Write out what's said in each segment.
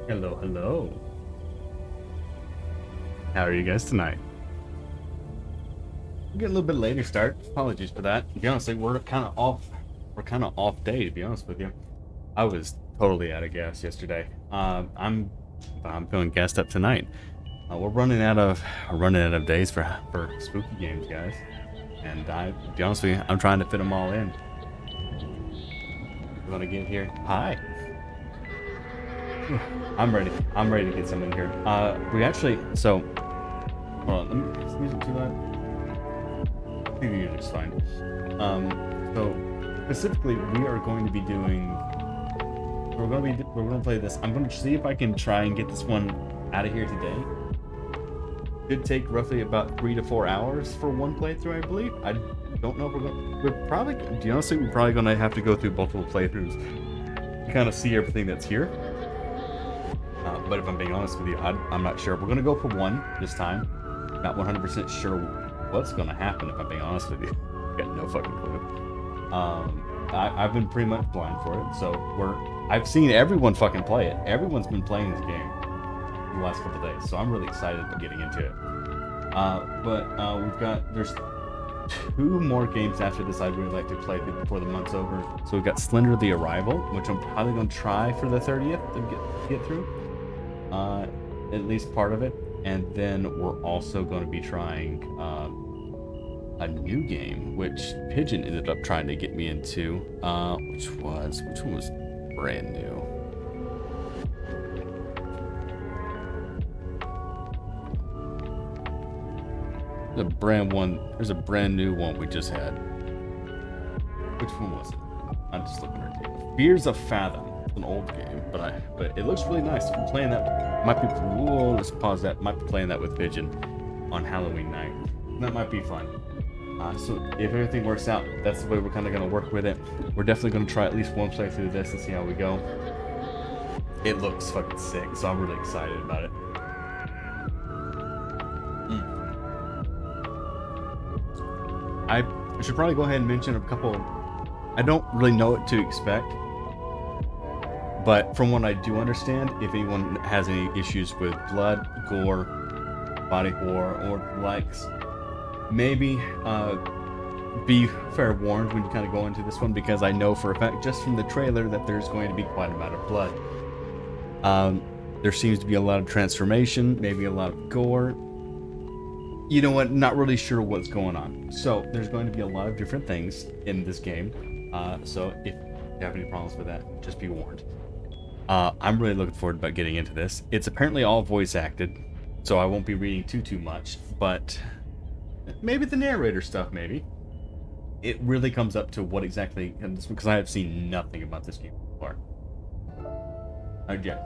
Hello, hello. How are you guys tonight? We're getting a little bit later start. Apologies for that. To be honest, like, we're kind of off. We're kind of off day, to be honest with you. I was totally out of gas yesterday. I'm feeling gassed up tonight. We're running out of days for spooky games, guys. And to be honest with you, I'm trying to fit them all in. You want to get here? Hi. I'm ready. I'm ready to get some in here. We actually. So, hold on. Is the music too loud? I think the music's fine. So specifically, we are going to be doing. We're going to play this. I'm going to see if I can try and get this one out of here today. Should take roughly about 3 to 4 hours for one playthrough, I believe. I don't know if we're going. We're probably. Do you honestly? We're probably going to have to go through multiple playthroughs to kind of see everything that's here. But if I'm being honest with you, I'm not sure. We're going to go for one this time. Not 100% sure what's going to happen, if I'm being honest with you. Got no fucking clue. I've been pretty much blind for it, so I've seen everyone fucking play it. Everyone's been playing this game the last couple days, so I'm really excited about getting into it. There's two more games after this I'd really like to play before the month's over. So we've got Slender the Arrival, which I'm probably going to try for the 30th to get through. At least part of it. And then we're also going to be trying a new game, which Pigeon ended up trying to get me into. Which one was brand new? There's a brand new one we just had. Which one was it? I'm just looking right here. Fears of Fathom. It's an old game, but it looks really nice. I'm playing that. Let's pause that. Might be playing that with Pigeon on Halloween night. That might be fun. So if everything works out, that's the way we're kind of going to work with it. We're definitely going to try at least one playthrough of this and see how we go. It looks fucking sick, so I'm really excited about it. I should probably go ahead and mention a couple. I don't really know what to expect, but from what I do understand, if anyone has any issues with blood, gore, body horror, or likes, maybe be fair warned when you kind of go into this one, because I know for a fact, just from the trailer, that there's going to be quite a amount of blood. There seems to be a lot of transformation, maybe a lot of gore. You know what? Not really sure what's going on. So there's going to be a lot of different things in this game. So if you have any problems with that, just be warned. I'm really looking forward about getting into this. It's apparently all voice acted, so I won't be reading too much, but maybe the narrator stuff, maybe. It really comes up to what exactly, because I have seen nothing about this game so far. Again,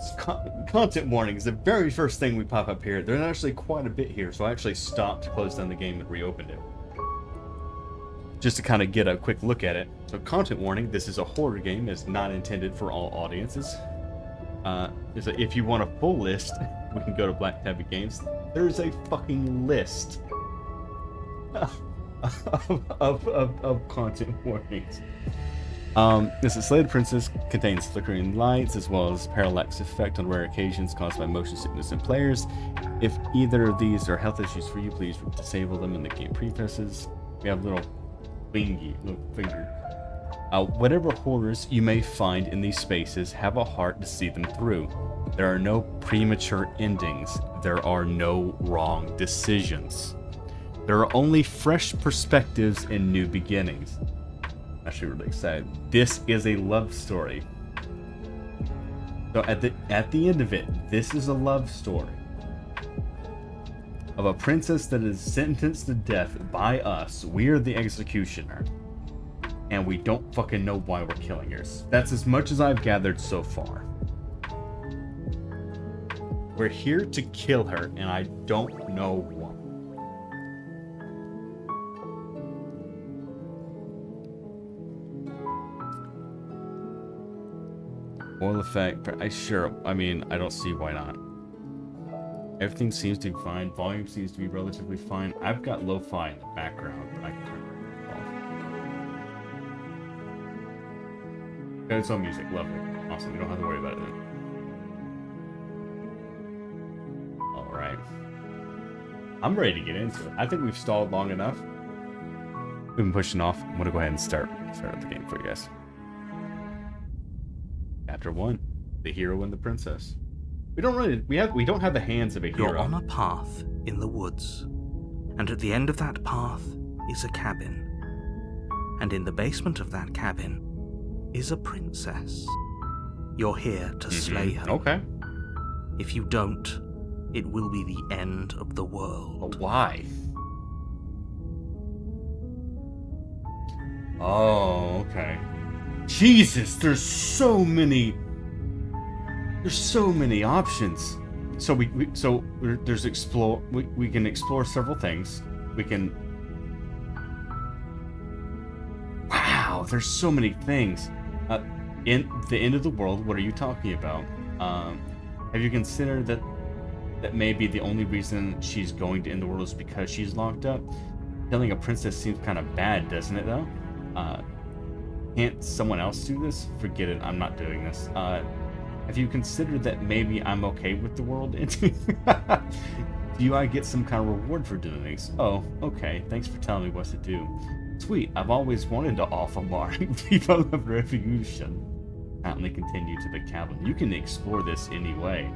content warnings. The very first thing we pop up here. There's actually quite a bit here, so I actually stopped, closed down the game, and reopened it. Just to kind of get a quick look at it. So, content warning, this is a horror game. It's not intended for all audiences. If you want a full list, we can go to Black Tabby Games. There's a fucking list of content warnings. This Enslaved Princess contains flickering lights as well as parallax effect on rare occasions caused by motion sickness in players. If either of these are health issues for you, please disable them in the game prefaces. We have little finger. Whatever horrors you may find in these spaces, have a heart to see them through. There are no premature endings. There are no wrong decisions. There are only fresh perspectives and new beginnings. Actually really excited. This is a love story. So at the end of it, this is a love story of a princess that is sentenced to death by us. We are the executioner, and we don't fucking know why we're killing her. That's as much as I've gathered so far. We're here to kill her, and I don't know why. Oil effect, I mean, I don't see why not. Everything seems to be fine. Volume seems to be relatively fine. I've got lo-fi in the background, but I can turn it off. Got its own music, lovely. Awesome, we don't have to worry about it then. I'm ready to get into it. I think we've stalled long enough. We've been pushing off. I'm gonna go ahead and start the game for you guys. Chapter 1: The Hero and the Princess. We don't have the hands of a hero. You're on a path in the woods, and at the end of that path is a cabin. And in the basement of that cabin is a princess. You're here to slay her. Okay. If you don't, it will be the end of the world. But why? Oh, okay. Jesus, there's so many options. So we can explore several things. We can. Wow, there's so many things. In the end of the world, what are you talking about? Have you considered that maybe the only reason she's going to end the world is because she's locked up? Killing a princess seems kind of bad, doesn't it, though? Can't someone else do this? Forget it, I'm not doing this. Have you considered that maybe I'm okay with the world ending? Do I get some kind of reward for doing this? Oh, okay, thanks for telling me what to do. Sweet, I've always wanted to offer more people of revolution. Apparently continue to the cabin. You can explore this anyway.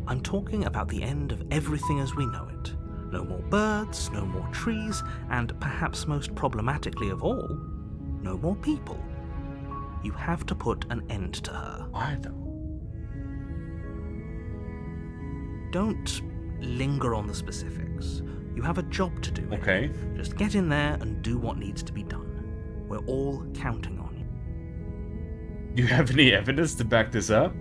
I'm talking about the end of everything as we know it. No more birds, no more trees, and perhaps most problematically of all, no more people. You have to put an end to her. Why though? Don't linger on the specifics. You have a job to do. Okay. Just get in there and do what needs to be done. We're all counting on you. Do you have any evidence to back this up?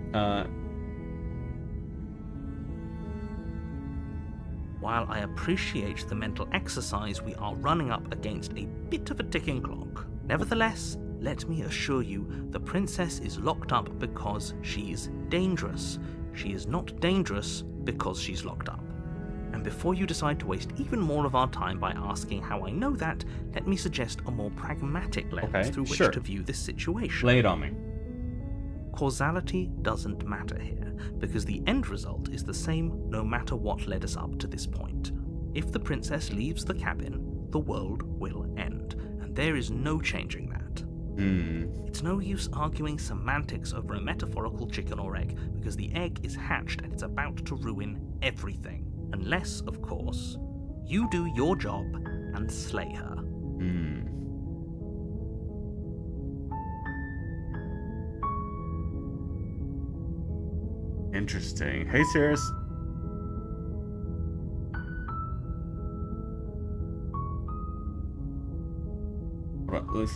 While I appreciate the mental exercise, we are running up against a bit of a ticking clock. Nevertheless, let me assure you, the princess is locked up because she's dangerous. She is not dangerous because she's locked up. And before you decide to waste even more of our time by asking how I know that, let me suggest a more pragmatic lens through which to view this situation. Lay it on me. Causality doesn't matter here, because the end result is the same no matter what led us up to this point. If the princess leaves the cabin, the world will end, and there is no changing that. It's no use arguing semantics over a metaphorical chicken or egg, because the egg is hatched and it's about to ruin everything. Unless, of course, you do your job and slay her. Interesting. Hey, Cirrus.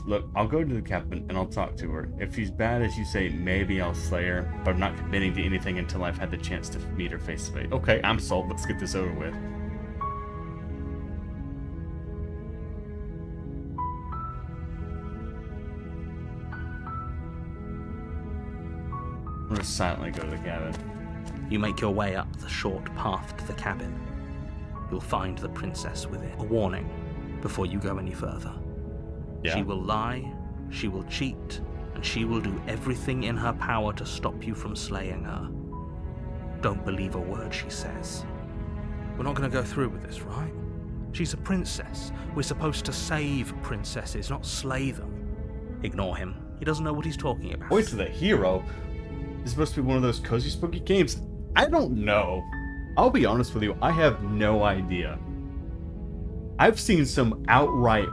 Look, I'll go to the captain and I'll talk to her. If she's bad as you say, maybe I'll slay her, but I'm not committing to anything until I've had the chance to meet her face to face. Okay, I'm sold. Let's get this over with. I'm gonna silently go to the cabin. You make your way up the short path to the cabin. You'll find the princess within. A warning before you go any further. Yeah. She will lie, she will cheat, and she will do everything in her power to stop you from slaying her. Don't believe a word she says. We're not going to go through with this, right? She's a princess. We're supposed to save princesses, not slay them. Ignore him. He doesn't know what he's talking about. Voice of the hero? This is supposed to be one of those cozy spooky games. I don't know. I'll be honest with you, I have no idea. I've seen some outright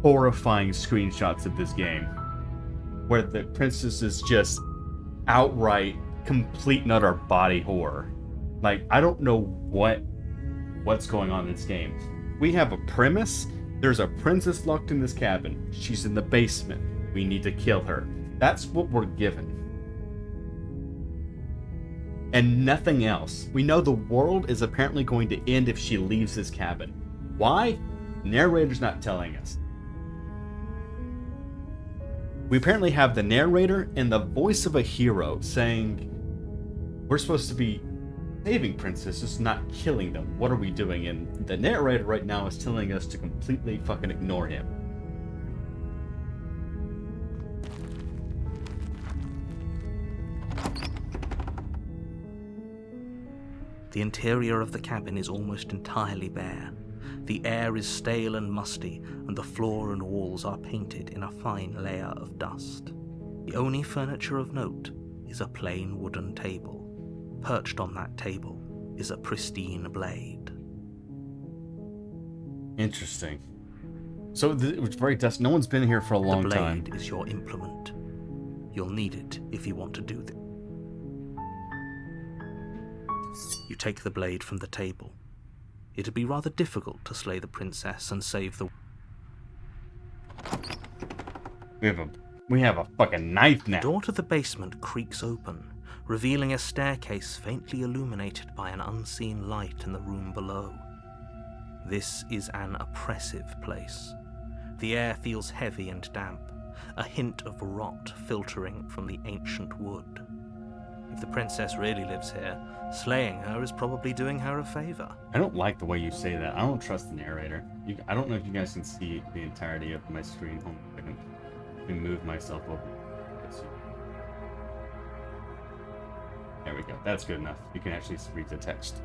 horrifying screenshots of this game where the princess is just outright complete and utter body horror. Like, I don't know what's going on in this game. We have a premise. There's a princess locked in this cabin. She's in the basement. We need to kill her. That's what we're given. And nothing else. We know the world is apparently going to end if she leaves this cabin. Why? Narrator's not telling us. We apparently have the narrator and the voice of a hero saying, we're supposed to be saving princesses, not killing them. What are we doing? And the narrator right now is telling us to completely fucking ignore him. The interior of the cabin is almost entirely bare. The air is stale and musty, and the floor and walls are painted in a fine layer of dust. The only furniture of note is a plain wooden table. Perched on that table is a pristine blade. Interesting. So it was very dusty. No one's been here for a long time. The blade is your implement. You'll need it if you want to do this. You take the blade from the table. It'd be rather difficult to slay the princess and save the... We have a fucking knife now. The door to the basement creaks open, revealing a staircase faintly illuminated by an unseen light in the room below. This is an oppressive place. The air feels heavy and damp, a hint of rot filtering from the ancient wood. If the princess really lives here, slaying her is probably doing her a favor. I don't like the way you say that. I don't trust the narrator. I don't know if you guys can see the entirety of my screen. Hold on a second. Let me move myself over. There we go. That's good enough. You can actually read the text.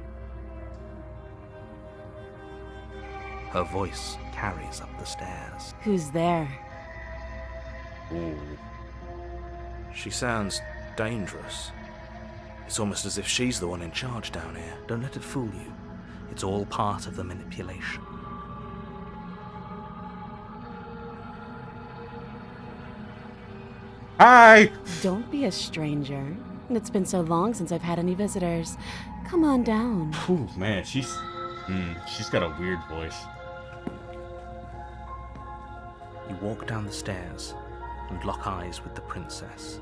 Her voice carries up the stairs. Who's there? Ooh. She sounds dangerous. It's almost as if she's the one in charge down here. Don't let it fool you. It's all part of the manipulation. Hi! Don't be a stranger. It's been so long since I've had any visitors. Come on down. Ooh, man, she's got a weird voice. You walk down the stairs and lock eyes with the princess.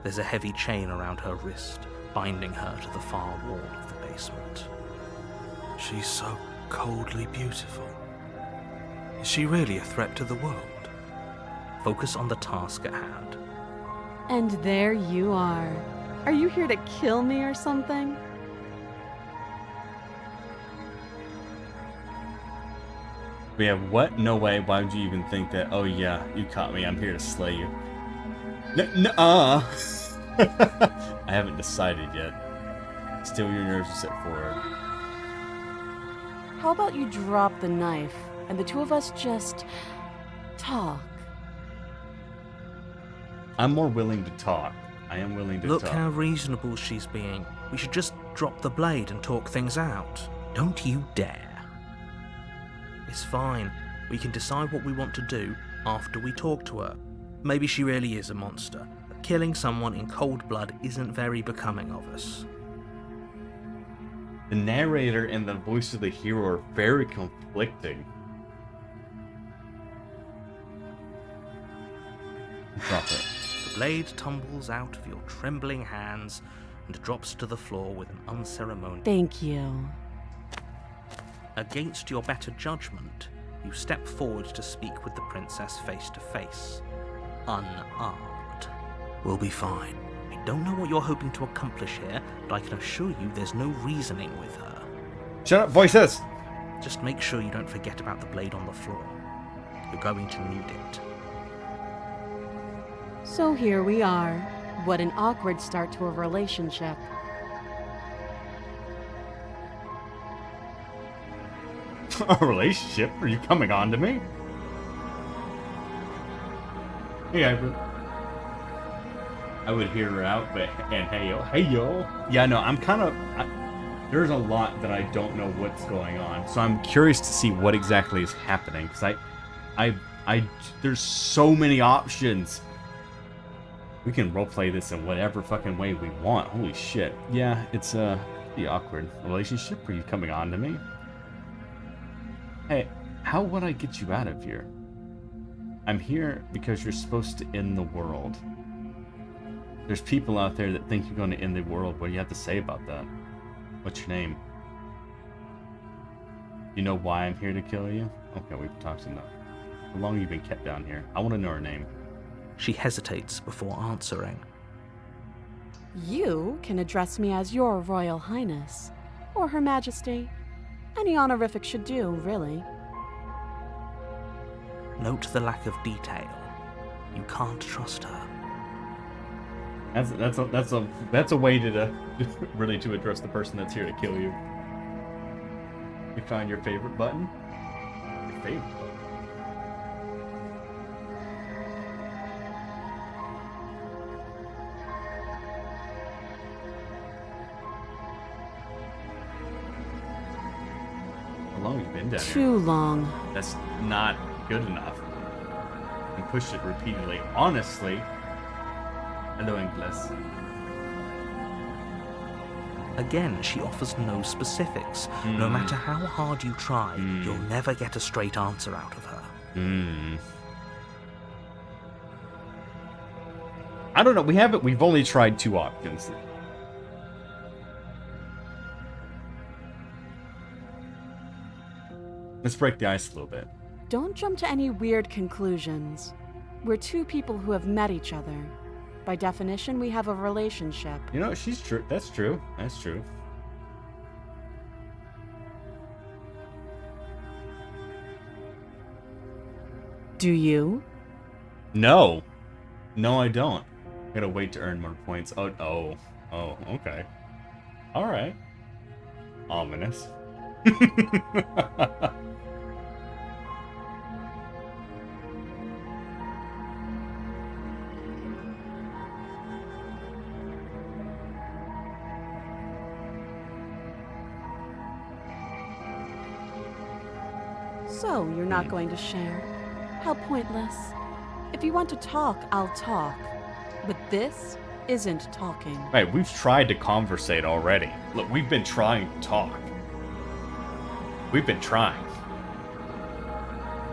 There's a heavy chain around her wrist, binding her to the far wall of the basement. She's so coldly beautiful. Is she really a threat to the world? Focus on the task at hand. And there you are. Are you here to kill me or something? Yeah, what? No way. Why would you even think that? Oh yeah, you caught me. I'm here to slay you. Nuh-uh. I haven't decided yet. Still your nerves are set forward. How about you drop the knife and the two of us just talk? I'm more willing to talk. I am willing to Look talk. how reasonable she's being. We should just drop the blade and talk things out. Don't you dare. It's fine. We can decide what we want to do after we talk to her. Maybe she really is a monster. But killing someone in cold blood isn't very becoming of us. The narrator and the voice of the hero are very conflicting. Drop it. The blade tumbles out of your trembling hands and drops to the floor with an unceremonious... Thank you. Against your better judgment, you step forward to speak with the princess face to face. Unarmed. We'll be fine. I don't know what you're hoping to accomplish here, but I can assure you there's no reasoning with her. Shut up, voices! Just make sure you don't forget about the blade on the floor. You're going to need it. So here we are. What an awkward start to a relationship. A relationship? Are you coming on to me? Hey, I would hear her out, but and hey yo. Yeah, no, I'm kind of. There's a lot that I don't know what's going on, so I'm curious to see what exactly is happening. Because there's so many options. We can roleplay this in whatever fucking way we want. Holy shit. Yeah, it's pretty awkward. Relationship? Are you coming on to me? Hey, how would I get you out of here? I'm here because you're supposed to end the world. There's people out there that think you're going to end the world. What do you have to say about that? What's your name? You know why I'm here to kill you? Okay, we've talked enough. How long have you been kept down here? I want to know her name. She hesitates before answering. You can address me as your Royal Highness, or Her Majesty. Any honorific should do, really. Note the lack of detail. You can't trust her. That's a way to really to address the person that's here to kill you. You find your favorite button. Your favorite button. How long have you been down here? Too long. That's not good enough. And pushed it repeatedly. Honestly. Hello, Inglis. Again, she offers no specifics. No matter how hard you try, you'll never get a straight answer out of her. I don't know. We've only tried 2 options. Let's break the ice a little bit. Don't jump to any weird conclusions. We're 2 people who have met each other. By definition, we have a relationship. You know, she's true. That's true. That's true. Do you? No. No, I don't. Gotta wait to earn more points. Oh, okay. Alright. Ominous. So, you're not going to share? How pointless. If you want to talk, I'll talk. But this isn't talking. Right, we've tried to conversate already. Look, we've been trying to talk. We've been trying.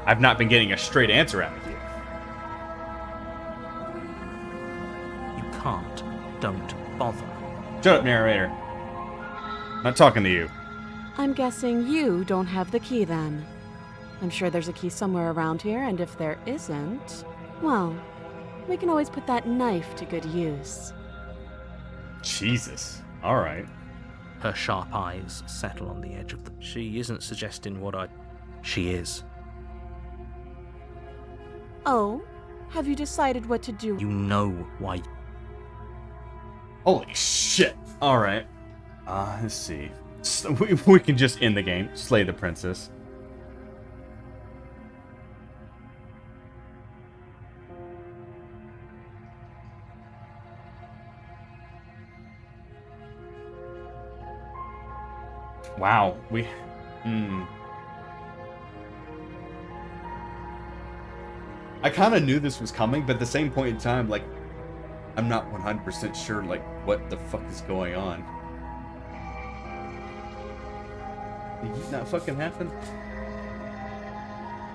I've not been getting a straight answer out of you. You can't. Don't bother. Shut up, narrator. Not talking to you. I'm guessing you don't have the key then. I'm sure there's a key somewhere around here, and if there isn't, well, we can always put that knife to good use. Jesus. Alright. Her sharp eyes settle on the edge of the... She isn't suggesting what I... She is. Oh? Have you decided what to do? You know why... Holy shit. Alright. Let's see. So we can just end the game. Slay the princess. Wow, I kind of knew this was coming, but at the same point in time, like, I'm not 100% sure, like, what the fuck is going on. Did it not fucking happen?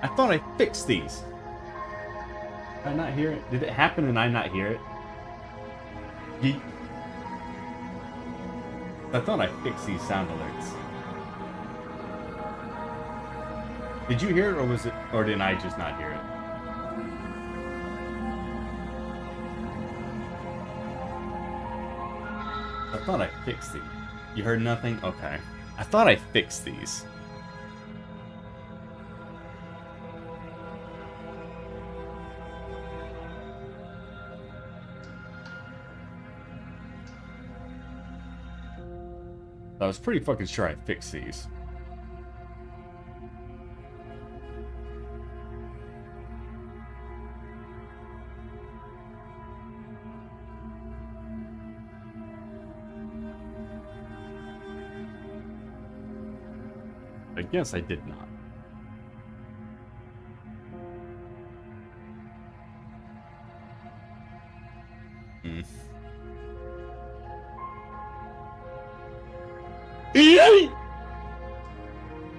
I thought I fixed these. Did I not hear it? Did it happen and I not hear it? I thought I fixed these sound alerts. Did you hear it, or did I just not hear it? I thought I fixed these. You heard nothing? Okay. I thought I fixed these. I was pretty fucking sure I fixed these. I guess I did not.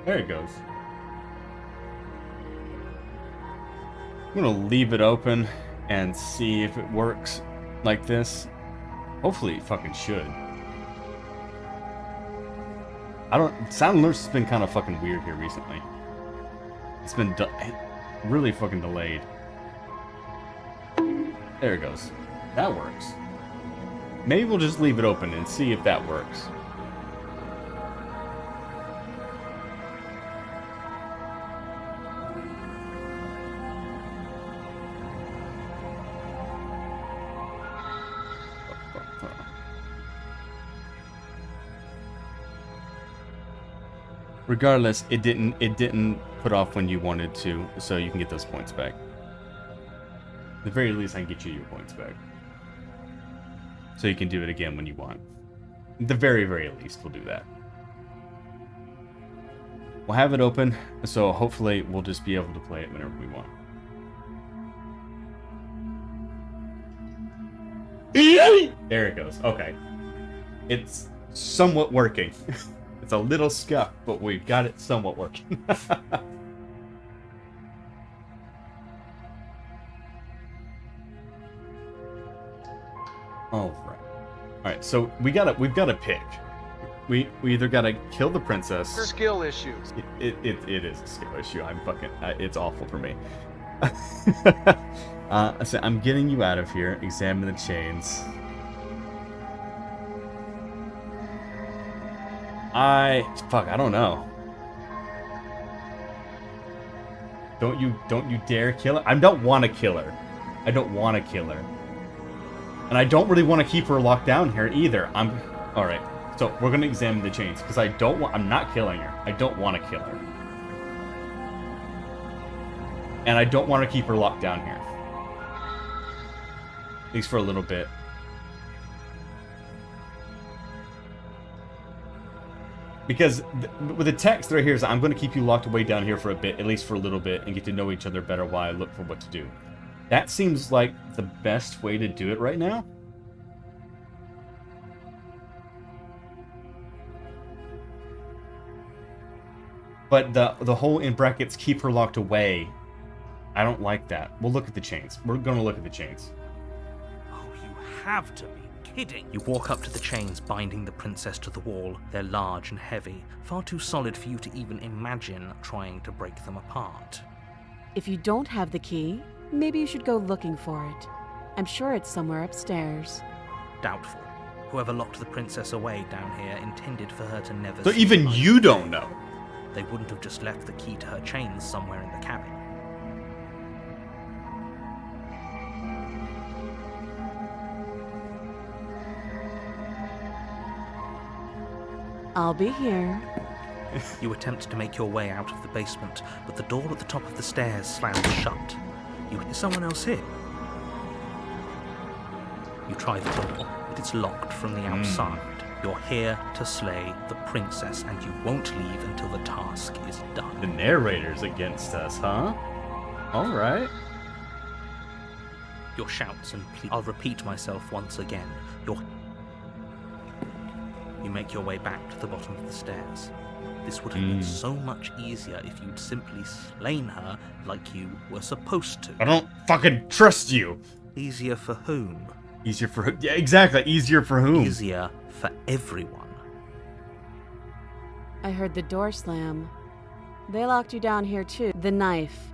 There it goes. I'm gonna leave it open and see if it works like this. Hopefully it fucking should. Sound alerts has been kind of fucking weird here recently. It's been really fucking delayed. There it goes. That works. Maybe we'll just leave it open and see if that works. Regardless, it didn't put off when you wanted to, so you can get those points back. At the very least, I can get you your points back. So you can do it again when you want. At the very, very least, we'll do that. We'll have it open, so hopefully we'll just be able to play it whenever we want. There it goes. Okay. It's somewhat working. It's a little scuffed, but we've got it somewhat working. Alright, so we've got to pick. We either gotta kill the princess. Skill issues. It is a skill issue. I'm fucking. It's awful for me. So I'm getting you out of here. Examine the chains. I don't know. Don't you dare kill her. I don't want to kill her. I don't want to kill her. And I don't really want to keep her locked down here either. All right. So we're gonna examine the chains because I'm not killing her. I don't want to kill her. And I don't want to keep her locked down here. At least for a little bit. Because with the text right here is, I'm going to keep you locked away down here for a bit, at least for a little bit, and get to know each other better while I look for what to do. That seems like the best way to do it right now. But the whole in brackets keep her locked away, I don't like that. We'll look at the chains. We're going to look at the chains. Oh, you have to be kidding. You walk up to the chains binding the princess to the wall. They're large and heavy, far too solid for you to even imagine trying to break them apart. If you don't have the key, maybe you should go looking for it. I'm sure it's somewhere upstairs. Doubtful. Whoever locked the princess away down here intended for her to never So see even light. you don't know. They wouldn't have just left the key to her chains somewhere in the cabin. I'll be here. You attempt to make your way out of the basement, but the door at the top of the stairs slams shut. You hear someone else here. You try the door, but it's locked from the outside. You're here to slay the princess, and you won't leave until the task is done. The narrator's against us, huh? Alright. Your shouts and pleas. I'll repeat myself once again. You make your way back to the bottom of the stairs. This would have been so much easier if you'd simply slain her like you were supposed to. I don't fucking trust you. Easier for whom? Easier for who? Yeah, exactly. Easier for whom? Easier for everyone. I heard the door slam. They locked you down here too. The knife.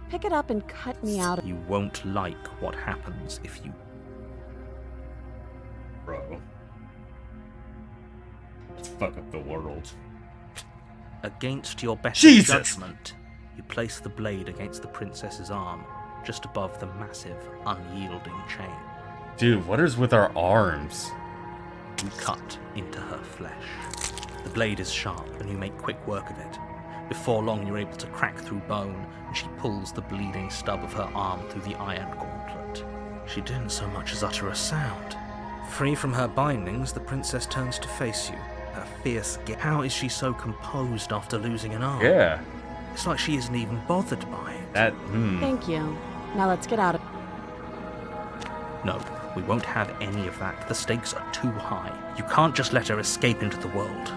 Pick it up and cut me out. You won't like what happens if you... Bro. Let's fuck up the world. Against your better Jesus! judgment, you place the blade against the princess's arm, just above the massive, unyielding chain. Dude, what is with our arms? You cut into her flesh. The blade is sharp, and you make quick work of it. Before long, you're able to crack through bone, and she pulls the bleeding stub of her arm through the iron gauntlet. She didn't so much as utter a sound. Free from her bindings, the princess turns to face you. Her fierce How is she so composed after losing an arm? Yeah. It's like she isn't even bothered by it. Thank you. Now let's get out of... No, we won't have any of that. The stakes are too high. You can't just let her escape into the world.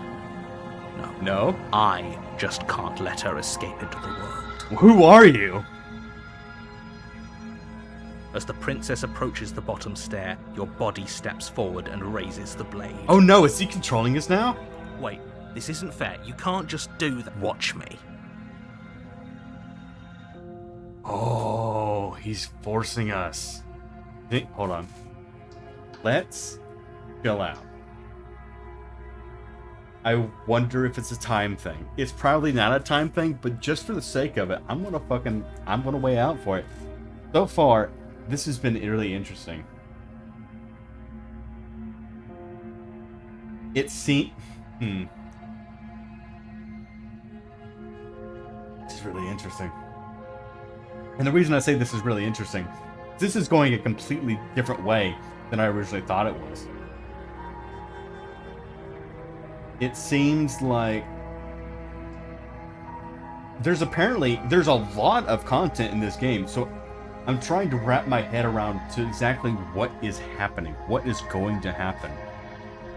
No? I just can't let her escape into the world. Who are you? As the princess approaches the bottom stair, your body steps forward and raises the blade. Oh no, is he controlling us now? Wait, this isn't fair. You can't just do that. Watch me. Oh, he's forcing us. Hold on. Let's chill out. I wonder if it's a time thing. It's probably not a time thing, but just for the sake of it, I'm gonna weigh out for it. So far, this has been really interesting. really interesting. And the reason I say this is really interesting, this is going a completely different way than I originally thought it was. It seems like there's a lot of content in this game, so I'm trying to wrap my head around to exactly what is happening, what is going to happen.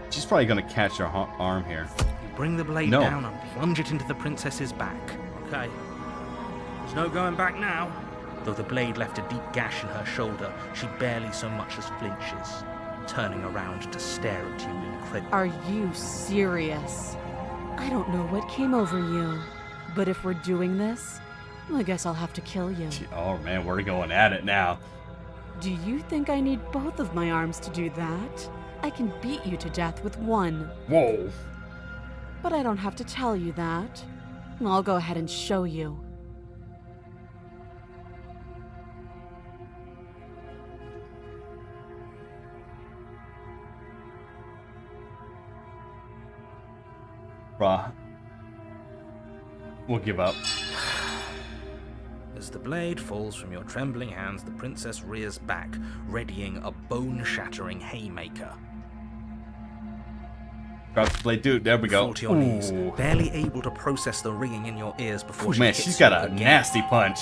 She's probably going to catch her arm here. You bring the blade down and plunge it into the princess's back. Okay. There's no going back now. Though the blade left a deep gash in her shoulder, she barely so much as flinches, turning around to stare at you incredulously. Are you serious? I don't know what came over you, but if we're doing this, I guess I'll have to kill you. Oh man, we're going at it now. Do you think I need both of my arms to do that? I can beat you to death with one. Whoa. But I don't have to tell you that. I'll go ahead and show you. Bruh. We'll give up. As the blade falls from your trembling hands, the princess rears back, readying a bone-shattering haymaker. Drop the blade, dude. There we go. Fall to your knees, barely able to process the ringing in your ears before she hits she's got you a again. nasty punch.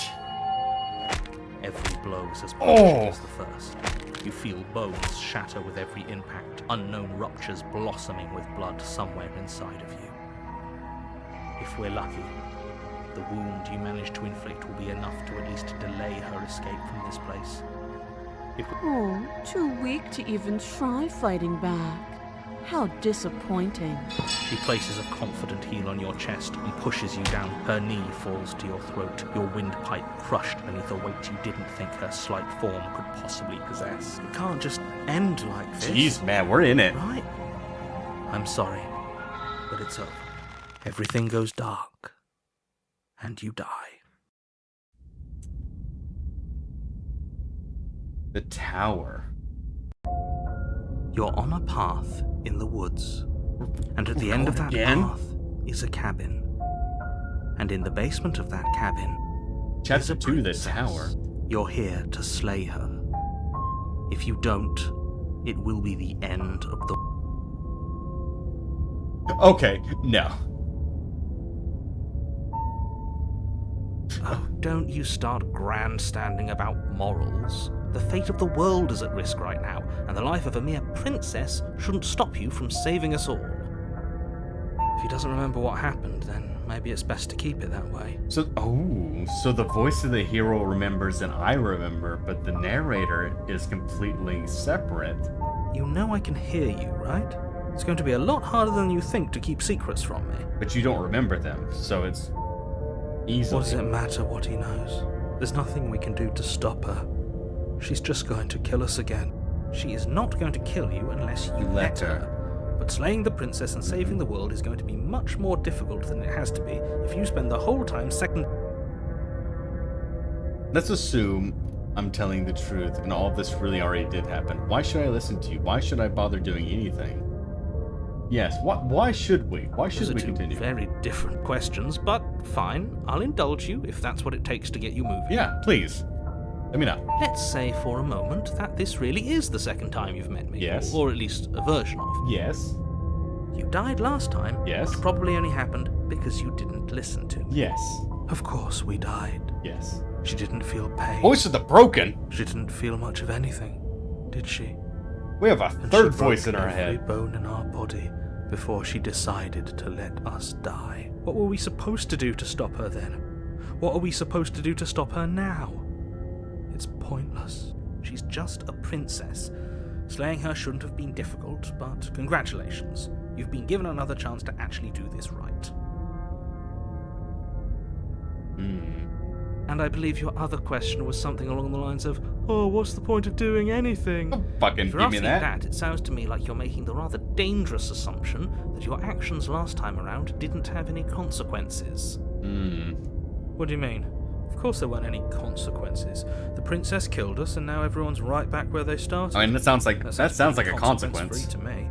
Every blow is as punishing as the first. You feel bones shatter with every impact, unknown ruptures blossoming with blood somewhere inside of you. If we're lucky, the wound you manage to inflict will be enough to at least delay her escape from this place. Oh, too weak to even try fighting back. How disappointing. She places a confident heel on your chest and pushes you down. Her knee falls to your throat, your windpipe crushed beneath a weight you didn't think her slight form could possibly possess. It can't just end like this. Jeez, man, we're in it. Right? I'm sorry, but it's over. Everything goes dark, and you die. The tower. You're on a path in the woods, and at the end of that path is a cabin. And in the basement of that cabin Chapter is a 2, the princess. tower. You're here to slay her. If you don't, it will be the end of the... Okay, no. Oh, don't you start grandstanding about morals. The fate of the world is at risk right now, and the life of a mere princess shouldn't stop you from saving us all. If he doesn't remember what happened, then maybe it's best to keep it that way. So the voice of the hero remembers and I remember, but the narrator is completely separate. You know I can hear you, right? It's going to be a lot harder than you think to keep secrets from me. But you don't remember them, so it's easily. What does it matter what he knows? There's nothing we can do to stop her. She's just going to kill us again. She is not going to kill you unless you let her. But slaying the princess and saving the world is going to be much more difficult than it has to be if you spend the whole time Let's assume I'm telling the truth and all this really already did happen. Why should I listen to you? Why should I bother doing anything? Yes, why should we? Why should we continue? Very different questions, but fine. I'll indulge you if that's what it takes to get you moving. Yeah, please. Let me know. Let's say for a moment that this really is the second time you've met me. Yes. Or at least a version of. Yes. You died last time. Yes. Which probably only happened because you didn't listen to me. Yes. Of course we died. Yes. She didn't feel pain. Voice of the broken. She didn't feel much of anything, did she? We have a And third she voice in broke our every head. bone in our body before she decided to let us die. What were we supposed to do to stop her then? What are we supposed to do to stop her now? It's pointless. She's just a princess. Slaying her shouldn't have been difficult, but congratulations. You've been given another chance to actually do this right. And I believe your other question was something along the lines of, oh, what's the point of doing anything? Don't fucking If you're give me asking that. it sounds to me like you're making the rather dangerous assumption that your actions last time around didn't have any consequences. What do you mean? Of course there weren't any consequences. The princess killed us, and now everyone's right back where they started. I mean, that sounds like a consequence. Free to me.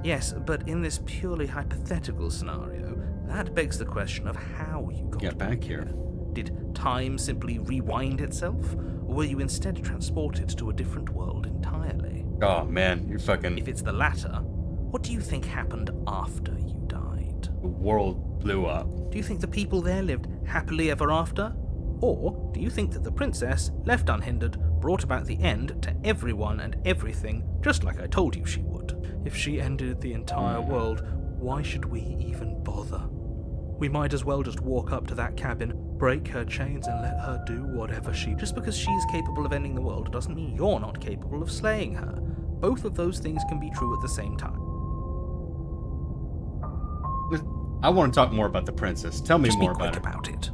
Yes, but in this purely hypothetical scenario, That begs the question of how you got Get back here. Did time simply rewind itself, or were you instead transported to a different world entirely? Oh man, you're fucking. If it's the latter, what do you think happened after you died? The world blew up. Do you think the people there lived happily ever after? Or do you think that the princess, left unhindered, brought about the end to everyone and everything, just like I told you she would? If she ended the entire world, why should we even bother? We might as well just walk up to that cabin, break her chains, and let her do whatever she... Just because she's capable of ending the world doesn't mean you're not capable of slaying her. Both of those things can be true at the same time. I want to talk more about the princess. Tell me Just more be quick about her. about it.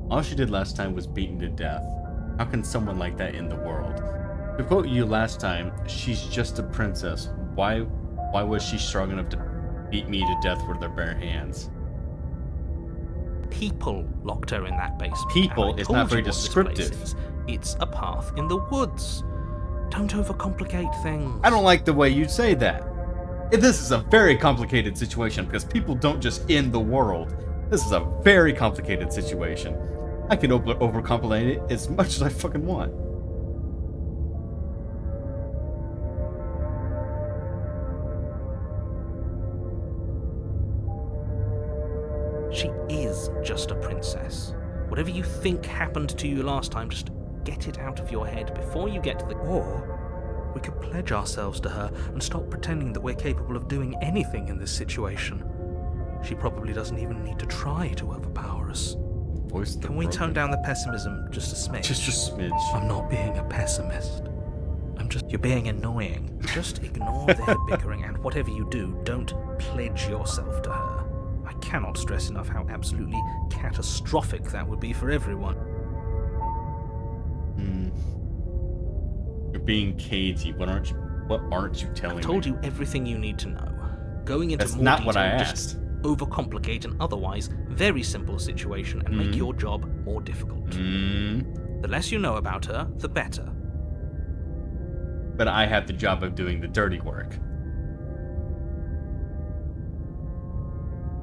All she did last time was beaten to death. How can someone like that end the world? To quote you last time, she's just a princess. Why was she strong enough to beat me to death with their bare hands? People locked her in that basement. People and I is told not you very what this descriptive. place is. It's a path in the woods. Don't overcomplicate things. I don't like the way you say that. This is a very complicated situation because people don't just end the world. This is a very complicated situation. I can overcomplicate it as much as I fucking want. She is just a princess. Whatever you think happened to you last time, just get it out of your head before you get to the... Or we could pledge ourselves to her and stop pretending that we're capable of doing anything in this situation. She probably doesn't even need to try to overpower us. Voice Can we tone down the pessimism just a smidge? Just a smidge. I'm not being a pessimist. You're being annoying. Just ignore their bickering, and whatever you do, don't pledge yourself to her. I cannot stress enough how absolutely catastrophic that would be for everyone. You're being cagey. What aren't you telling me? I've told you everything you need to know. Going into That's more not detail what I just asked. overcomplicate an otherwise very simple situation and make your job more difficult. The less you know about her, the better. But I have the job of doing the dirty work.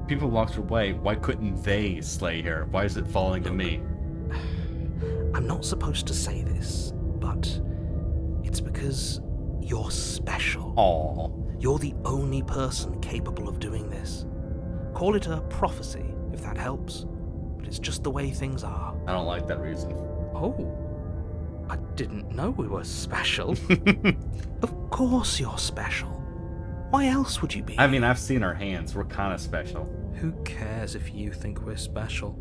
People locked her away. Why couldn't they slay her? Why is it falling to me? I'm not supposed to say this, but it's because you're special. Aww. You're the only person capable of doing this. Call it a prophecy, if that helps, but it's just the way things are. I don't like that reason. Oh, I didn't know we were special. Of course you're special. Why else would you be? I mean, I've seen our hands. We're kind of special. Who cares if you think we're special?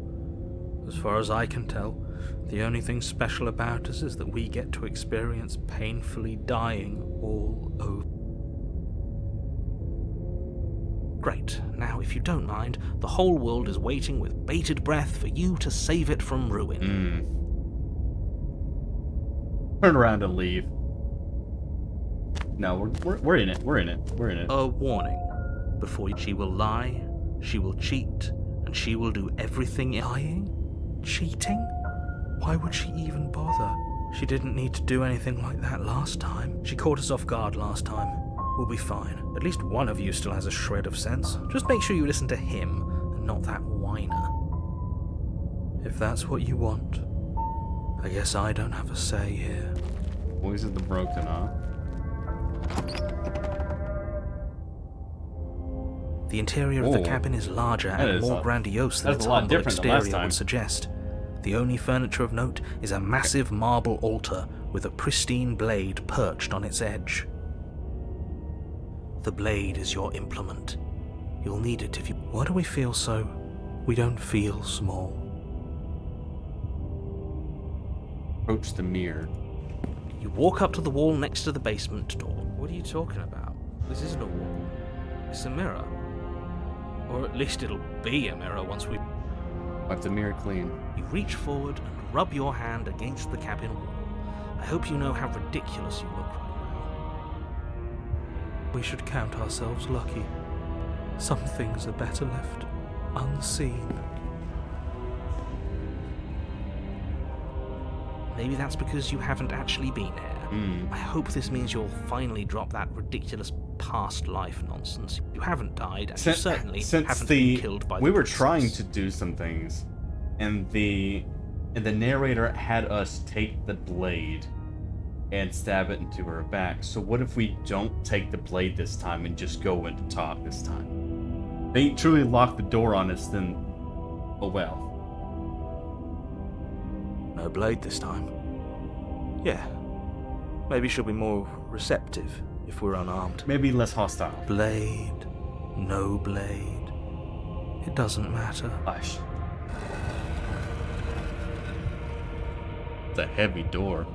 As far as I can tell, the only thing special about us is that we get to experience painfully dying all over. Great. Now, if you don't mind, the whole world is waiting with bated breath for you to save it from ruin. Turn around and leave. No, we're in it. We're in it. We're in it. A warning. Before she will lie, she will cheat, and she will do everything. Lying? Cheating? Why would she even bother? She didn't need to do anything like that last time. She caught us off guard last time. We'll be fine. At least one of you still has a shred of sense. Just make sure you listen to him, and not that whiner. If that's what you want, I guess I don't have a say here. Voice of the broken, huh? The interior of the cabin is larger and more grandiose than its humble exterior would suggest. The only furniture of note is a massive marble altar with a pristine blade perched on its edge. The blade is your implement. You'll need it if you... Why do we feel so? We don't feel small. Approach the mirror. You walk up to the wall next to the basement door. What are you talking about? This isn't a wall. It's a mirror. Or at least it'll be a mirror once we... Wipe the mirror clean. You reach forward and rub your hand against the cabin wall. I hope you know how ridiculous you look right now. We should count ourselves lucky. Some things are better left unseen. Maybe that's because you haven't actually been here. I hope this means you'll finally drop that ridiculous past life nonsense. You haven't died, and you certainly Since haven't been killed by the we were princess. trying to do some things, and the narrator had us take the blade and stab it into her back. So what if we don't take the blade this time and just go in to talk this time? They truly locked the door on us, then oh well. No blade this time. Yeah. Maybe she'll be more receptive if we're unarmed. Maybe less hostile. Blade, no blade. It doesn't matter. Hush. It's a heavy door.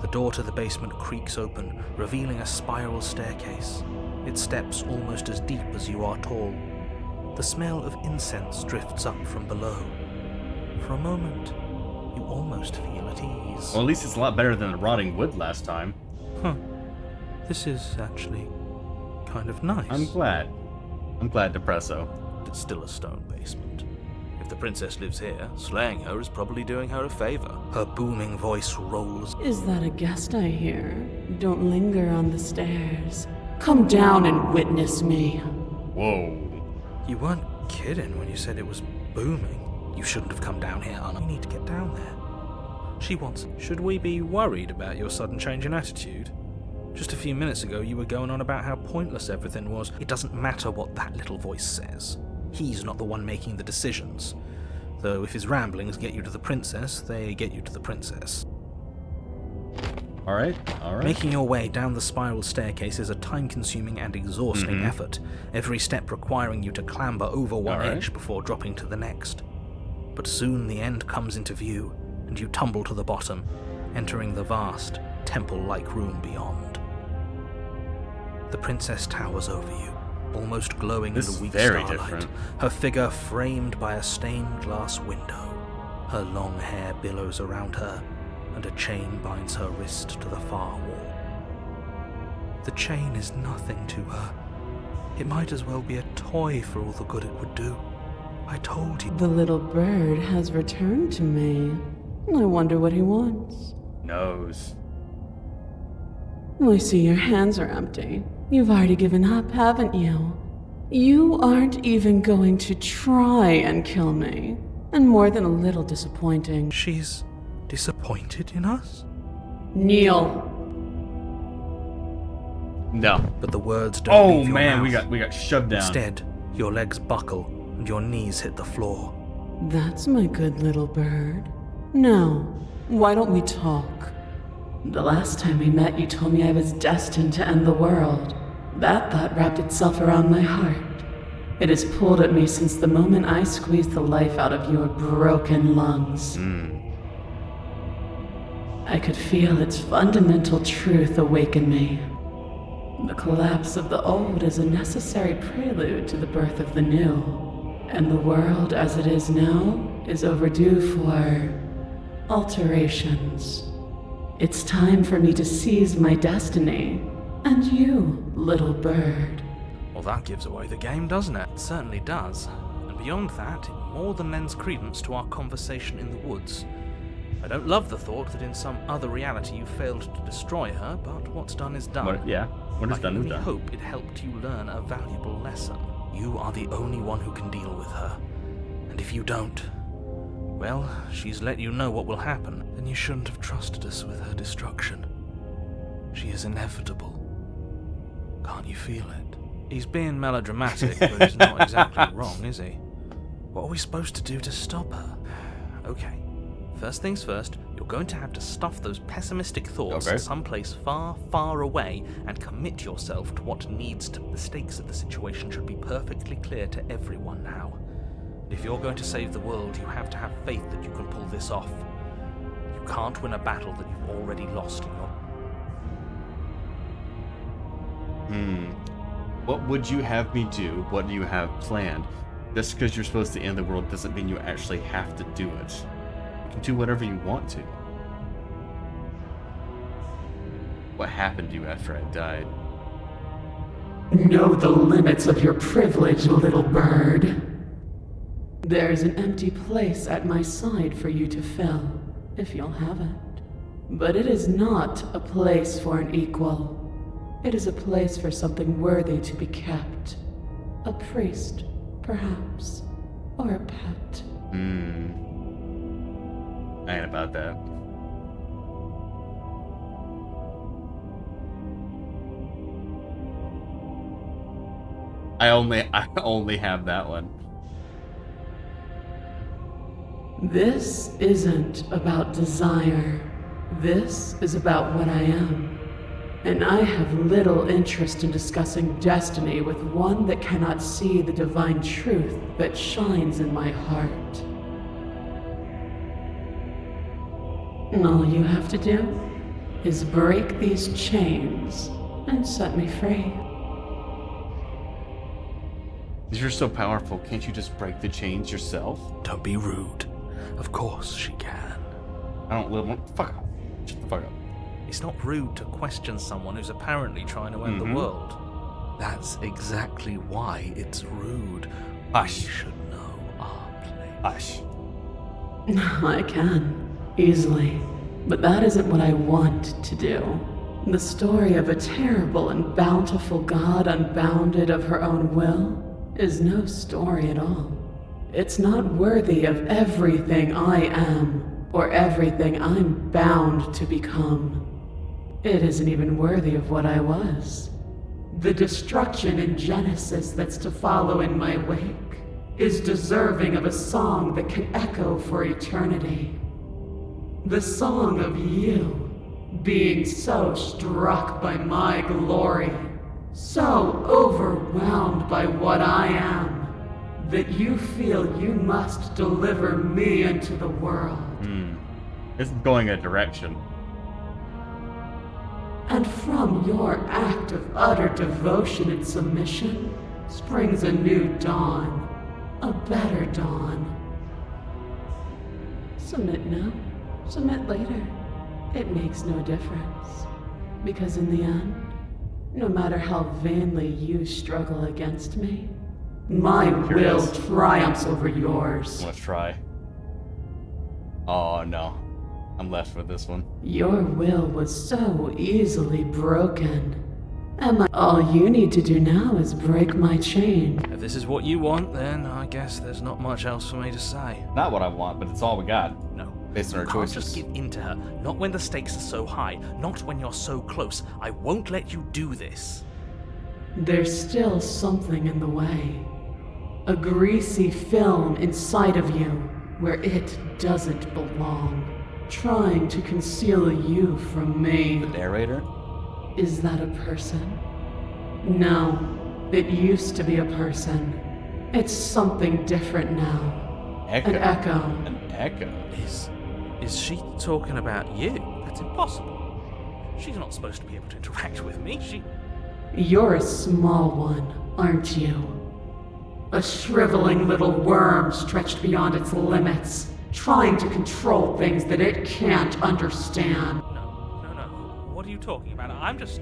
The door to the basement creaks open, revealing a spiral staircase, its steps almost as deep as you are tall. The smell of incense drifts up from below. For a moment, you almost feel at ease. Well, at least it's a lot better than the rotting wood last time. Huh. This is actually kind of nice. I'm glad, Depresso. It's still a stone basement. If the princess lives here, slaying her is probably doing her a favor. Her booming voice rolls. Is that a guest I hear? Don't linger on the stairs. Come down and witness me. Whoa. You weren't kidding when you said it was booming. You shouldn't have come down here, Anna. We need to get down there. She wants... Should we be worried about your sudden change in attitude? Just a few minutes ago, you were going on about how pointless everything was. It doesn't matter what that little voice says. He's not the one making the decisions. Though if his ramblings get you to the princess, they get you to the princess. Alright. Making your way down the spiral staircase is a time-consuming and exhausting effort, every step requiring you to clamber over one edge before dropping to the next. But soon the end comes into view, and you tumble to the bottom, entering the vast, temple-like room beyond. The princess towers over you, almost glowing in the weak starlight, her figure framed by a stained glass window. Her long hair billows around her, and a chain binds her wrist to the far wall. The chain is nothing to her. It might as well be a toy for all the good it would do. I told you. The little bird has returned to me. I wonder what he wants. Nose. I see your hands are empty. You've already given up, haven't you? You aren't even going to try and kill me. And more than a little disappointing. She's disappointed in us? Kneel. No. But the words don't leave your man, mouth. we got shoved down. Instead, your legs buckle and your knees hit the floor. That's my good little bird. Now, why don't we talk? The last time we met, you told me I was destined to end the world. That thought wrapped itself around my heart. It has pulled at me since the moment I squeezed the life out of your broken lungs. I could feel its fundamental truth awaken me. The collapse of the old is a necessary prelude to the birth of the new. And the world as it is now is overdue for alterations. It's time for me to seize my destiny. And you, little bird. Well, that gives away the game, doesn't it? It certainly does. And beyond that, it more than lends credence to our conversation in the woods. I don't love the thought that in some other reality you failed to destroy her, but what's done is done. What is done is I done. only hope it helped you learn a valuable lesson. You are the only one who can deal with her. And if you don't, well, she's let you know what will happen. Then you shouldn't have trusted us with her destruction. She is inevitable. Can't you feel it? He's being melodramatic, but he's not exactly wrong, is he? What are we supposed to do to stop her? Okay. First things first, you're going to have to stuff those pessimistic thoughts someplace far, far away and commit yourself to what needs to. The stakes of the situation should be perfectly clear to everyone now. And if you're going to save the world, you have to have faith that you can pull this off. You can't win a battle that you've already lost in your... What would you have me do? What do you have planned? Just because you're supposed to end the world doesn't mean you actually have to do it. You can do whatever you want to. What happened to you after I died? Know the limits of your privilege, little bird. There's an empty place at my side for you to fill, if you'll have it. But it is not a place for an equal. It is a place for something worthy to be kept. A priest, perhaps, or a pet. I ain't about that. I only have that one. This isn't about desire. This is about what I am. And I have little interest in discussing destiny with one that cannot see the divine truth that shines in my heart. And all you have to do is break these chains and set me free. If you're so powerful, can't you just break the chains yourself? Don't be rude. Of course she can. I don't live. Fuck up. Shut the fuck up. It's not rude to question someone who's apparently trying to end the world. That's exactly why it's rude. Hush. We should know our place. Hush. I can, easily. But that isn't what I want to do. The story of a terrible and bountiful god unbounded of her own will is no story at all. It's not worthy of everything I am, or everything I'm bound to become. It isn't even worthy of what I was. The destruction in Genesis that's to follow in my wake is deserving of a song that can echo for eternity. The song of you, being so struck by my glory, so overwhelmed by what I am, that you feel you must deliver me into the world. It's going a direction. And from your act of utter devotion and submission springs a new dawn, a better dawn. Submit now, submit later. It makes no difference. Because in the end, no matter how vainly you struggle against me, my will triumphs over yours. Let's try. Oh no. I'm left with this one. Your will was so easily broken. All you need to do now is break my chain. If this is what you want, then I guess there's not much else for me to say. Not what I want, but it's all we got. No. Based on our You can't choices. just give in to her. Not when the stakes are so high. Not when you're so close. I won't let you do this. There's still something in the way. A greasy film inside of you where it doesn't belong. Trying to conceal you from me. The narrator? Is that a person? No, it used to be a person. It's something different now. Echo. An echo. An echo. Is she talking about you? That's impossible. She's not supposed to be able to interact with me. You're a small one, aren't you? A shriveling little worm stretched beyond its limits, trying to control things that it can't understand. No. What are you talking about? I'm just...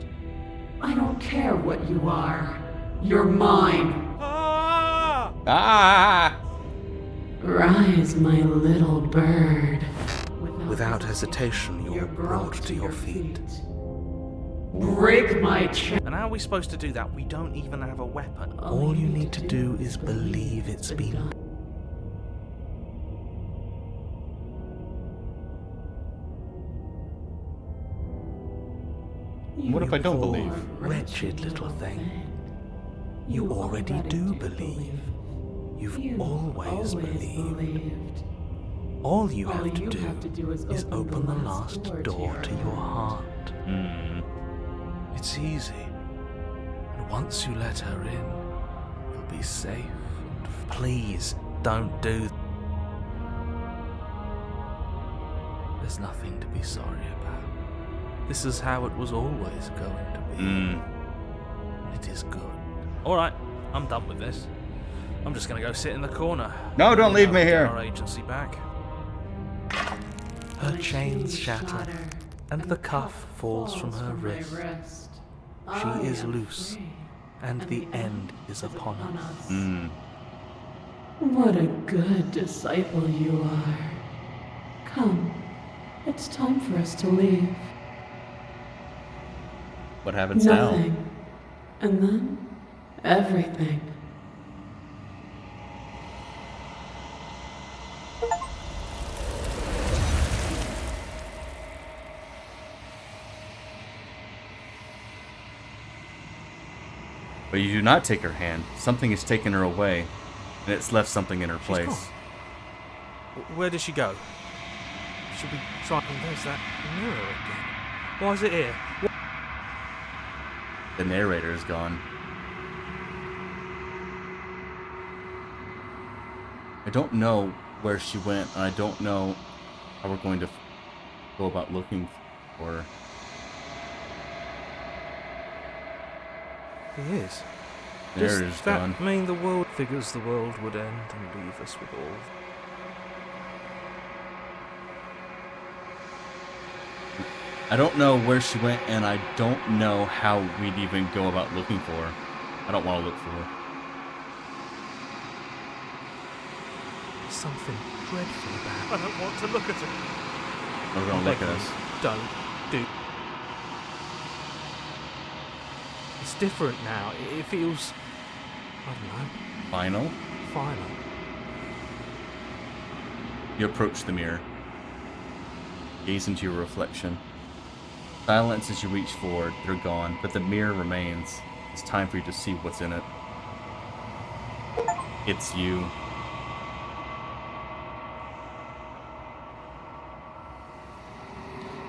I don't care what you are. You're mine. Ah! Rise, my little bird. Without hesitation, you're brought to your feet. Break my chain. And how are we supposed to do that? We don't even have a weapon. All you need to do is believe it's been done. What if I don't believe? Wretched little thing. You already do believe. You've always believed. All you have to do is open the last door to your heart. It's easy. And once you let her in, you'll be safe. And Please, don't do... there's nothing to be sorry about. This is how it was always going to be. It is good. Alright, I'm done with this. I'm just gonna go sit in the corner. No, don't leave me Get here. our agency back. Her chains shatter, and the cuff falls from her wrist. She is loose, and the end is upon us. What a good disciple you are. Come, it's time for us to leave. What happens now? Nothing. And then, everything. But you do not take her hand. Something has taken her away, and it's left something in her She's place. gone. Where did she go? Should we try and there's that mirror again? Why is it here? The narrator is gone. I don't know where she went, and I don't know how we're going to go about looking for her. He is. The Does narrator's that gone. mean the world figures the world would end and leave us with all? I don't know where she went, and I don't know how we'd even go about looking for her. I don't want to look for her. There's something dreadful about. I don't want to look at it. They're going to look at us. Don't do. It's different now. It feels, I don't know, Final. final. You approach the mirror. Gaze into your reflection. Silence as you reach forward. They're gone, but the mirror remains. It's time for you to see what's in it. It's you.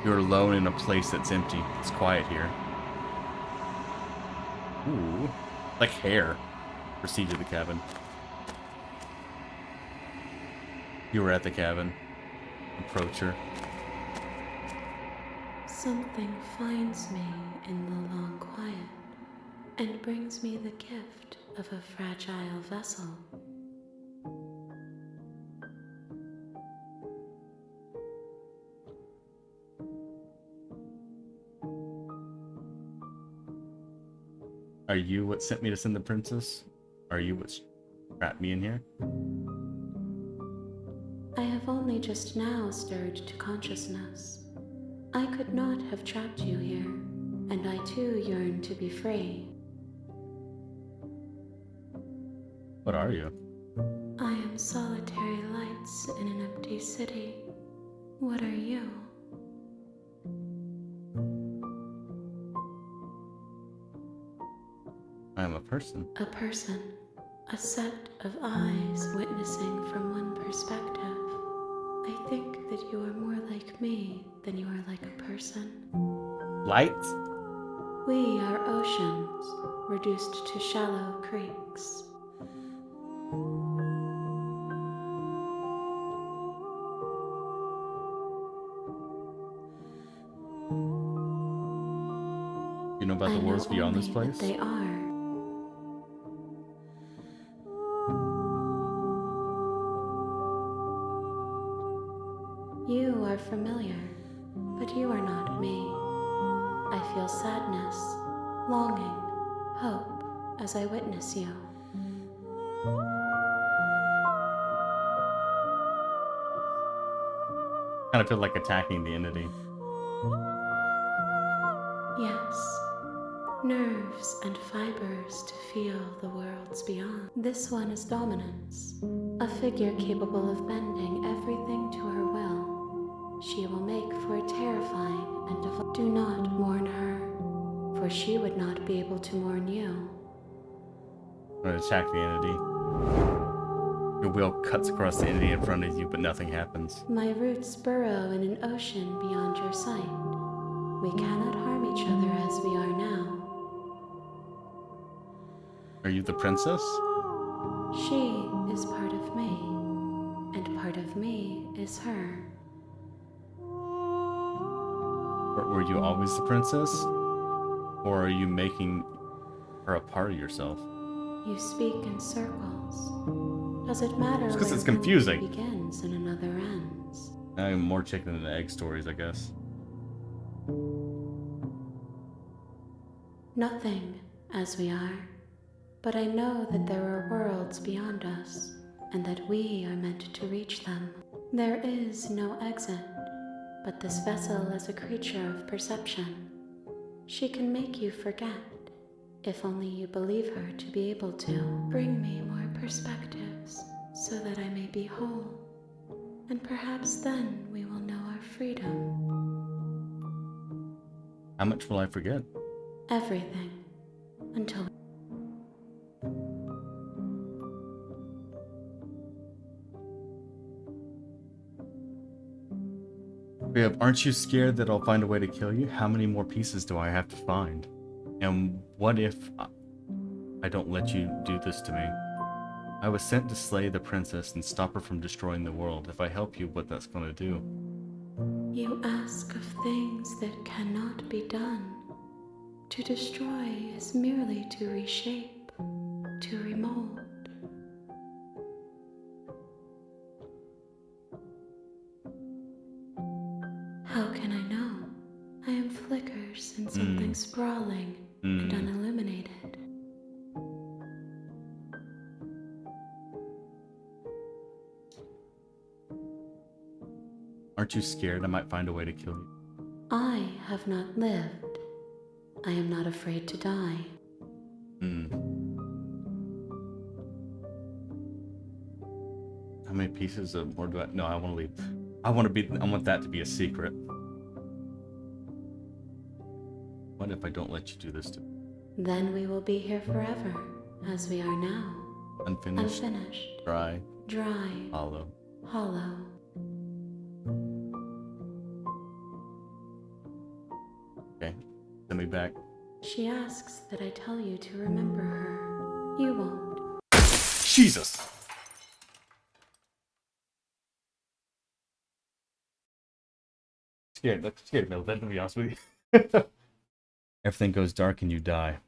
You're alone in a place that's empty. It's quiet here. Ooh, like hair. Proceed to the cabin. You were at the cabin. Approach her. Something finds me in the long quiet and brings me the gift of a fragile vessel. Are you what sent me to send the princess? Are you what trapped me in here? I have only just now stirred to consciousness. I could not have trapped you here, and I too yearn to be free. What are you? I am solitary lights in an empty city. What are you? I am a person. A person. A set of eyes witnessing from one perspective. I think that you are more like me than you are like a person. Lights? We are oceans, reduced to shallow creeks. You know about the I worlds know beyond this only place? that they are. You are familiar, but you are not me. I feel sadness, longing, hope as I witness you. Kind of feel like attacking the entity. Yes, nerves and fibers to feel the worlds beyond. This one is dominance, a figure capable of bending everything to her will. She will make for a terrifying and do not mourn her, for she would not be able to mourn you. I'm gonna attack the entity. Your wheel cuts across the entity in front of you, but nothing happens. My roots burrow in an ocean beyond your sight. We cannot harm each other as we are now. Are you the princess? She is part of me, and part of me is her. Or were you always the princess? Or are you making her a part of yourself? You speak in circles. Does it matter Just 'cause where it's one confusing. begins and another ends? I'm more chicken and egg stories, I guess. Nothing, as we are. But I know that there are worlds beyond us, and that we are meant to reach them. There is no exit, but this vessel is a creature of perception. She can make you forget, if only you believe her to be able to. Bring me more perspectives, so that I may be whole, and perhaps then we will know our freedom. How much will I forget? Everything, until Aren't you scared that I'll find a way to kill you? How many more pieces do I have to find? And what if I don't let you do this to me? I was sent to slay the princess and stop her from destroying the world. If I help you, what that's gonna do? you ask of things that cannot be done. To destroy is merely to reshape, to remold. How can I know? I am flickers in something sprawling and unilluminated. Aren't you scared I might find a way to kill you? I have not lived. I am not afraid to die. How many pieces of more do I? No, I want to leave. I want that to be a secret. What if I don't let you do this to me? Then we will be here forever, as we are now. Unfinished, Unfinished, dry, dry, hollow. hollow. Okay, send me back. She asks that I tell you to remember her. You won't. Jesus! Scared me a little bit, to be honest with you. Everything goes dark and you die.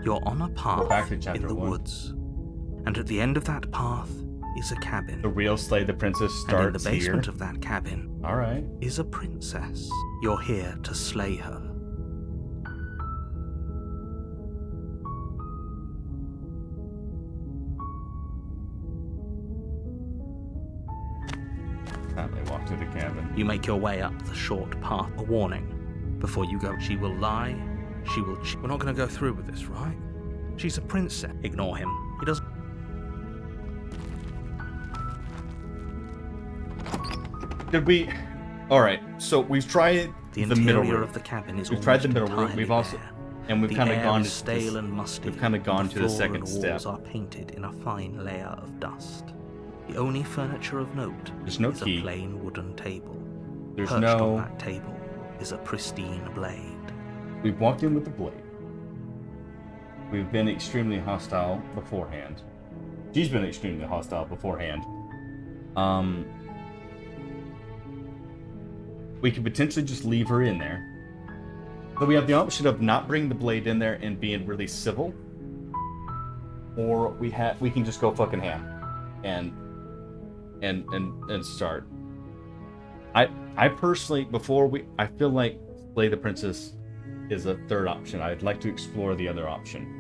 You're on a path back to in chapter the 1. woods, and at the end of that path is a cabin. The real Slay the Princess And in the starts here. basement of that cabin Alright. is a princess. You're here to slay her. They walk to the cabin. You make your way up the short path. A warning. Before you go, she will lie. She will We're not going to go through with this, right? She's a princess. Ignore him. He doesn't... Did we... Alright, so we've tried The the middle interior route. of the cabin is We've tried the middle almost route. We've entirely also... bare. And we've The kind of air gone is to stale this, and musty. we've kind of gone The to the floor second and step. walls are painted in a fine layer of dust. The only furniture of note There's no is key. a plain wooden table. There's Perched no... on that table is a pristine blade. We've walked in with the blade. We've been extremely hostile beforehand. She's been extremely hostile beforehand. We could potentially just leave her in there. So we have the option of not bringing the blade in there and being really civil, or we can just go fucking ham and start. I personally, I feel like Slay the Princess is a third option. I'd like to explore the other option.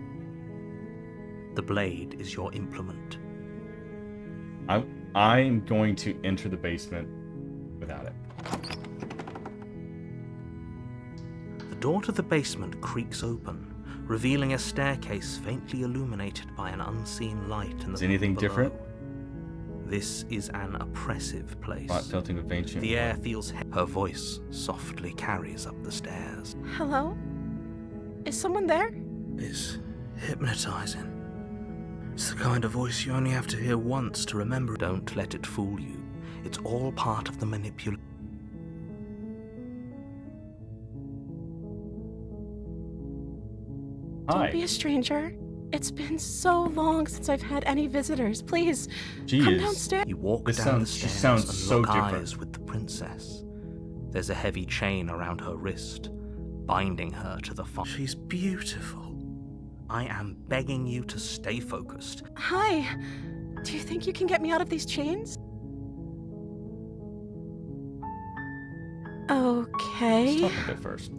The blade is your implement. I'm going to enter the basement without it. The door to the basement creaks open, revealing a staircase faintly illuminated by an unseen light in the Is anything room below. different? This is an oppressive place. Not tilting with ancient. The air feels her voice softly carries up the stairs. Hello? Is someone there? It's hypnotizing. It's the kind of voice you only have to hear once to remember. Don't let it fool you. It's all part of the manipulation. Hi. Don't be a stranger. It's been so long since I've had any visitors. Please, She come is. downstairs. You walk This down sounds- the she stairs sounds and so lock different. eyes with the princess. There's a heavy chain around her wrist, binding her to the fire. She's beautiful. I am begging you to stay focused. Hi. Do you think you can get me out of these chains? Okay. Let's talk a bit first.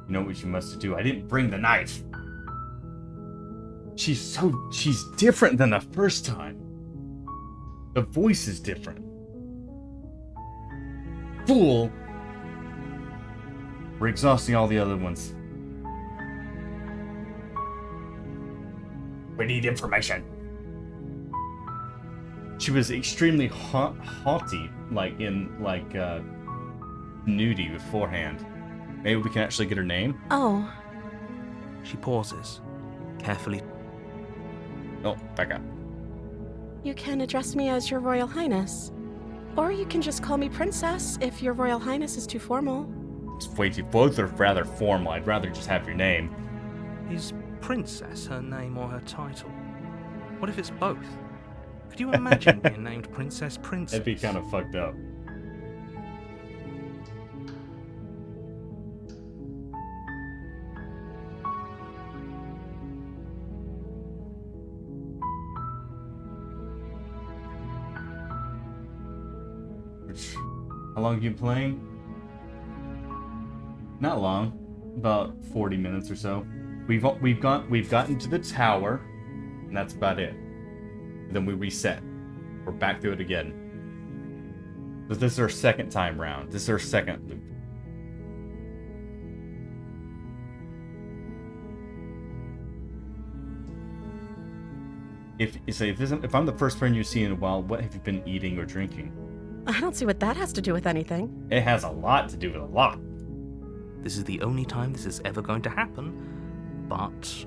You know what you must do? I didn't bring the knife. She's different than the first time. The voice is different. Fool! We're exhausting all the other ones. We need information. She was extremely haughty, nudie beforehand. Maybe we can actually get her name? Oh, She pauses, carefully. Oh, back up. you can address me as Your Royal Highness. Or you can just call me Princess if Your Royal Highness is too formal. It's way too. Both are rather formal. I'd rather just have your name. Is Princess her name or her title? What if it's both? Could you imagine being named Princess Princess? That'd be kind of fucked up. How long have you been playing? Not long, about 40 minutes or so. We've gotten to the tower, and that's about it. Then we reset. We're back through it again. But this is our second time round. This is our second loop. If I'm the first friend you see in a while, what have you been eating or drinking? I don't see what that has to do with anything. It has a lot to do with a lot. This is the only time this is ever going to happen, but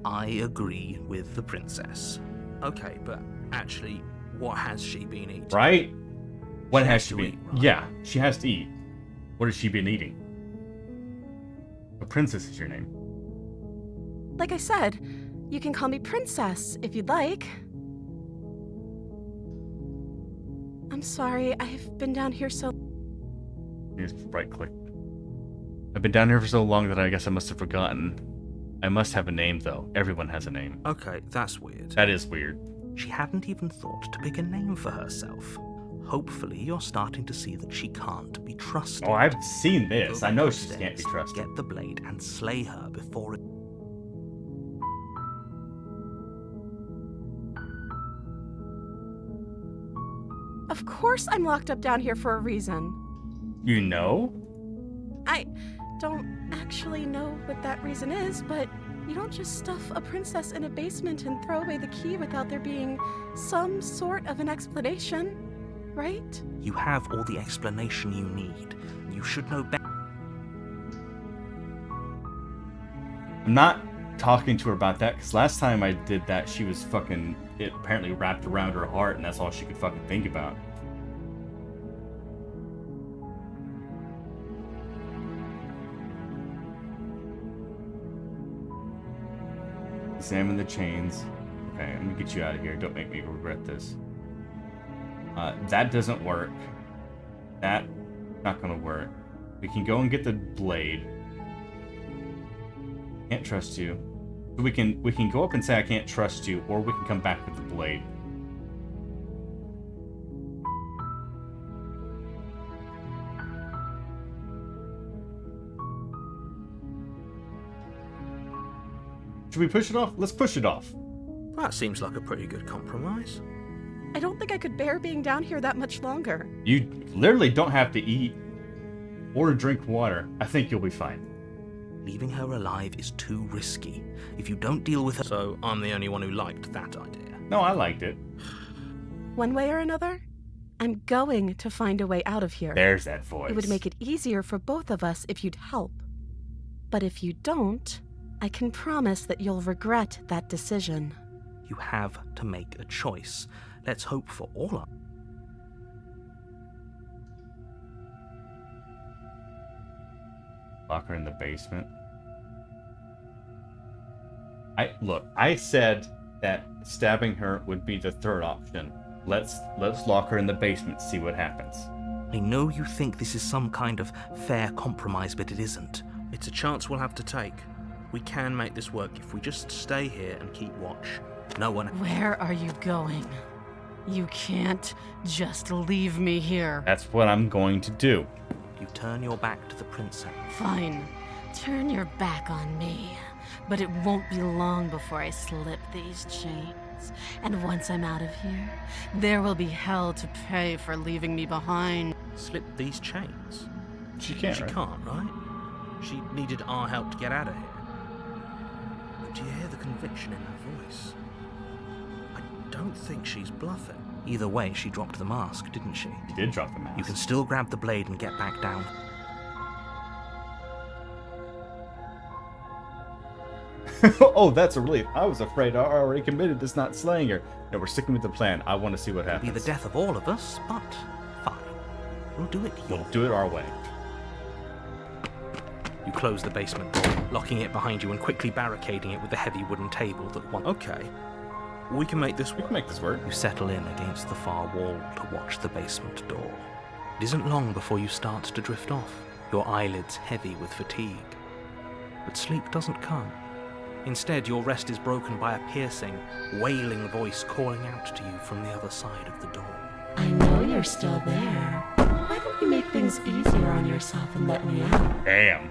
I agree with the princess. Okay, but actually, what has she been eating? Right? What She has has she to been? eat, right? Yeah, she has to eat. What has she been eating? The princess is your name. Like I said, you can call me Princess if you'd like. I'm sorry, I've been down here so... You just right click. I've been down here for so long that I guess I must have forgotten. I must have a name though. Everyone has a name. Okay, that's weird. That is weird. She hadn't even thought to pick a name for herself. Hopefully, you're starting to see that she can't be trusted. Oh, I've seen this. Go I know back she upstairs, can't be trusted. Get the blade and slay her before it... Of course I'm locked up down here for a reason. You know? I don't actually know what that reason is, but you don't just stuff a princess in a basement and throw away the key without there being some sort of an explanation, right? You have all the explanation you need. You should know better. I'm not talking to her about that because last time I did that, she was fucking. It apparently wrapped around her heart, and that's all she could fucking think about. Examine the chains. Okay, let me get you out of here. Don't make me regret this. That doesn't work. That not gonna work. We can go and get the blade. Can't trust you. We can go up and say I can't trust you, or we can come back with the blade. Should we push it off? Let's push it off. That seems like a pretty good compromise. I don't think I could bear being down here that much longer. You literally don't have to eat or drink water. I think you'll be fine. Leaving her alive is too risky. If you don't deal with her... So, I'm the only one who liked that idea. No, I liked it. One way or another, I'm going to find a way out of here. There's that voice. It would make it easier for both of us if you'd help. But if you don't, I can promise that you'll regret that decision. You have to make a choice. Let's hope for all our... Lock her in the basement. I said that stabbing her would be the third option. Let's lock her in the basement, see what happens. I know you think this is some kind of fair compromise, but it isn't. It's a chance we'll have to take. We can make this work if we just stay here and keep watch. No one... Where are you going? You can't just leave me here. That's what I'm going to do. You turn your back to the princess. Fine. Turn your back on me. But it won't be long before I slip these chains. chains. And once I'm out of here, there will be hell to pay for leaving me behind. Slip these chains? She can't, She right? can't, right? She needed our help to get out of here. But do you hear the conviction in her voice? I don't think she's bluffing. Either way, she dropped the mask, didn't she? She did drop the mask. You can still grab the blade and get back down. Oh, that's a relief. I was afraid I already committed this not slaying her. No, we're sticking with the plan. I want to see what It'll happens. be the death of all of us, but fine. We'll do it your We'll do it our way. You close the basement door, locking it behind you and quickly barricading it with the heavy wooden table that one. Okay, we can make this We work. can make this work. You settle in against the far wall to watch the basement door. It isn't long before you start to drift off, your eyelids heavy with fatigue. But sleep doesn't come. Instead, your rest is broken by a piercing, wailing voice calling out to you from the other side of the door. I know you're still there. Why don't you make things easier on yourself and let me out? Damn.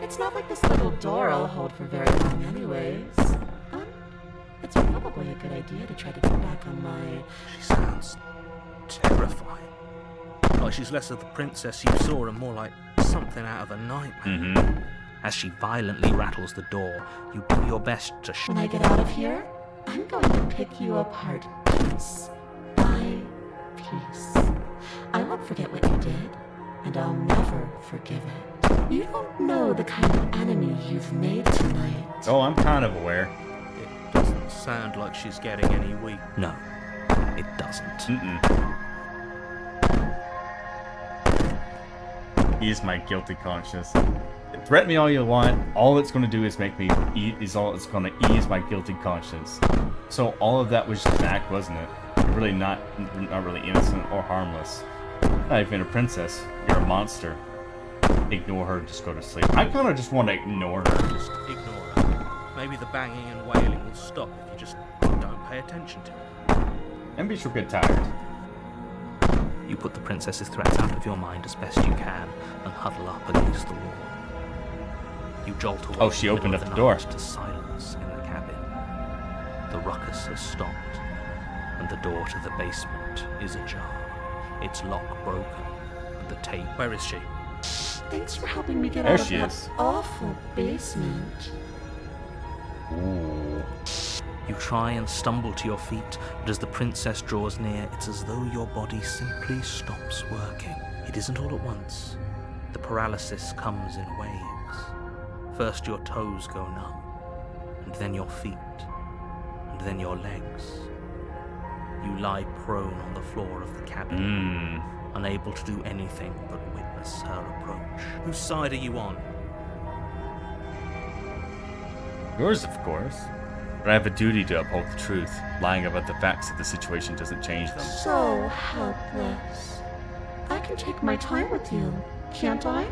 It's not like this little door will hold for very long anyways. It's probably a good idea to try to get back on my... She sounds terrifying. Like she's less of the princess you saw and more like something out of a nightmare. Mm-hmm. As she violently rattles the door, you do your best to When I get out of here, I'm going to pick you apart piece by piece. I won't forget what you did, and I'll never forgive it. You don't know the kind of enemy you've made tonight. Oh, I'm kind of aware. It doesn't sound like she's getting any weak. No, it doesn't. Mm-mm. Ease my guilty conscience. Threaten me all you want. All it's going to do is make me eat. Is all it's going to ease my guilty conscience. So all of that was just an act, wasn't it? You're really not really innocent or harmless. Not even a princess. You're a monster. Ignore her. Just go to sleep. I kind of just want to ignore her. Just ignore her. Maybe the banging and wailing will stop if you just don't pay attention to it. Maybe she'll get tired. You put the princess's threats out of your mind as best you can and huddle up against the wall. You jolt away. Oh, she in the opened middle up of the door. night to silence in the cabin. The ruckus has stopped, and the door to the basement is ajar. Its lock broken, and the tape. Where is she? Thanks for helping me get There out of she that is. awful basement. Ooh. You try and stumble to your feet, but as the princess draws near, it's as though your body simply stops working. It isn't all at once. The paralysis comes in waves. First your toes go numb, and then your feet, and then your legs. You lie prone on the floor of the cabin, unable to do anything but witness her approach. Whose side are you on? Yours, of course. But I have a duty to uphold the truth. Lying about the facts of the situation doesn't change them. So helpless. I can take my time with you, can't I?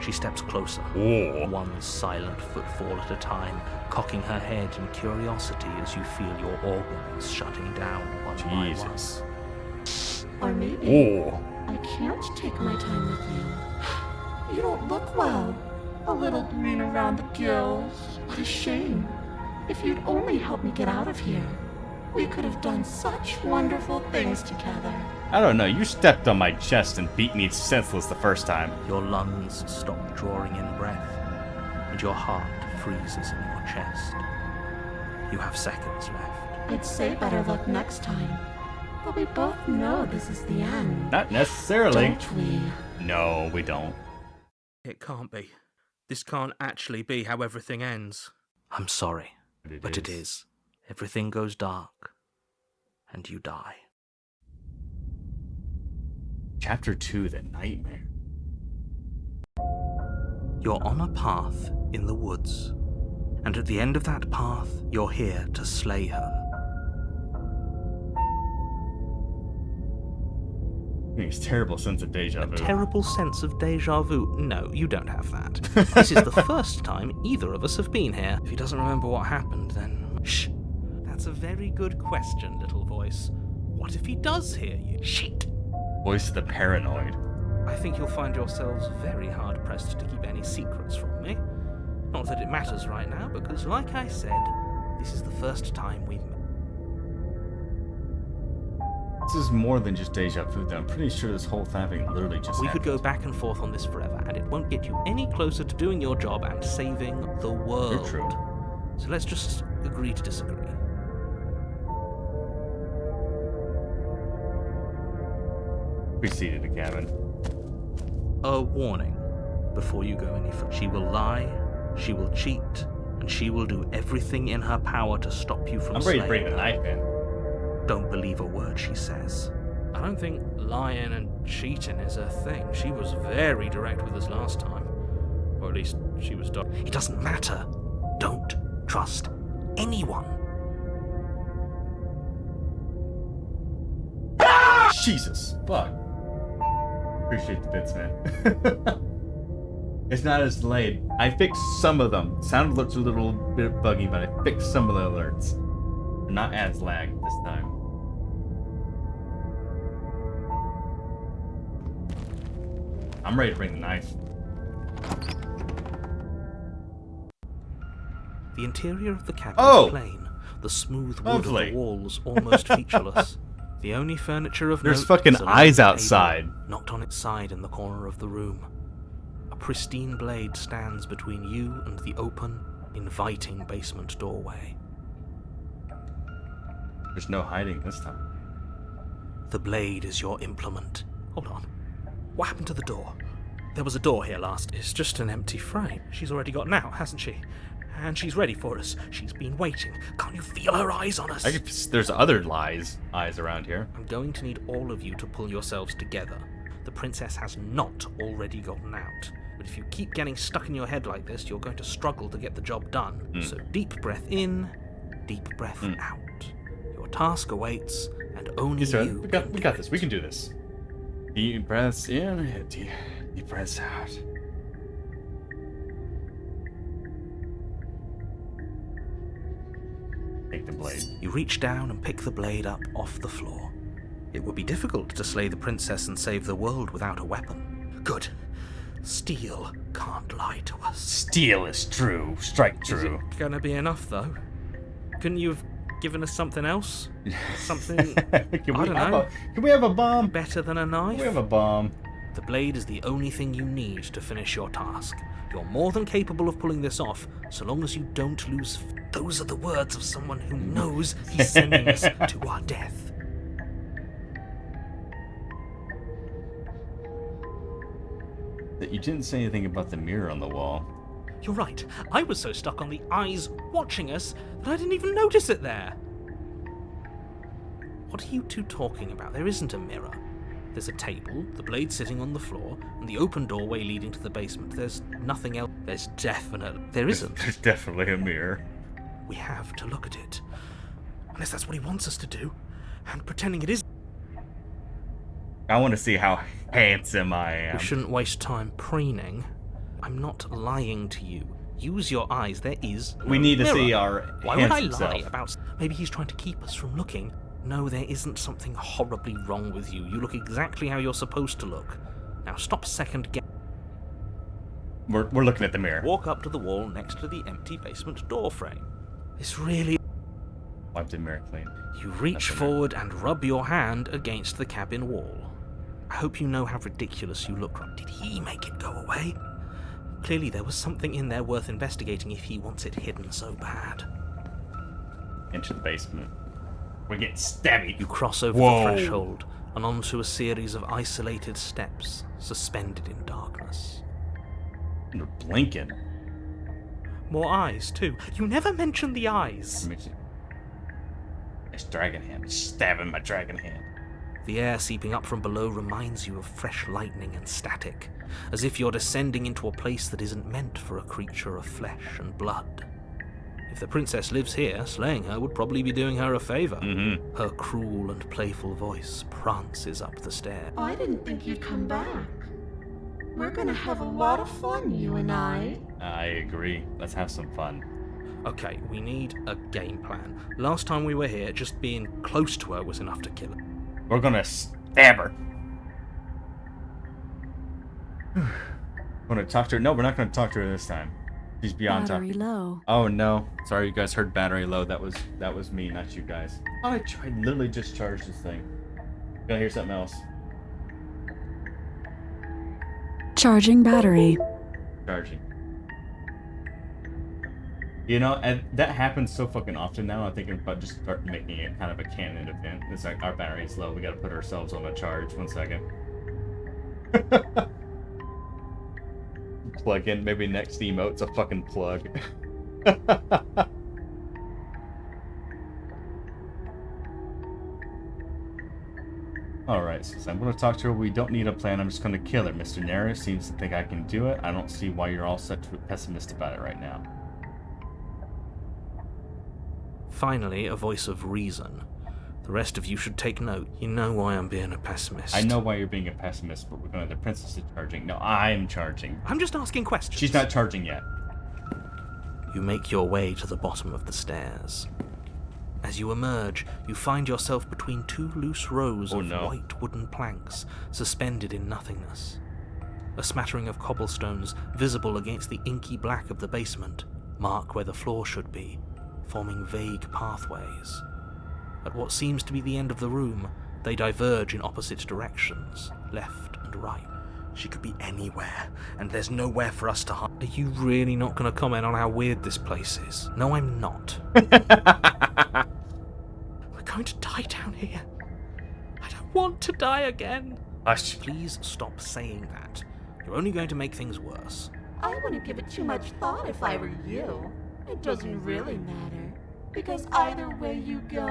She steps closer, Oh. one silent footfall at a time, cocking her head in curiosity as you feel your organs shutting down one by Jesus. Or maybe Oh. I can't take my time with you. You don't look well. A little green around the gills. What a shame. If you'd only helped me get out of here, we could have done such wonderful things together. I don't know. You stepped on my chest and beat me senseless the first time. Your lungs stop drawing in breath, and your heart freezes in your chest. You have seconds left. I'd say better luck next time. But we both know this is the end. Not necessarily. Don't we? No, we don't. It can't be. This can't actually be how everything ends. I'm sorry, but it is. Everything goes dark, and you die. Chapter 2, The Nightmare. You're on a path in the woods, and at the end of that path, you're here to slay her. It's a terrible sense of deja vu. Terrible sense of deja vu. No, you don't have that. This is the first time either of us have been here. If he doesn't remember what happened, then... Shh. That's a very good question, little voice. What if he does hear you? Shit. Voice of the paranoid. I think you'll find yourselves very hard-pressed to keep any secrets from me. Not Not that it matters right now, because like I said, this is the first time we've met. This is more than just deja vu, though. I'm pretty sure this whole thing literally just We could go happened. back and forth on this forever, and it won't get you any closer to doing your job and saving the world. True. So let's just agree to disagree. Preceded the cabin. A warning before you go any further. She will lie, she will cheat, and she will do everything in her power to stop you from I'm ready to slaying bring the her. knife in. Don't believe a word she says. I don't think lying and cheating is her thing. She was very direct with us last time. Or at least she was It doesn't matter. Don't trust anyone. Jesus. Fuck. Appreciate the bits, man. It's not as delayed. I fixed some of them. Sound alerts are a little bit buggy, but I fixed some of the alerts. They're not as lagged this time. I'm ready to bring the knife. The interior of the cabin Oh! is plain, the smooth wood Lovely. of the walls almost featureless. The only furniture of There's note fucking is a eyes long outside. table, knocked on its side in the corner of the room. A pristine blade stands between you and the open, inviting basement doorway. There's no hiding this time. The blade is your implement. Hold on. What happened to the door? There was a door here last. It's just an empty frame. She's already gotten out, hasn't she? And she's ready for us. She's been waiting. Can't you feel her eyes on us? There's other eyes around here. I'm going to need all of you to pull yourselves together. The princess has not already gotten out. But if you keep getting stuck in your head like this, you're going to struggle to get the job done. So deep breath in, deep breath out. Your task awaits, and only Yes, sir. you We can got do this. it. We can do this. Deep breaths in, deep breaths out. Take the blade. You reach down and pick the blade up off the floor. It would be difficult to slay the princess and save the world without a weapon. Good. Steel can't lie to us. Steel is true. Strike true. Is it gonna be enough, though? Couldn't you have given us something else? Something Can I don't know. Can we have a bomb? better than a Can knife? we have a bomb? The blade is the only thing you need to finish your task. You're more than capable of pulling this off, so long as you don't lose. Those are the words of someone who knows he's sending us to our death. That you didn't say anything about the mirror on the wall. You're right. I was so stuck on the eyes watching us that I didn't even notice it there. What are you two talking about? There isn't a mirror. There's a table, the blade sitting on the floor, and the open doorway leading to the basement. There's nothing else. There isn't. There's definitely a mirror. We have to look at it. Unless that's what he wants us to do. And pretending it is. I want to see how handsome I am. We shouldn't waste time preening. I'm not lying to you. Use your eyes. There is We no need to mirror. see our Why would I handsome lie self. about... Maybe he's trying to keep us from looking. No, there isn't something horribly wrong with you. You look exactly how you're supposed to look. Now stop second guessing. We're looking at the mirror. Walk up to the wall next to the empty basement door frame. This really... Wipe the mirror clean. You reach That's forward and rub your hand against the cabin wall. I hope you know how ridiculous you look. Did he make it go away? Clearly there was something in there worth investigating if he wants it hidden so bad. Into the basement. We're getting stabby. You cross over Whoa. the threshold and onto a series of isolated steps suspended in darkness. You're blinking. More eyes, too. You never mention the eyes. It's dragon hand. It's stabbing my dragon hand. The air seeping up from below reminds you of fresh lightning and static, as if you're descending into a place that isn't meant for a creature of flesh and blood. If the princess lives here, slaying her would probably be doing her a favor. Mm-hmm. Her cruel and playful voice prances up the stair. I didn't think you'd come back. We're gonna have a lot of fun, you and I. I agree. Let's have some fun. Okay, we need a game plan. Last time we were here, just being close to her was enough to kill her. We're gonna stab her. We're gonna talk to her. No, we're not gonna talk to her this time. She's beyond Battery talking. low. Oh no. Sorry you guys heard battery low. That was me, not you guys. Oh, I literally just charged this thing. Gotta hear something else. Charging battery. Charging. You know, and that happens so fucking often now. I'm thinking about just start making it kind of a canon event. It's like our battery's low. We gotta put ourselves on a charge. 1 second. Plug in. Maybe next emote's a fucking plug. Alright, so I'm gonna talk to her. We don't need a plan. I'm just gonna kill her. Mr. Nero seems to think I can do it. I don't see why you're all such pessimist about it right now. Finally, a voice of reason. The rest of you should take note. You know why I'm being a pessimist. I know why you're being a pessimist, but we're gonna. The princess is charging. No, I'm charging. I'm just asking questions. She's not charging yet. You make your way to the bottom of the stairs. As you emerge, you find yourself between two loose rows of white wooden planks, suspended in nothingness. A smattering of cobblestones, visible against the inky black of the basement, mark where the floor should be, forming vague pathways. At what seems to be the end of the room, they diverge in opposite directions, left and right. She could be anywhere, and there's nowhere for us to hide. Are you really not going to comment on how weird this place is? No, I'm not. We're going to die down here. I don't want to die again. Hush. Please stop saying that. You're only going to make things worse. I wouldn't give it too much thought if I were you. It doesn't really matter. Because either way you go,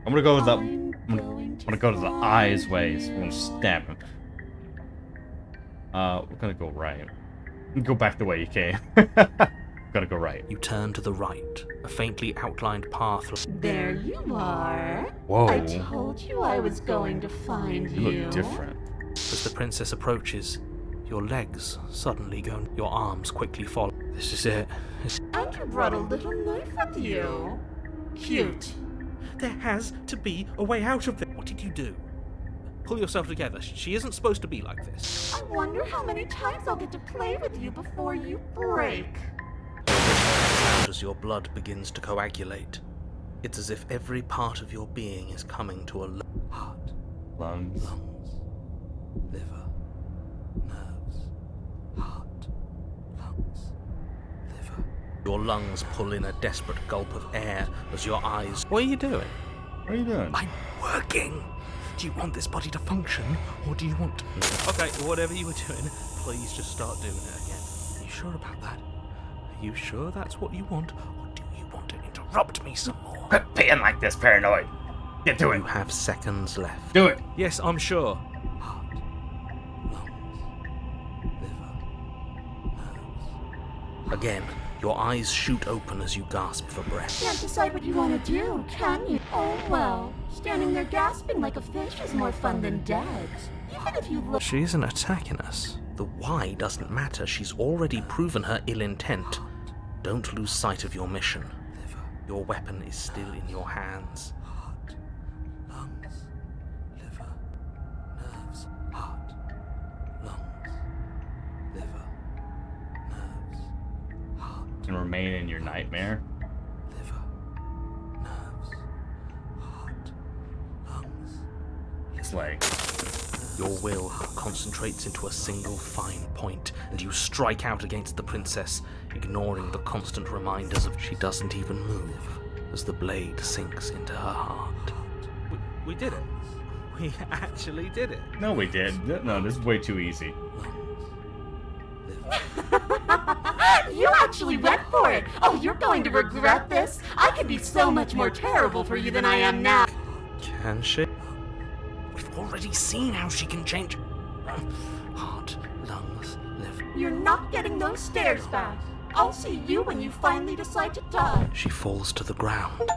I'm gonna go with the. I'm gonna go to the eyes ways. I'm gonna stab him. We're gonna go right. Go back the way you came. Gotta go right. You turn to the right, a faintly outlined path. There you are. Whoa. I told you I was going to find you. You look different. As the princess approaches, your legs suddenly go, your arms quickly follow. This is it. And you brought a little knife with you. Cute. There has to be a way out of this. What did you do? Pull yourself together. She isn't supposed to be like this. I wonder how many times I'll get to play with you before you break. As your blood begins to coagulate, it's as if every part of your being is coming to a heart, Lungs. liver, nerves, heart, lungs, liver. Your lungs pull in a desperate gulp of air as your eyes. What are you doing? What are you doing? I'm working. Do you want this body to function, or do you want... Okay, whatever you were doing, please just start doing it again. Are you sure about that? Are you sure that's what you want, or do you want to interrupt me some more? Quit being like this, paranoid. Get to it. You have seconds left. Do it. Yes, I'm sure. Heart, lungs, liver, nerves. Again, your eyes shoot open as you gasp for breath. Can't decide what you want to do, can you? Oh well, standing there gasping like a fish is more fun than dead. Even if you look... She isn't attacking us. The why doesn't matter. She's already proven her ill intent. Don't lose sight of your mission. Your weapon is still in your hands. Heart, lungs, liver, nerves. Heart, lungs, liver, nerves. Heart, And remain in your nightmare. liver, nerves. Heart, lungs. It's like. Your will concentrates into a single fine point, and you strike out against the princess, ignoring the constant reminders of she doesn't even move as the blade sinks into her heart. We did it. We actually did it. No, we did. No, this is way too easy. You actually went for it! Oh, you're going to regret this! I could be so much more terrible for you than I am now! Can she? We've already seen how she can change. Heart, lungs, liver. You're not getting those stairs back. I'll see you when you finally decide to die. She falls to the ground,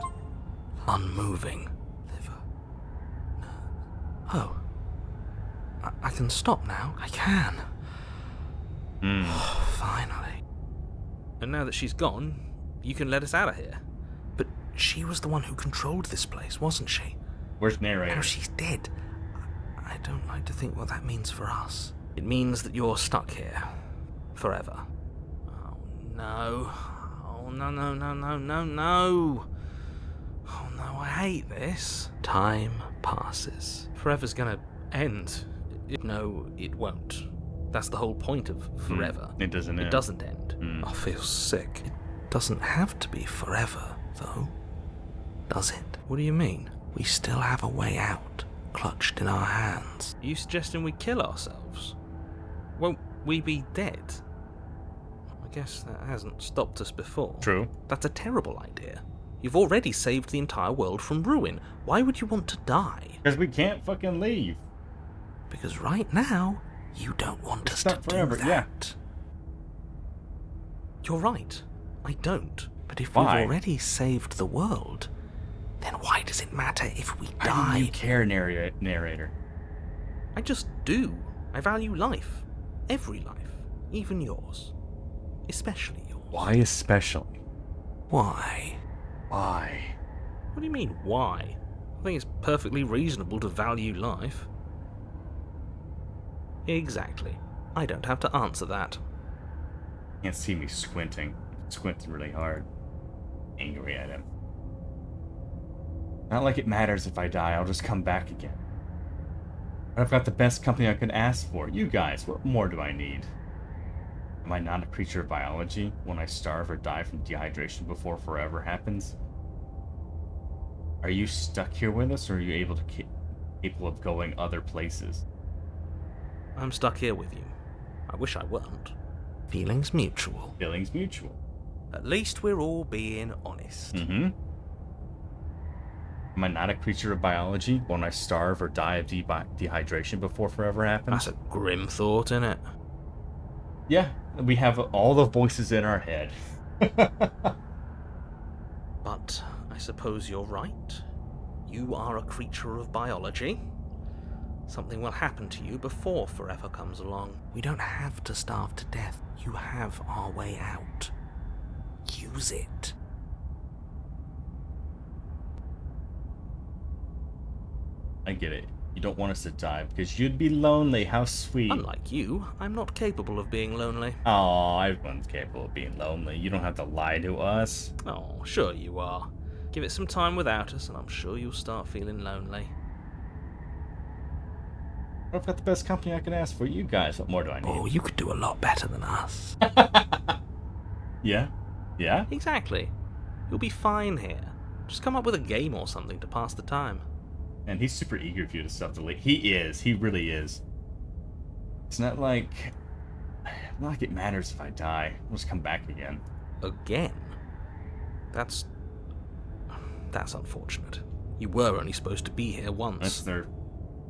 unmoving. Liver, nerves. Oh. I can stop now. I can. Finally. And now that she's gone, you can let us out of here. But she was the one who controlled this place, wasn't she? Where's narrator? Now she's dead. I don't like to think what that means for us. It means that you're stuck here. Forever. Oh no. Oh, no, no, no, no, no, no. Oh, no, I hate this. Time passes. Forever's gonna end. No, it won't. That's the whole point of forever. It doesn't end. It doesn't end. I feel sick. It doesn't have to be forever, though. Does it? What do you mean? We still have a way out, clutched in our hands. Are you suggesting we kill ourselves? Won't we be dead? I guess that hasn't stopped us before. True. That's a terrible idea. You've already saved the entire world from ruin. Why would you want to die? Because we can't fucking leave. Because right now, you don't want us Stuck to forever, do that. You're right. I don't. But if Why? we've already saved the world, then why does it matter if we Why die? do you care, narrator? I just do. I value life. Every life. Even yours. Especially yours. Why especially? Why? Why? What do you mean, why? I think it's perfectly reasonable to value life. Exactly. I don't have to answer that. Can't see me squinting. Squinting really hard. Angry at him. Not like it matters if I die, I'll just come back again. But I've got the best company I could ask for. You guys, what more do I need? Am I not a creature of biology? When I starve or die from dehydration before forever happens? Are you stuck here with us, or are you capable of going other places? I'm stuck here with you. I wish I weren't. Feelings mutual. Feelings mutual. At least we're all being honest. Mm-hmm. Am I not a creature of biology? When I starve or die of dehydration before forever happens? That's a grim thought, innit? Yeah, we have all the voices in our head. But I suppose you're right. You are a creature of biology. Something will happen to you before forever comes along. We don't have to starve to death. You have our way out. Use it. I get it. You don't want us to die because you'd be lonely. How sweet. Unlike you, I'm not capable of being lonely. Oh, everyone's capable of being lonely. You don't have to lie to us. Oh, sure you are. Give it some time without us, and I'm sure you'll start feeling lonely. I've got the best company I can ask for. You guys, what more do I need? Oh, you could do a lot better than us. Yeah? Yeah? Exactly. You'll be fine here. Just come up with a game or something to pass the time. And he's super eager for you to self-delete. He is. He really is. It's not like it matters if I die. I'll just come back again. Again? That's unfortunate. You were only supposed to be here once. That's their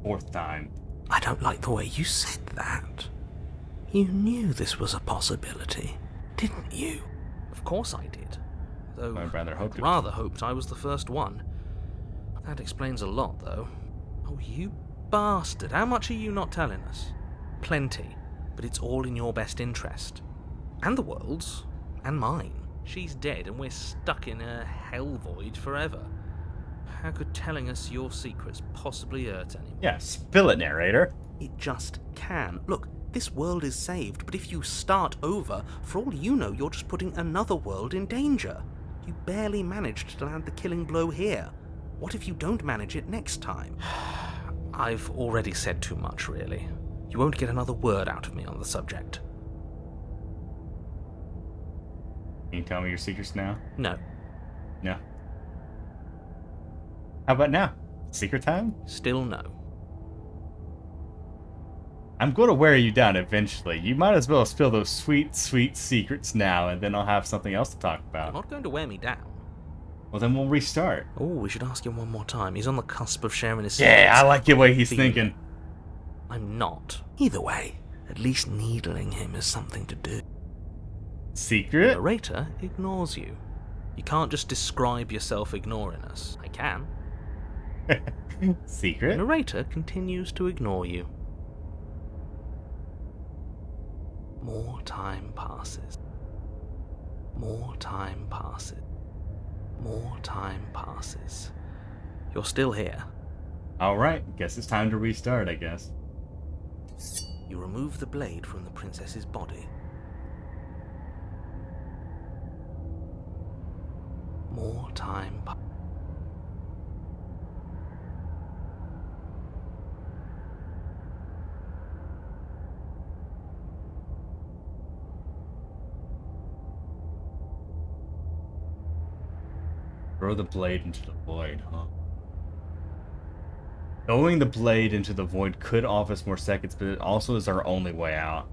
4th time. I don't like the way you said that. You knew this was a possibility, didn't you? Of course I did. Though I'd rather hoped it rather hoped I was the first one. That explains a lot, though. Oh, you bastard. How much are you not telling us? Plenty. But it's all in your best interest. And the world's. And mine. She's dead and we're stuck in a hell void forever. How could telling us your secrets possibly hurt anyone? Yeah, spill it, narrator. It just can. Look, this world is saved, but if you start over, for all you know, you're just putting another world in danger. You barely managed to land the killing blow here. What if you don't manage it next time? I've already said too much, really. You won't get another word out of me on the subject. Can you tell me your secrets now? No. No. How about now? Secret time? Still no. I'm going to wear you down eventually. You might as well spill those sweet, sweet secrets now, and then I'll have something else to talk You're about. not going to wear me down. Well, then we'll restart. Oh, we should ask him one more time. He's on the cusp of sharing his Yeah, secrets. I like the way he's Feeling thinking. I'm not. Either way, at least needling him is something to do. The Secret? narrator ignores you. You can't just describe yourself ignoring us. I can. The Secret? narrator continues to ignore you. More time passes. More time passes. More time passes. You're still here. Alright, guess it's time to restart, I guess. You remove the blade from the princess's body. more time. Throw the blade into the void, huh? Throwing the blade into the void could offer us more seconds, but it also is our only way out.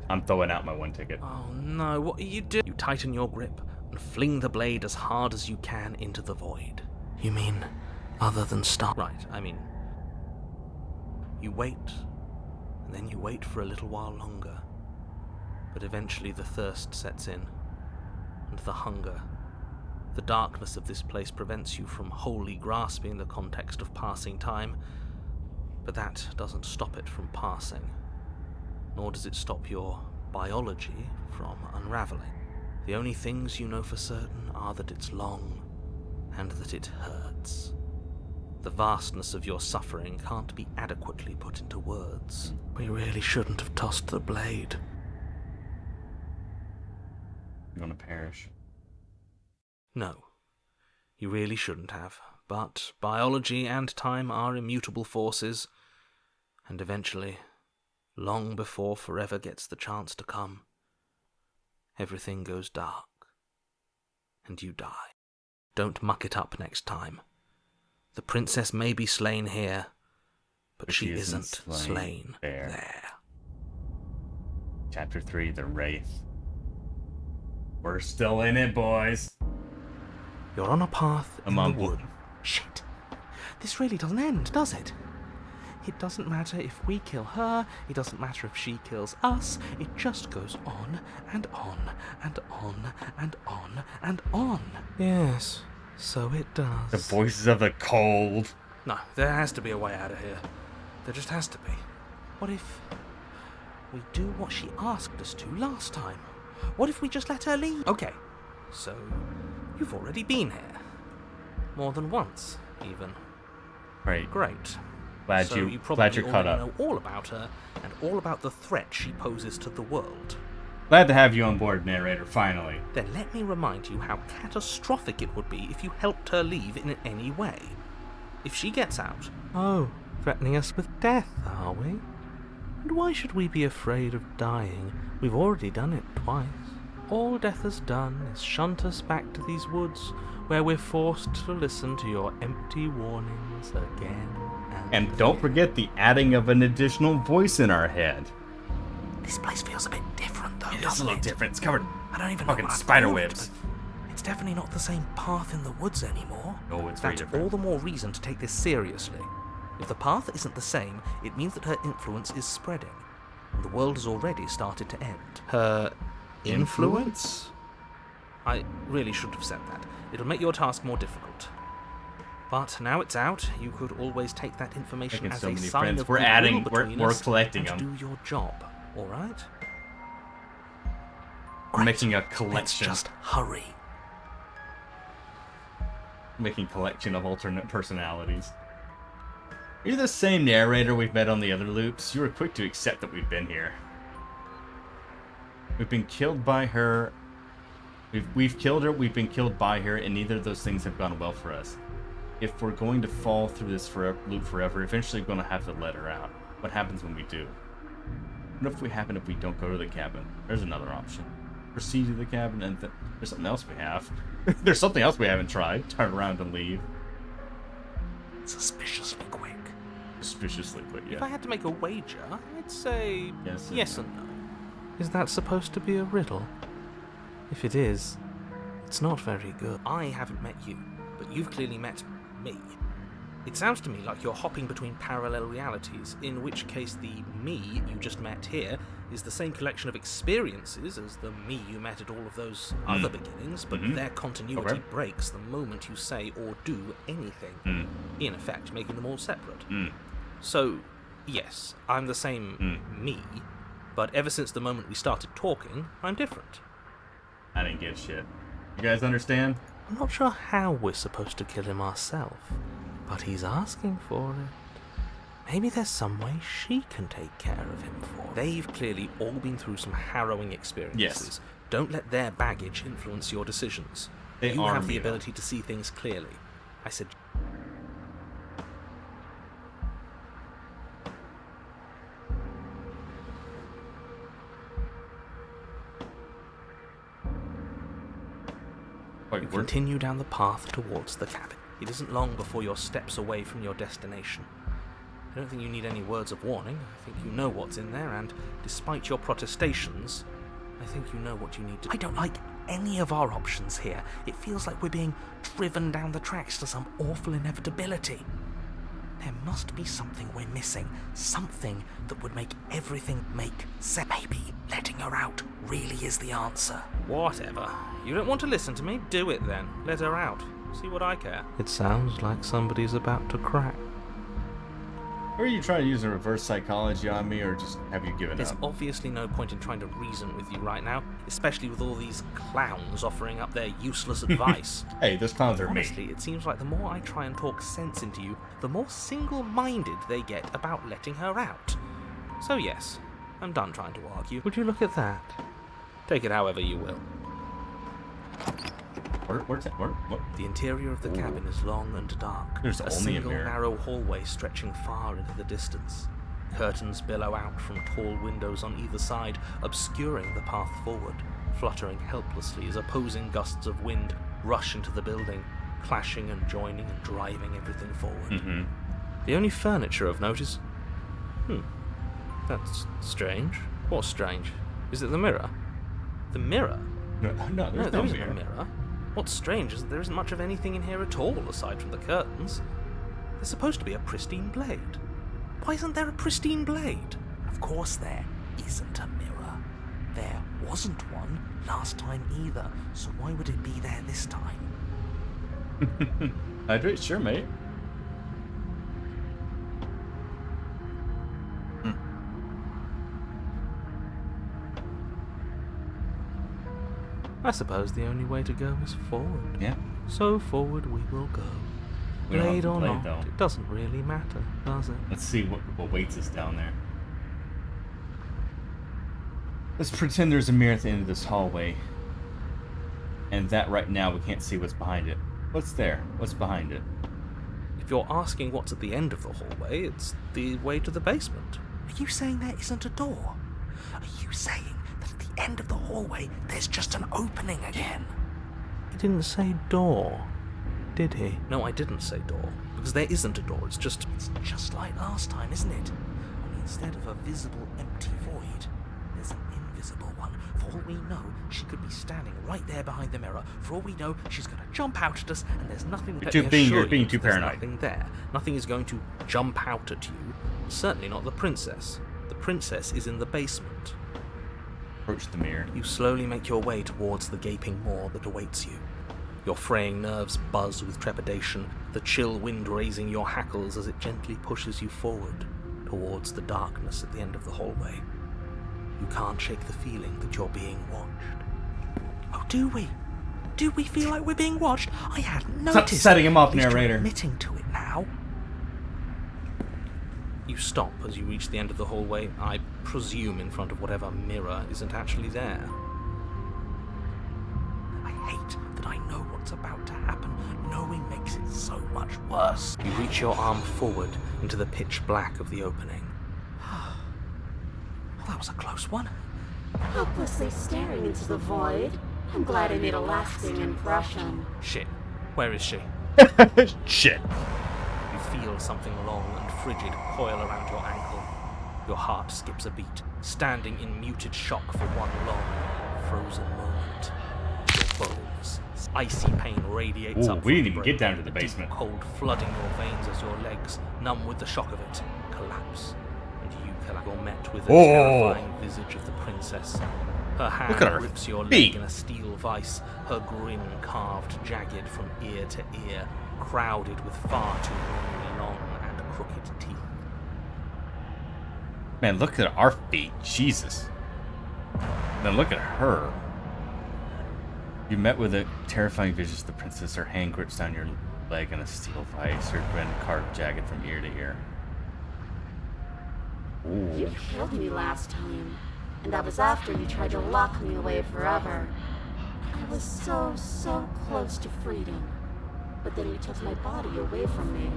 I'm throwing out my one ticket. Oh no, what are you doing? You tighten your grip and fling the blade as hard as you can into the void. You mean, other than start? Right, I mean, you wait, and then you wait for a little while longer. But eventually the thirst sets in, and the hunger. The darkness of this place prevents you from wholly grasping the context of passing time, but that doesn't stop it from passing. Nor does it stop your biology from unraveling. The only things you know for certain are that it's long, and that it hurts. The vastness of your suffering can't be adequately put into words. We really shouldn't have tossed the blade. You're gonna perish. No, you really shouldn't have. But biology and time are immutable forces, and eventually, long before forever gets the chance to come, everything goes dark, and you die. Don't muck it up next time. The princess may be slain here, but she isn't slain there. Chapter 3, The Wraith. We're still in it, boys. You're on a path in I'm the on wood. Shit. This really doesn't end, does it? It doesn't matter if we kill her, it doesn't matter if she kills us, it just goes on and on and on and on and on. Yes, so it does. The voices of the cold. No, there has to be a way out of here. There just has to be. What if we do what she asked us to last time? What if we just let her leave? Okay, so you've already been here. More than once, even. Right. Great. Glad So you you probably glad you're caught already up. know all about her and all about the threat she poses to the world. Glad to have you on board, narrator, finally. Then let me remind you how catastrophic it would be if you helped her leave in any way. If she gets out... Oh, threatening us with death, are we? And why should we be afraid of dying? We've already done it twice. All death has done is shunt us back to these woods, where we're forced to listen to your empty warnings again And don't forget the adding of an additional voice in our head. This place feels a bit different, though, It is a doesn't little it? different. It's covered I don't even know fucking what I'd spider call it, webs. but it's definitely not the same path in the woods anymore. Oh, it's very That's different. all the more reason to take this seriously. If the path isn't the same, it means that her influence is spreading, and the world has already started to end. Her influence? I really shouldn't have said that. It'll make your task more difficult. But now it's out, you could always take that information Making as so a many sign friends. of We're goodwill adding- between we're us collecting and them. do your job, alright? We're making a Let's collection. just hurry. Making collection of alternate personalities. You're the same narrator we've met on the other loops. You were quick to accept that we've been here. We've been killed by her. We've killed her, we've been killed by her, and neither of those things have gone well for us. If we're going to fall through this loop forever, eventually we're going to have to let her out. What happens when we do? What if we don't go to the cabin? There's another option. Proceed to the cabin, and there's something else we have. There's something else we haven't tried. Turn around and leave. Suspiciously quick. Suspiciously quick, If I yeah. had to make a wager, I'd say Yes and no. Is that supposed to be a riddle? If it is, it's not very good. I haven't met you, but you've clearly met me. It sounds to me like you're hopping between parallel realities, in which case the me you just met here is the same collection of experiences as the me you met at all of those other beginnings, but their continuity Okay. breaks the moment you say or do anything, in effect making them all separate. So, yes, I'm the same me, but ever since the moment we started talking, I'm different. I didn't get shit. You guys understand? I'm not sure how we're supposed to kill him ourselves, but he's asking for it. Maybe there's some way she can take care of him for. They've clearly all been through some harrowing experiences. Yes. Don't let their baggage influence your decisions. They You are have the Mira. ability to see things clearly. I said... Wait, You we're- continue down the path towards the cabin. It isn't long before you're steps away from your destination. I don't think you need any words of warning. I think you know what's in there, and despite your protestations, I think you know what you need to do. I don't like any of our options here. It feels like we're being driven down the tracks to some awful inevitability. There must be something we're missing. Something that would make everything make sense. Maybe letting her out really is the answer. Whatever. You don't want to listen to me? Do it then. Let her out. See what I care. It sounds like somebody's about to crack. Are you trying to use a reverse psychology on me, or just have you given There's up? obviously no point in trying to reason with you right now, especially with all these clowns offering up their useless advice. Hey, those clowns are Honestly, me. it seems like the more I try and talk sense into you, the more single-minded they get about letting her out. So yes, I'm done trying to argue. Would you look at that? Take it however you will. What? The interior of the cabin is long and dark. There's a only a single mirror. narrow hallway stretching far into the distance. Curtains billow out from tall windows on either side, obscuring the path forward, fluttering helplessly as opposing gusts of wind rush into the building, clashing and joining and driving everything forward. Mm-hmm. The only furniture of note is... That's strange. What's strange? Is it the mirror? The mirror? No, No, there's there no isn't mirror. a mirror. What's strange is that there isn't much of anything in here at all, aside from the curtains. There's supposed to be a pristine blade. Why isn't there a pristine blade? Of course there isn't a mirror. There wasn't one last time either, so why would it be there this time? Hydrate? Sure, mate. I suppose the only way to go is forward. Yeah. So forward we will go. We don't have Blade the or blade, not, though. it doesn't really matter, does it? Let's see what waits us down there. Let's pretend there's a mirror at the end of this hallway. And that right now we can't see what's behind it. What's there? What's behind it? If you're asking what's at the end of the hallway, it's the way to the basement. Are you saying there isn't a door? Are you saying that at the end of the hallway there's just an opening again? He didn't say door, did he? No, I didn't say door, because there isn't a door, it's just like last time, isn't it? Only instead of a visible empty void, there's an invisible one. For all we know, she could be standing right there behind the mirror. For all we know, she's going to jump out at us, and there's nothing. You're being too there's paranoid. Nothing there. Nothing is going to jump out at you. Certainly not the princess. The princess is in the basement. Approach the mirror. You slowly make your way towards the gaping maw that awaits you. Your fraying nerves buzz with trepidation, the chill wind raising your hackles as it gently pushes you forward, towards the darkness at the end of the hallway. You can't shake the feeling that you're being watched. Oh, do we? Do we feel like we're being watched? I hadn't Stop noticed. setting him up, At least you're narrator. admitting to it now. You stop as you reach the end of the hallway, I presume in front of whatever mirror isn't actually there. I hate that I know what's about to happen. Knowing makes it so much worse. You reach your arm forward into the pitch black of the opening. Well, that was a close one. Helplessly staring into the void. I'm glad I made a lasting impression. Shit. Where is she? Shit. You feel something long and frigid coil around your ankle. Your heart skips a beat, standing in muted shock for one long, frozen moment. Your bones. Icy pain radiates Ooh, up. we from didn't even the get down to brain, the deep basement. cold flooding your veins as your legs, numb with the shock of it, collapse. And you collapse. You're met with the Oh. terrifying visage of the princess. Her hand Look at her grips your feet. leg in a steel vice, her grin carved jagged from ear to ear, crowded with far too many long and crooked teeth. Man, look at our feet. Jesus. Then look at her. You met with a terrifying vision of the princess. Her hand grips down your leg in a steel vice, her grin carved jagged from ear to ear. You killed me last time, and that was after you tried to lock me away forever. I was so close to freedom, but then you took my body away from me.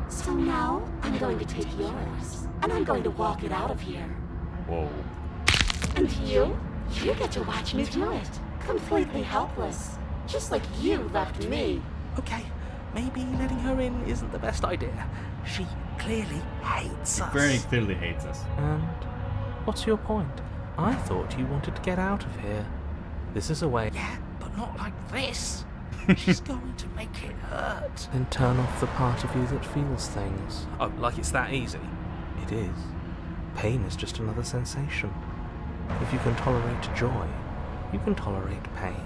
So now, I'm going to take yours, and I'm going to walk it out of here. Whoa. And you get to watch me do it, completely helpless, just like you left me. Okay, maybe letting her in isn't the best idea. She clearly hates us. Very clearly hates us. And what's your point? I thought you wanted to get out of here. This is a way. Yeah, but not like this. She's going to make it hurt. Then turn off the part of you that feels things. Oh, like it's that easy? It is. Pain is just another sensation. If you can tolerate joy, you can tolerate pain.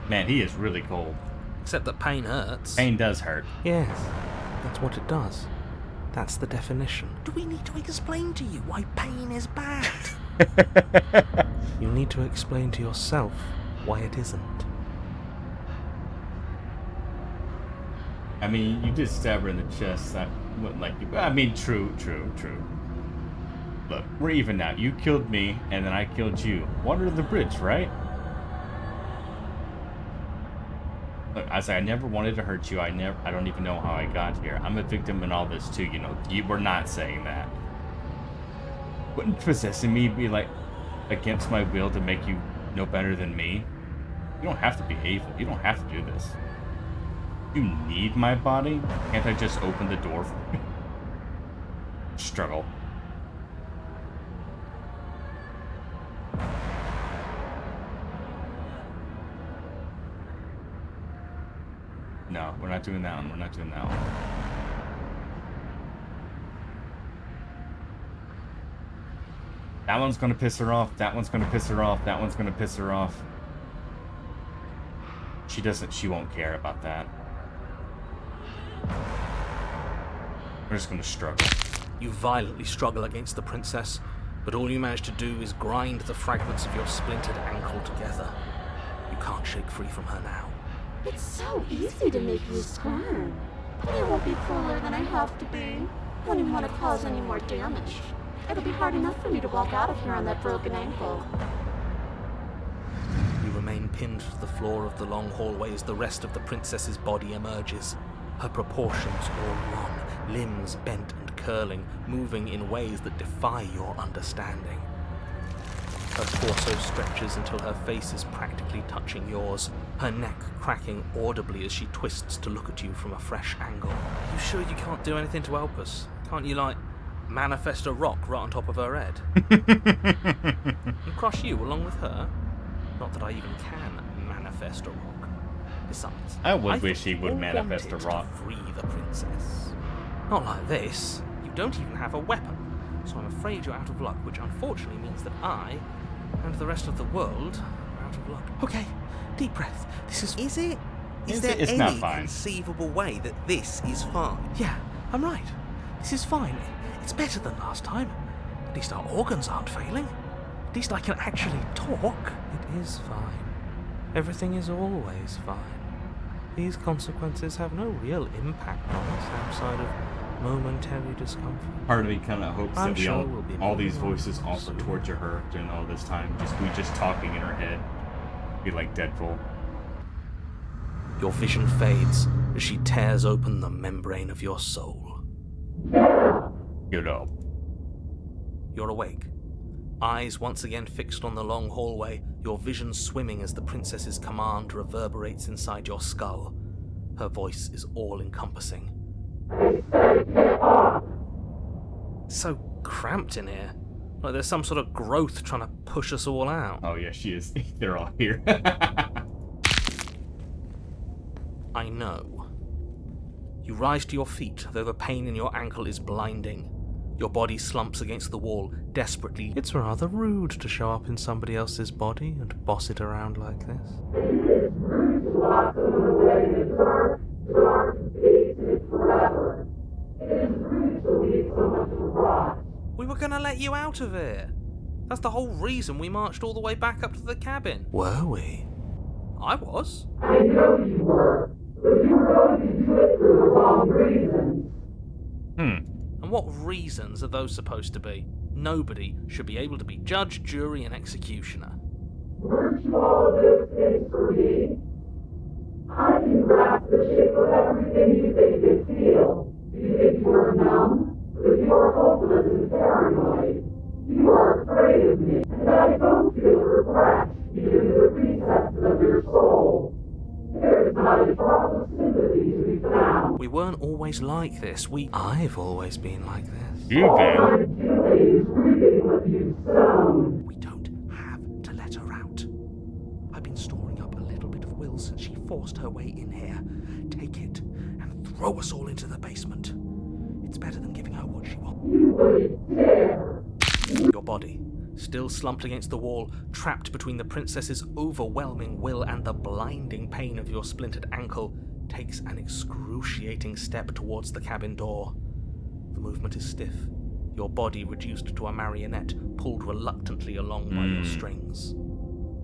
Man, he is really cold. Except that pain hurts. Pain does hurt. Yes, that's what it does. That's the definition. Do we need to explain to you why pain is bad? You need to explain to yourself why it isn't. I mean, you did stab her in the chest. That wouldn't like you. I mean, true. Look, we're even now. You killed me, and then I killed you. Water the bridge, right? Look, I say I never wanted to hurt you. I don't even know how I got here. I'm a victim in all this too. You know, you were not saying that. Wouldn't possessing me be like against my will to make you no better than me? You don't have to be evil. You don't have to do this. You need my body? Can't I just open the door for you? Struggle. No, we're not doing that one. We're not doing that one. That one's gonna piss her off. That one's gonna piss her off. That one's gonna piss her off. She won't care about that. We're just gonna struggle. You violently struggle against the princess, but all you manage to do is grind the fragments of your splintered ankle together. You can't shake free from her now. It's so easy to make you squirm, but I won't be crueler than I have to be. I don't even want to cause any more damage. It'll be hard enough for me to walk out of here on that broken ankle. You remain pinned to the floor of the long hallway as the rest of the princess's body emerges. Her proportions all wrong, limbs bent and curling, moving in ways that defy your understanding. Her torso stretches until her face is practically touching yours, her neck cracking audibly as she twists to look at you from a fresh angle. You sure you can't do anything to help us? Can't you, like, manifest a rock right on top of her head? And crush you along with her? Not that I even can manifest a rock. Besides, I would wish he would manifest a rock. To free the princess. Not like this. You don't even have a weapon. So I'm afraid you're out of luck, which unfortunately means that I and the rest of the world are out of luck. Okay, deep breath. Is it? Is there it's not any fine. conceivable way that this is fine? Yeah, I'm right. This is fine. It's better than last time. At least our organs aren't failing. At least I can actually talk. It is fine. Everything is always fine. These consequences have no real impact on us outside of momentary discomfort. Part of me kind of hopes that we'll be all these moving on voices also soon. torture her during all this time. We just talking in her head. Be like Deadpool. Your vision fades as she tears open the membrane of your soul. Get up. You're awake. Eyes once again fixed on the long hallway, your vision swimming as the princess's command reverberates inside your skull. Her voice is all-encompassing. So cramped in here. Like there's some sort of growth trying to push us all out. Oh yeah, she is. They're all here. I know. You rise to your feet, though the pain in your ankle is blinding. Your body slumps against the wall, desperately. It's rather rude to show up in somebody else's body and boss it around like this. We were gonna let you out of here. That's the whole reason we marched all the way back up to the cabin. Were we? I was. I know you were, but you were going to do it for the wrong reasons. And what reasons are those supposed to be? Nobody should be able to be judge, jury, and executioner. Weren't you all of those things for me? I can grasp the shape of everything you think you feel. You think you are numb, but you are hopeless and paranoid. You are afraid of me, and I don't feel regret, even in the recesses of your soul. There is not a drop of sympathy to be found. We weren't always like this. I've always been like this. You've been. I'm doing reaping what you've sown. We don't have to let her out. I've been storing up a little bit of will since she forced her way in here. Take it and throw us all into the basement. It's better than giving her what she wants. You wouldn't dare. Your body, still slumped against the wall, trapped between the princess's overwhelming will and the blinding pain of your splintered ankle, takes an excruciating step towards the cabin door. The movement is stiff, your body reduced to a marionette, pulled reluctantly along by your strings.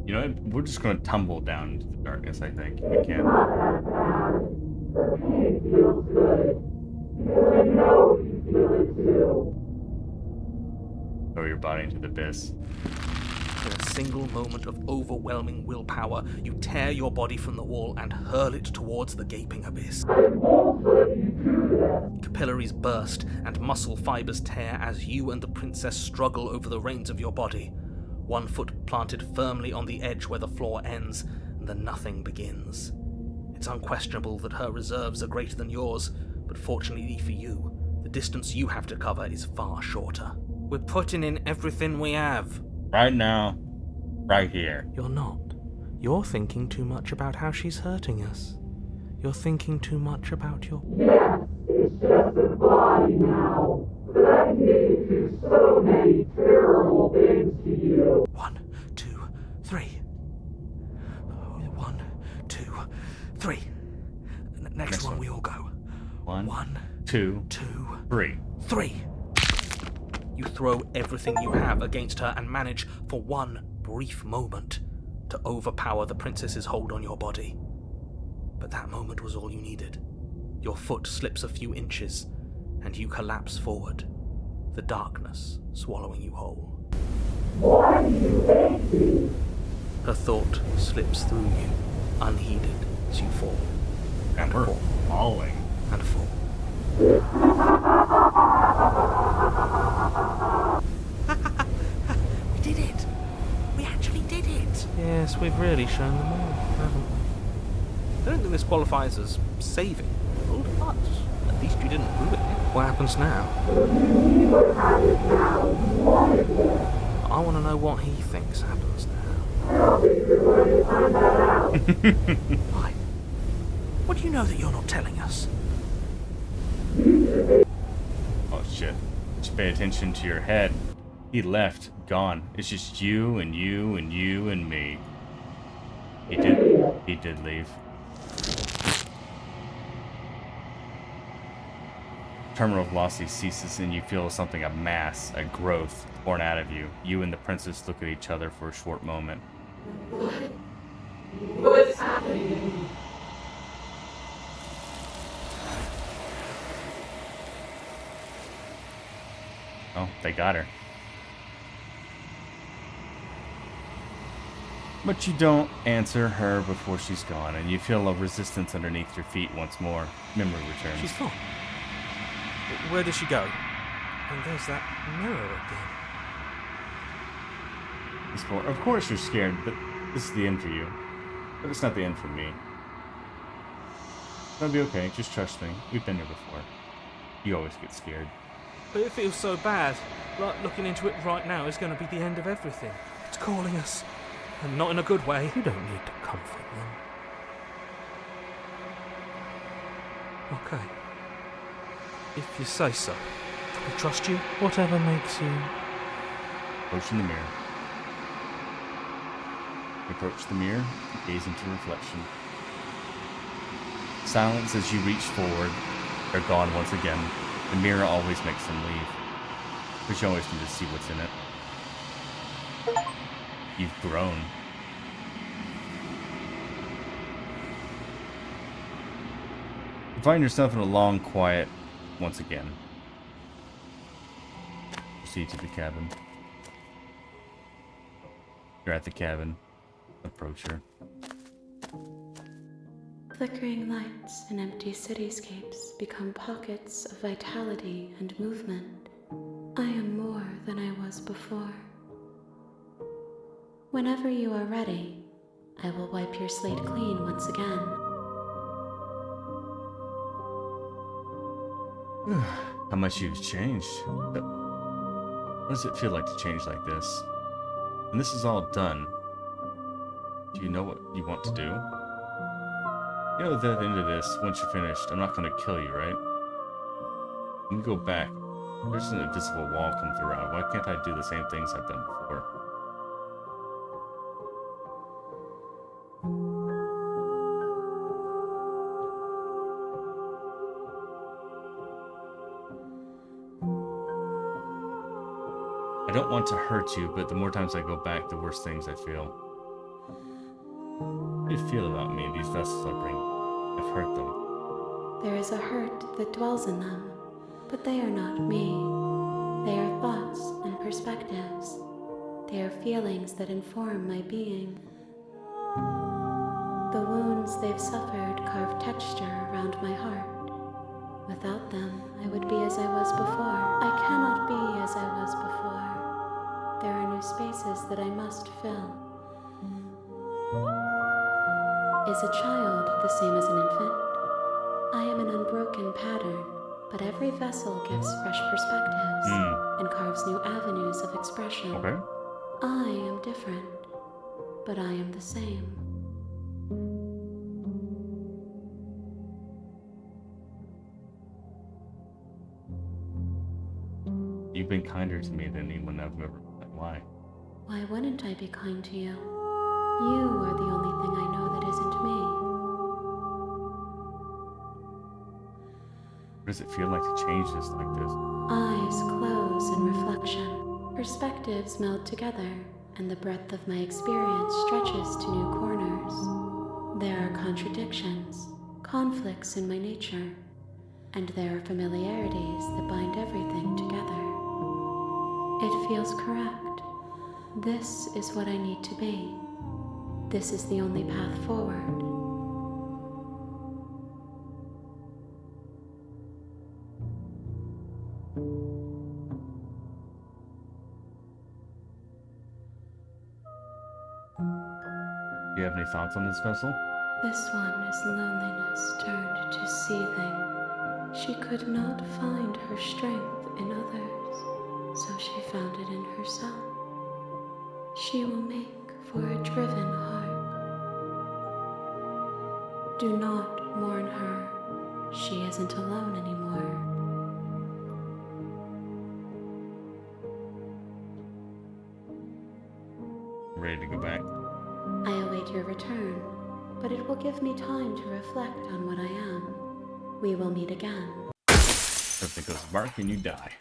You know, we're just going to tumble down into the darkness, I think, if we can. Not that bad. The pain feels good. Because I know you feel it too. Throw your body into the abyss. In a single moment of overwhelming willpower, you tear your body from the wall and hurl it towards the gaping abyss. I won't let you do that. Capillaries burst and muscle fibers tear as you and the princess struggle over the reins of your body. One foot planted firmly on the edge where the floor ends, and the nothing begins. It's unquestionable that her reserves are greater than yours, but fortunately for you, the distance you have to cover is far shorter. We're putting in everything we have. Right now. Right here. You're not. You're thinking too much about how she's hurting us. You're thinking too much about your... Yes, it's just a body now. But I can do so many terrible things to you. 1, 2, 3. 1, 2, 3. Next one we all go. 1, 2, 3. 3. You throw everything you have against her and manage, for one brief moment, to overpower the princess's hold on your body. But that moment was all you needed. Your foot slips a few inches, and you collapse forward, the darkness swallowing you whole. Why do you hate me? Her thought slips through you, unheeded, as you fall. And we're fall. falling. And fall. We did it! We actually did it! Yes, we've really shown them all, haven't we? I don't think this qualifies as saving, but at least you didn't ruin it. What happens now? I want to know what he thinks happens now. Why? What do you know that you're not telling us? Oh shit. Just pay attention to your head. He left, gone. It's just you and you and you and me. He did leave. Terminal velocity ceases and you feel something, a mass, a growth, born out of you. You and the princess look at each other for a short moment. What's happening? Oh, they got her. But you don't answer her before she's gone, and you feel a resistance underneath your feet once more. Memory returns. She's gone. Where does she go? And there's that mirror again. Of course you're scared, but this is the end for you. But it's not the end for me. It'll be okay, just trust me. We've been here before. You always get scared. But it feels so bad. Like looking into it right now is going to be the end of everything. It's calling us. And not in a good way. You don't need to comfort them. Okay. If you say so. We trust you. Whatever makes you... Approaching the mirror. You approach the mirror, gaze into the reflection. Silence as you reach forward. They're gone once again. The mirror always makes them leave. But you always need to see what's in it. You've grown. You find yourself in a long quiet once again. Proceed to the cabin. You're at the cabin. Approach her. Flickering lights and empty cityscapes become pockets of vitality and movement. I am more than I was before. Whenever you are ready, I will wipe your slate clean once again. How much you've changed. What does it feel like to change like this? When this is all done, do you know what you want to do? You know, at the end of this, once you're finished, I'm not going to kill you, right? When we go back, there's an invisible wall comes around. Why can't I do the same things I've done before? I don't want to hurt you, but the more times I go back, the worse things I feel. How do you feel about me and these vessels I bring? I've hurt them. There is a hurt that dwells in them, but they are not me. They are thoughts and perspectives. They are feelings that inform my being. The wounds they've suffered carve texture around my heart. Without them, I would be as I was before. I cannot be as I was before. There are new spaces that I must fill. Is a child the same as an infant? I am an unbroken pattern, but every vessel gives fresh perspectives and carves new avenues of expression. Okay. I am different, but I am the same. You've been kinder to me than anyone I've ever met. Why? Why wouldn't I be kind to you? You are the only thing I know that isn't me. What does it feel like to change this like this? Eyes close in reflection. Perspectives meld together, and the breadth of my experience stretches to new corners. There are contradictions, conflicts in my nature, and there are familiarities that bind everything together. It feels correct. This is what I need to be. This is the only path forward. Do you have any thoughts on this vessel? This one is loneliness turned to seething. She could not find her strength in others, so she found it in herself. She will make for a driven heart. Do not mourn her. She isn't alone anymore. Ready to go back? I await your return, but it will give me time to reflect on what I am. We will meet again. Everything goes bark and you die.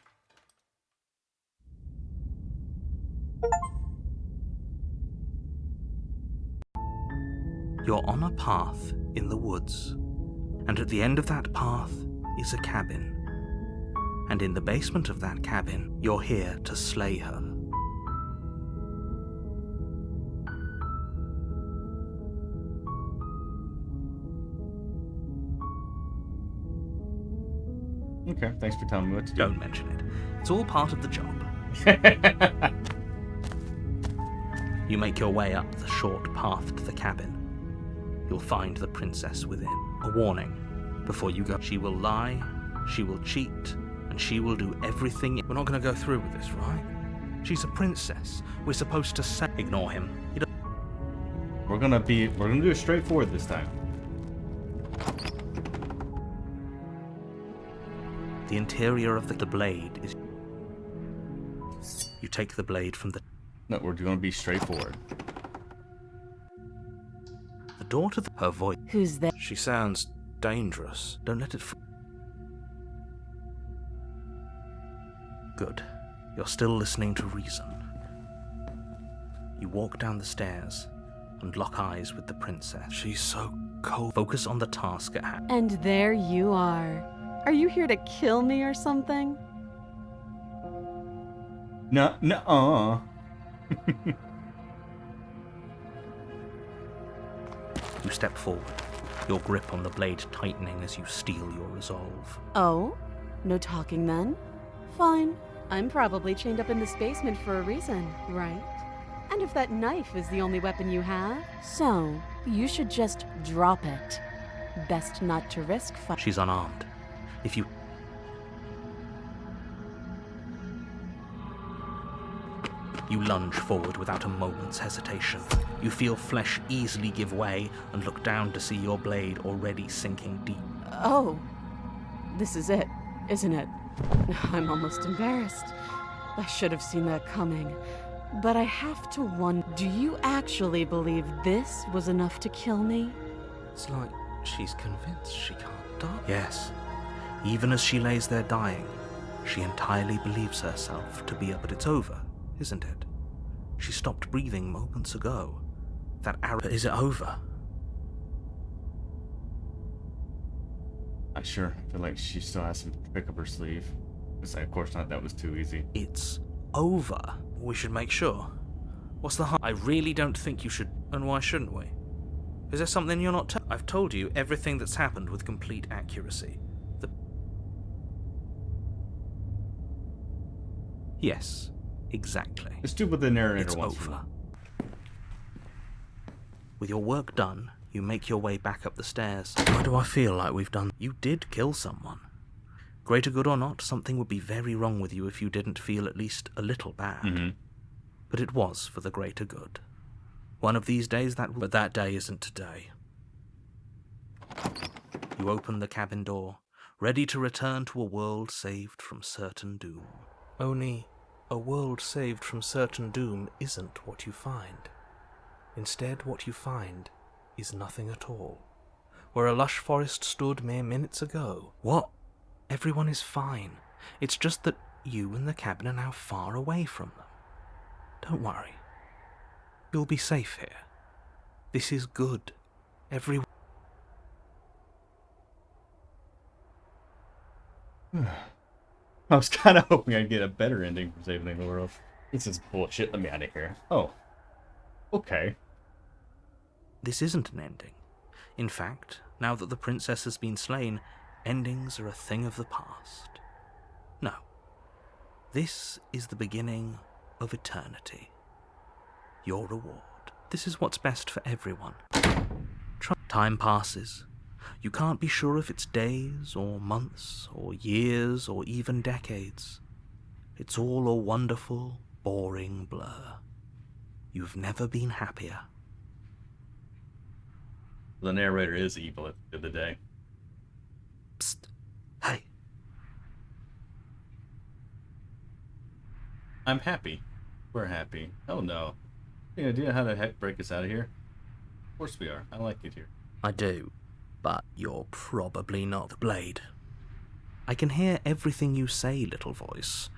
You're on a path in the woods, and at the end of that path is a cabin. And in the basement of that cabin, you're here to slay her. Okay, thanks for telling me what to do. Don't mention it. It's all part of the job. You make your way up the short path to the cabin. You'll find the princess within. A warning. Before you go, she will lie, she will cheat, and she will do everything. We're not going to go through with this, right? She's a princess. We're supposed to say... Ignore him. We're gonna do it straightforward this time. The interior of the blade is... You take the blade from the... No, we're gonna be straightforward. The door to her voice... Who's there? She sounds dangerous. Don't let it... Good. You're still listening to reason. You walk down the stairs and lock eyes with the princess. She's so cold. Focus on the task at hand. And there you are. Are you here to kill me or something? No. You step forward, your grip on the blade tightening as you steel your resolve. Oh? No talking then? Fine. I'm probably chained up in this basement for a reason, right? And if that knife is the only weapon you have, so you should just drop it. Best not to risk She's unarmed. If you... You lunge forward without a moment's hesitation. You feel flesh easily give way and look down to see your blade already sinking deep. Oh. This is it, isn't it? I'm almost embarrassed. I should have seen that coming. But I have to wonder, do you actually believe this was enough to kill me? It's like she's convinced she can't die. Yes. Even as she lays there dying, she entirely believes herself to be... But it's over, isn't it? She stopped breathing moments ago. That arrow... Is it over? Not sure. I feel like she still has some trick up her sleeve. Of course not, that was too easy. It's over. We should make sure. What's the harm? I really don't think you should... And why shouldn't we? Is there something you're not... I've told you everything that's happened with complete accuracy. Yes, exactly. Let's do what the narrator It's wants. over. With your work done, you make your way back up the stairs. Why do I feel like we've done... You did kill someone. Greater good or not, something would be very wrong with you if you didn't feel at least a little bad. Mm-hmm. But it was for the greater good. One of these days but that day isn't today. You open the cabin door, ready to return to a world saved from certain doom. Only, a world saved from certain doom isn't what you find. Instead, what you find is nothing at all. Where a lush forest stood mere minutes ago. What? Everyone is fine. It's just that you and the cabin are now far away from them. Don't worry. You'll be safe here. This is good. Everyone... I was kind of hoping I'd get a better ending for Saving the World. This is bullshit. Let me out of here. Oh. Okay. This isn't an ending. In fact, now that the princess has been slain, endings are a thing of the past. No. This is the beginning of eternity. Your reward. This is what's best for everyone. Time passes. You can't be sure if it's days, or months, or years, or even decades. It's all a wonderful, boring blur. You've never been happier. The narrator is evil at the end of the day. Psst. Hey. I'm happy. We're happy. Oh no. Any idea how the heck break us out of here? Of course we are. I like it here. I do, but you're probably not the blade. I can hear everything you say, little voice.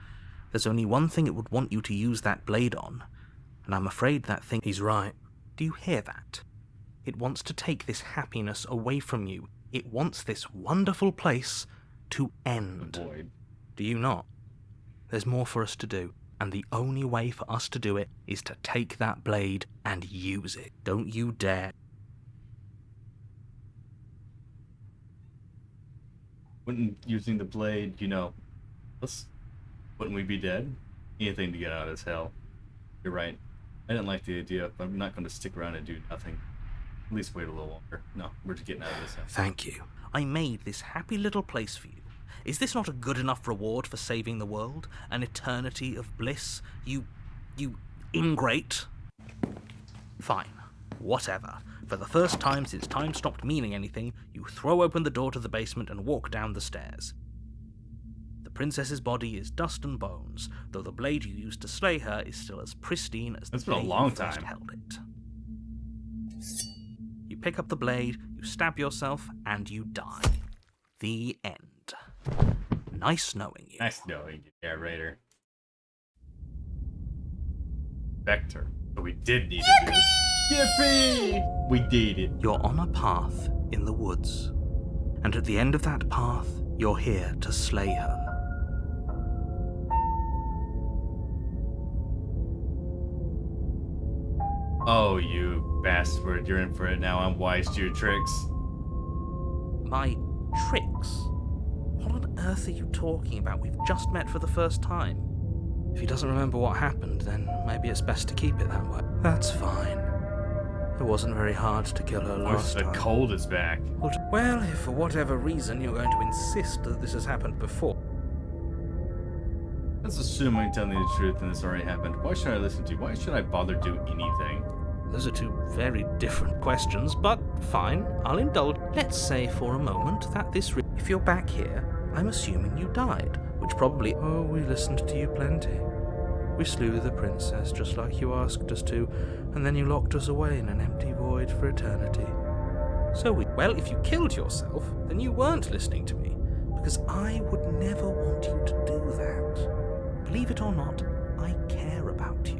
There's only one thing it would want you to use that blade on, and I'm afraid that thing... He's right. Do you hear that? It wants to take this happiness away from you. It wants this wonderful place to end. Avoid. Do you not? There's more for us to do, and the only way for us to do it is to take that blade and use it. Don't you dare. Wouldn't using the blade, wouldn't we be dead? Anything to get out of this hell. You're right. I didn't like the idea, but I'm not going to stick around and do nothing. At least wait a little longer. No, we're just getting out of this hell. Thank you. I made this happy little place for you. Is this not a good enough reward for saving the world? An eternity of bliss? You ingrate? Fine. Whatever. For the first time since time stopped meaning anything, you throw open the door to the basement and walk down the stairs. The princess's body is dust and bones, though the blade you used to slay her is still as pristine as the It's been a day long you first time. held it. You pick up the blade, you stab yourself, and you die. The end. Nice knowing you. Nice knowing you, narrator. Vector. But we did need to do this. Yippee! We did it. You're on a path in the woods, and at the end of that path, you're here to slay her. Oh, you bastard. You're in for it now. I'm wise to your tricks. My tricks? What on earth are you talking about? We've just met for the first time. If he doesn't remember what happened, then maybe it's best to keep it that way. That's fine. It wasn't very hard to kill her last The time. cold is back. Well, if for whatever reason you're going to insist that this has happened before. Let's assume I'm telling you the truth and this already happened. Why should I listen to you? Why should I bother do anything? Those are two very different questions, but fine, I'll indulge. Let's say for a moment that if you're back here, I'm assuming you died, which probably... Oh, we listened to you plenty. We slew the princess just like you asked us to, and then you locked us away in an empty void for eternity. Well, if you killed yourself, then you weren't listening to me, because I would never want you to do that. Believe it or not, I care about you.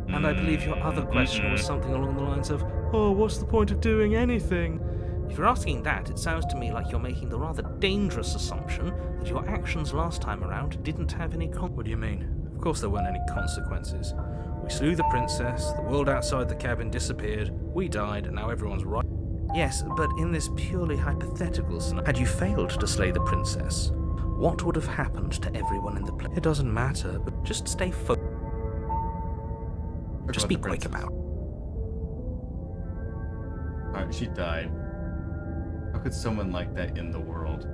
And I believe your other question was something along the lines of, oh, what's the point of doing anything? If you're asking that, it sounds to me like you're making the rather dangerous assumption that your actions last time around didn't have any What do you mean? Of course there weren't any consequences. We slew the princess, the world outside the cabin disappeared, we died, and now everyone's right. Yes, but in this purely hypothetical scenario, had you failed to slay the princess, what would have happened to everyone in the place? It doesn't matter, but just stay focused. Just be quick about it. Alright, she died. How could someone like that end the world?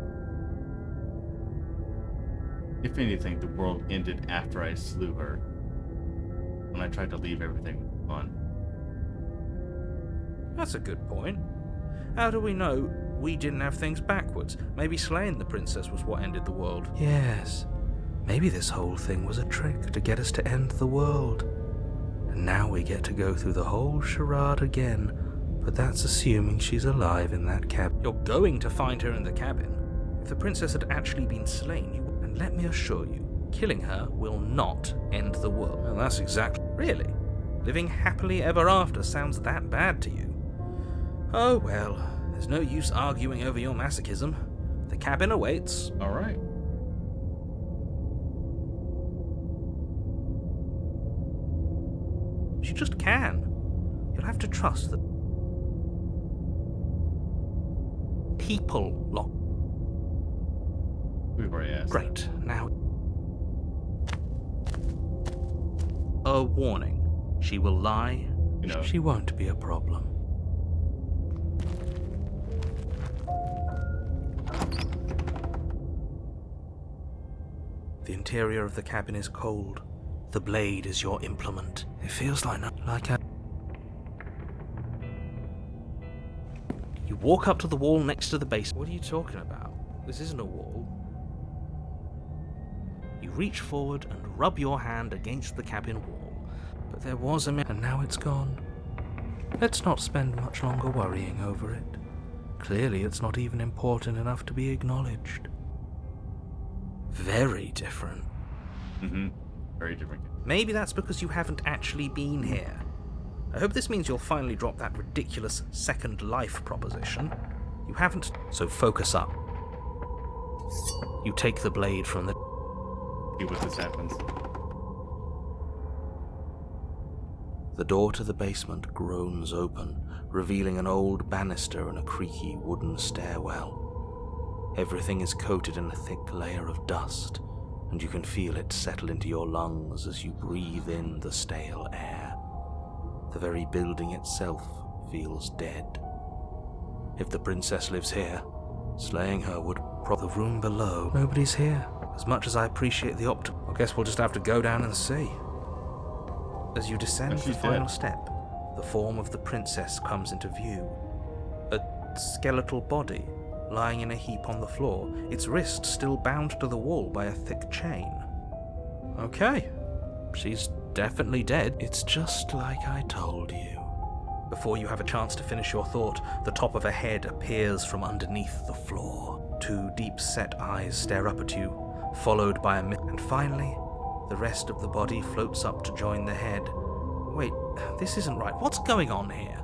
If anything, the world ended after I slew her. When I tried to leave everything on. That's a good point. How do we know we didn't have things backwards? Maybe slaying the princess was what ended the world. Yes. Maybe this whole thing was a trick to get us to end the world. And now we get to go through the whole charade again. But that's assuming she's alive in that cabin. You're going to find her in the cabin. If the princess had actually been slain, and let me assure you, killing her will not end the world. Well, that's exactly... Really? Living happily ever after sounds that bad to you? Oh well, there's no use arguing over your masochism. The cabin awaits. Alright. She just can. You'll have to trust that people lock. We've already asked. Great. Now, a warning. She will lie. You know. She won't be a problem. The interior of the cabin is cold. The blade is your implement. It feels like a... You walk up to the wall next to the base. What are you talking about? This isn't a wall. You reach forward and rub your hand against the cabin wall. But there was a and now it's gone. Let's not spend much longer worrying over it. Clearly it's not even important enough to be acknowledged. Very different. Very different. Maybe that's because you haven't actually been here. I hope this means you'll finally drop that ridiculous second life proposition. You haven't, so focus up. You take the blade from the... See what this happens. The door to the basement groans open, revealing an old banister and a creaky wooden stairwell. Everything is coated in a thick layer of dust, and you can feel it settle into your lungs as you breathe in the stale air. The very building itself feels dead. If the princess lives here, slaying her would prop the room below. Nobody's here. As much as I appreciate the I guess we'll just have to go down and see. As you descend the final step, the form of the princess comes into view. A skeletal body, lying in a heap on the floor, its wrist still bound to the wall by a thick chain. Okay, she's definitely dead. It's just like I told you. Before you have a chance to finish your thought, the top of a head appears from underneath the floor. Two deep-set eyes stare up at you, followed by a and finally, the rest of the body floats up to join the head. Wait, this isn't right. What's going on here?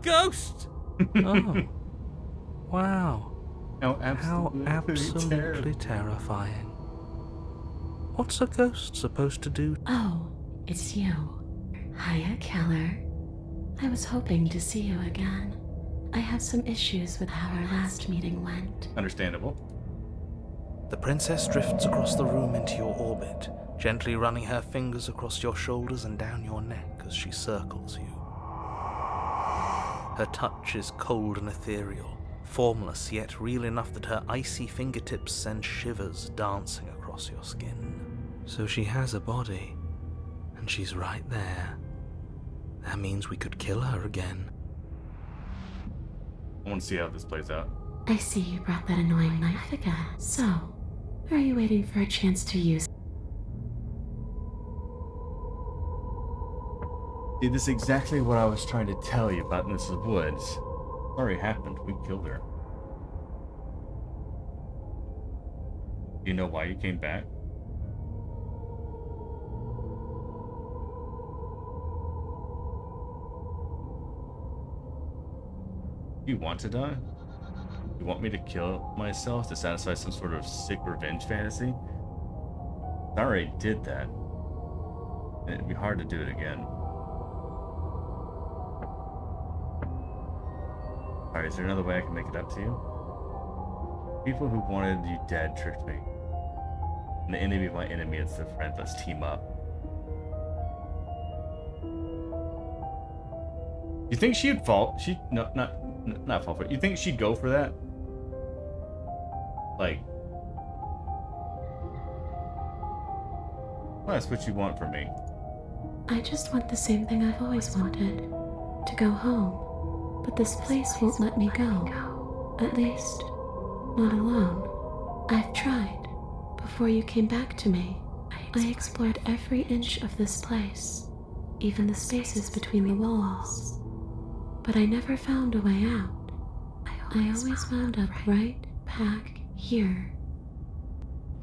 Ghost! Oh. Wow. How absolutely terrifying. What's a ghost supposed to do? Oh, it's you. Hiya, Keller. I was hoping to see you again. I have some issues with how our last meeting went. Understandable. The princess drifts across the room into your orbit, gently running her fingers across your shoulders and down your neck as she circles you. Her touch is cold and ethereal, formless yet real enough that her icy fingertips send shivers dancing across your skin. So she has a body, and she's right there. That means we could kill her again. I want to see how this plays out. I see you brought that annoying knife again. So, are you waiting for a chance to use it? See, this is exactly what I was trying to tell you about Mrs. Woods. It already happened. We killed her. Do you know why you came back? You want to die? You want me to kill myself to satisfy some sort of sick revenge fantasy? I already did that. And it'd be hard to do it again. Alright, is there another way I can make it up to you? People who wanted you dead tricked me. And the enemy of my enemy is the friend. Let's team up. You think she'd fall? Not fall for it. You think she'd go for that? Like, well, that's what you want from me. I just want the same thing I've always wanted. To go home. But this place won't let me go. At least, not alone. I've tried. Before you came back to me, I explored every inch of this place, even the spaces between the walls. But I never found a way out. I always wound up right back here.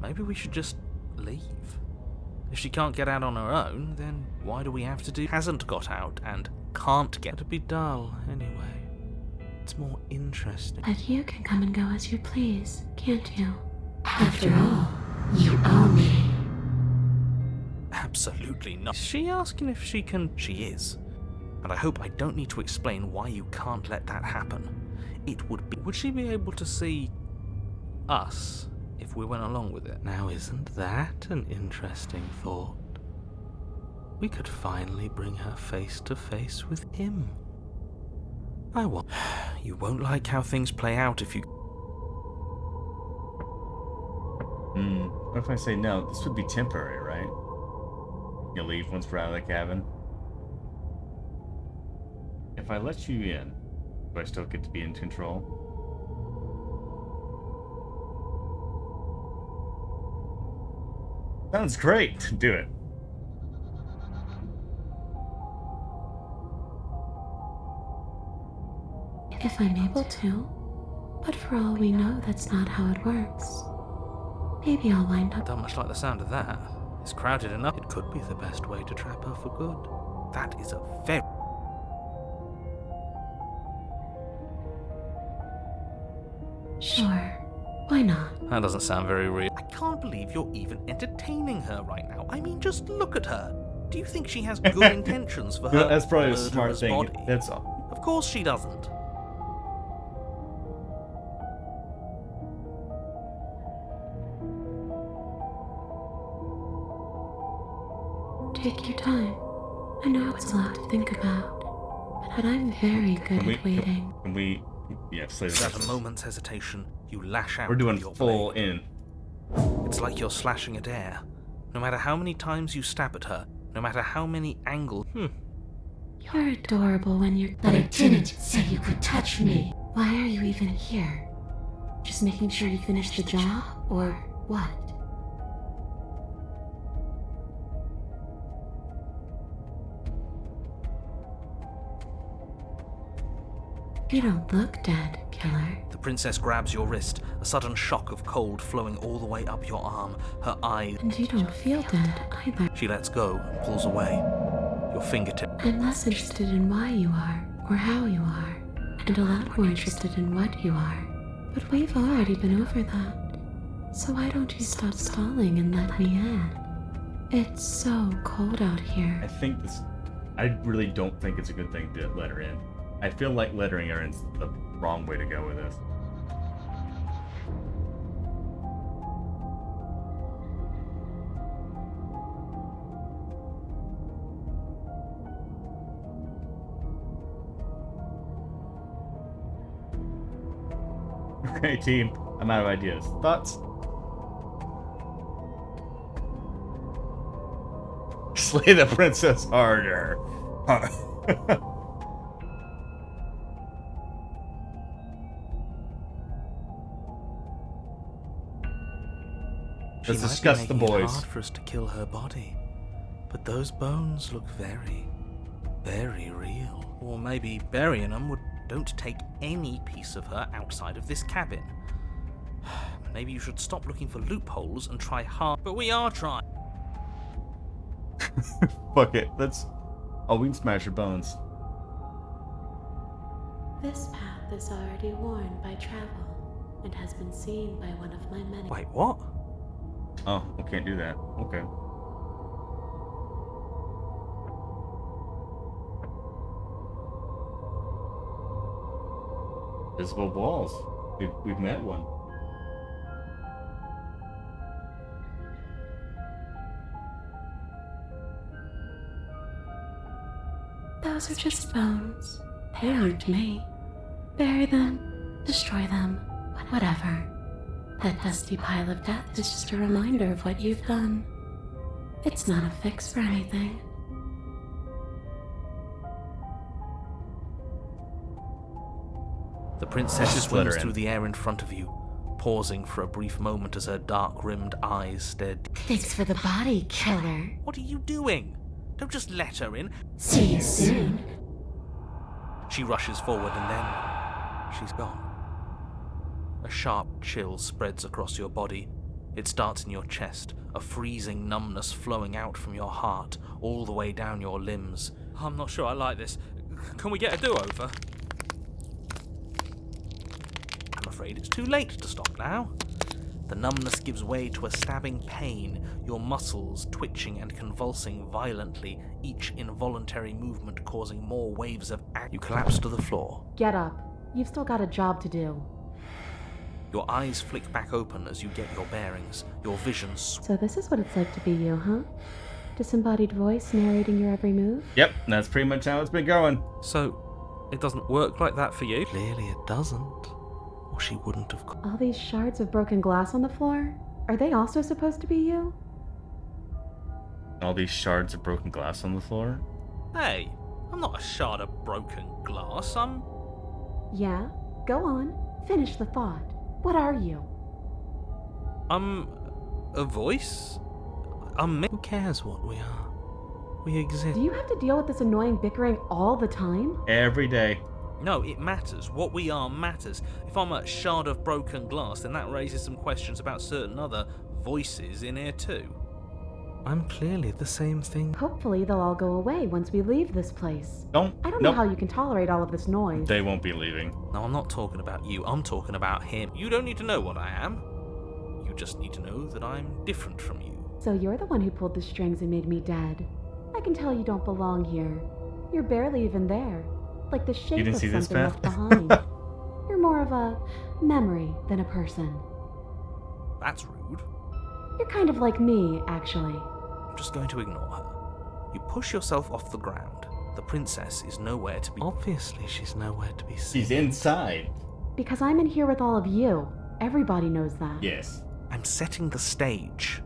Maybe we should just leave. If she can't get out on her own, then why do we have to do hasn't got out and can't get to be dull anyway? It's more interesting. But you can come and go as you please, can't you? After all, you own me. Absolutely not. Is she asking if she can? She is. And I hope I don't need to explain why you can't let that happen. It would be... Would she be able to see us if we went along with it? Now, isn't that an interesting thought? We could finally bring her face to face with him. I won't. You won't like how things play out if you... What if I say no? This would be temporary, right? You leave once we're out of the cabin? If I let you in, do I still get to be in control? Sounds great! Do it. If I'm able to. But for all we know, that's not how it works. Maybe I'll wind up... Don't much like the sound of that. It's crowded enough. It could be the best way to trap her for good. That is a very... Sure. Why not? That doesn't sound very real. I can't believe you're even entertaining her right now. I mean, just look at her. Do you think she has good intentions for her? That's probably a smart thing. Body? That's all. Of course she doesn't. Take your time. I know it's a lot to think about, but I'm very good at waiting. Can we... Yeah, without a moment's hesitation, you lash out. We're doing with your full blade. in. It's like you're slashing at air. No matter how many times you stab at her, no matter how many angles... You're adorable when you're... But I didn't say you could touch me. Why are you even here? Just making sure you finish the job, or what? You don't look dead, killer. The princess grabs your wrist, a sudden shock of cold flowing all the way up your arm, her eyes... And you don't feel dead, either. She lets go and pulls away. Your fingertip... I'm less interested in why you are, or how you are, and a lot more interested in what you are. But we've already been over that. So why don't you stop stalling and let me in? It's so cold out here. I really don't think it's a good thing to let her in. I feel like letting her in is the wrong way to go with this. Okay, team. I'm out of ideas. Thoughts? Slay the princess harder. Let's discuss the boys. It's hard for us to kill her body, but those bones look very, very real. Or maybe burying them don't take any piece of her outside of this cabin. Maybe you should stop looking for loopholes and try hard. But we are trying. Fuck it. Let's. Oh, we can smash her bones. This path is already worn by travel and has been seen by one of my many. Wait, what? Oh, we can't do that. Okay. Visible walls. We've met one. Those are just bones. They aren't me. Bury them, destroy them, whatever. That dusty pile of death is just a reminder of what you've done. It's not a fix for anything. The princess Just let her swims in. through the air in front of you, pausing for a brief moment as her dark-rimmed eyes stared. Thanks for the body, killer. What are you doing? Don't just let her in. See you soon. She rushes forward and then she's gone. A sharp chill spreads across your body. It starts in your chest, a freezing numbness flowing out from your heart, all the way down your limbs. I'm not sure I like this. Can we get a do-over? I'm afraid it's too late to stop now. The numbness gives way to a stabbing pain, your muscles twitching and convulsing violently, each involuntary movement causing more waves of agony. You collapse to the floor. Get up. You've still got a job to do. Your eyes flick back open as you get your bearings, your vision So this is what it's like to be you, huh? Disembodied voice narrating your every move? Yep, that's pretty much how it's been going. So, it doesn't work like that for you? Clearly it doesn't, or she wouldn't have. All these shards of broken glass on the floor? Are they also supposed to be you? All these shards of broken glass on the floor. Hey, I'm not a shard of broken glass, I'm... Yeah? Go on. Finish the thought. What are you? I'm... a voice? I'm me. Who cares what we are? We exist. Do you have to deal with this annoying bickering all the time? Every day. No, it matters. What we are matters. If I'm a shard of broken glass, then that raises some questions about certain other voices in here too. I'm clearly the same thing. Hopefully they'll all go away once we leave this place. Don't. I don't know how you can tolerate all of this noise. They won't be leaving. No, I'm not talking about you. I'm talking about him. You don't need to know what I am. You just need to know that I'm different from you. So you're the one who pulled the strings and made me dead. I can tell you don't belong here. You're barely even there. Like the shape didn't of see this, something Beth? left behind. You're more of a memory than a person. That's rude. You're kind of like me, actually. I'm just going to ignore her. You push yourself off the ground. The princess is nowhere to be... Obviously she's nowhere to be seen. She's inside. Because I'm in here with all of you. Everybody knows that. Yes. I'm setting the stage.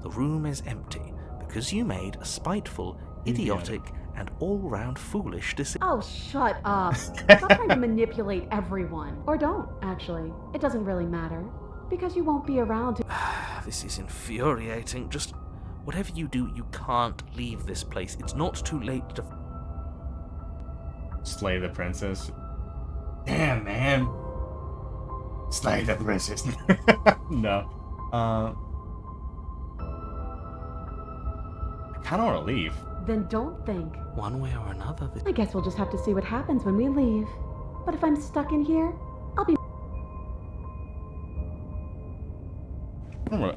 The room is empty because you made a spiteful, idiotic, and all-round foolish decision. Oh, shut up. Stop trying to manipulate everyone. Or don't, actually. It doesn't really matter. Because you won't be around to... This is infuriating. Just whatever you do, you can't leave this place. It's not too late to... Slay the princess. Damn, man. Slay the princess. No. I kind of want to leave. Then don't think. One way or another, I guess we'll just have to see what happens when we leave. But if I'm stuck in here, I'll be...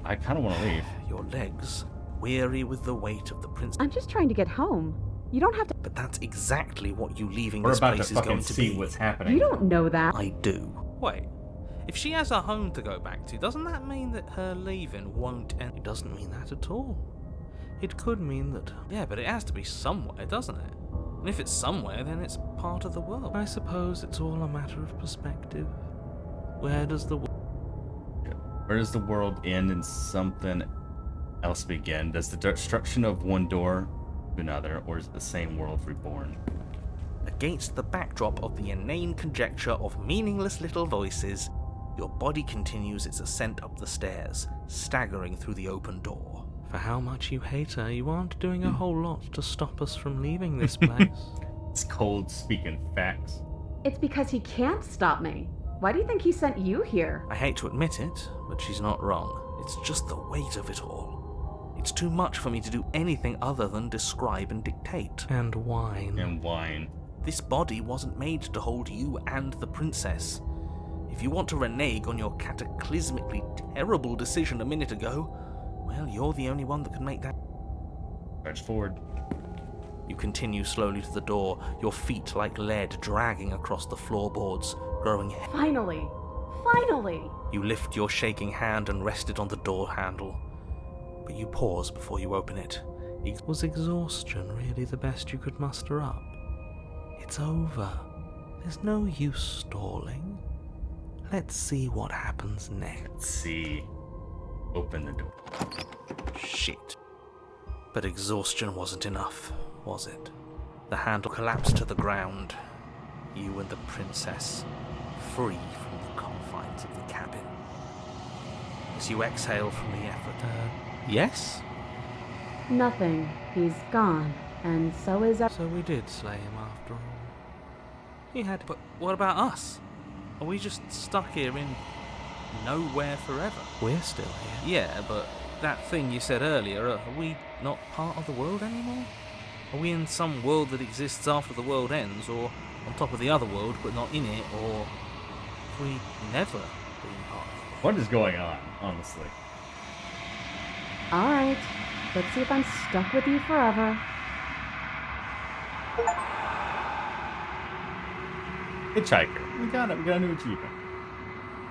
I kind of want to leave. Your legs, weary with the weight of the princess. I'm just trying to get home. You don't have to. But that's exactly what you leaving We're this about to place is going fucking to see be. what's happening. You don't know that. I do. Wait. If she has a home to go back to, doesn't that mean that her leaving won't end? It doesn't mean that at all. It could mean that... Yeah, but it has to be somewhere, doesn't it? And if it's somewhere, then it's part of the world. I suppose it's all a matter of perspective. Where does the world end and something else begin? Does the destruction of one door to another, or is it the same world reborn? Against the backdrop of the inane conjecture of meaningless little voices, your body continues its ascent up the stairs, staggering through the open door. For how much you hate her, you aren't doing a whole lot to stop us from leaving this place. It's cold speaking facts. It's because he can't stop me. Why do you think he sent you here? I hate to admit it, but she's not wrong. It's just the weight of it all. It's too much for me to do anything other than describe and dictate. And whine. And whine. This body wasn't made to hold you and the princess. If you want to renege on your cataclysmically terrible decision a minute ago, well, you're the only one that can make that. March forward. You continue slowly to the door, your feet like lead dragging across the floorboards, growing heavy. Finally! Finally! You lift your shaking hand and rest it on the door handle, but you pause before you open it. Was exhaustion really the best you could muster up? It's over. There's no use stalling. Let's see what happens next. Let's see. Open the door. Shit. But exhaustion wasn't enough, was it? The handle collapsed to the ground. You and the princess, free from the confines of the cabin. As you exhale from the effort, yes? Nothing. He's gone. And so is... So we did slay him after all. He had... But what about us? Are we just stuck here in nowhere forever? We're still here. Yeah, but that thing you said earlier, are we not part of the world anymore? Are we in some world that exists after the world ends, or on top of the other world but not in it, or have we never been part of it? What is going on, honestly? Alright. Let's see if I'm stuck with you forever. Hitchhiker. We got it. We got a new achievement.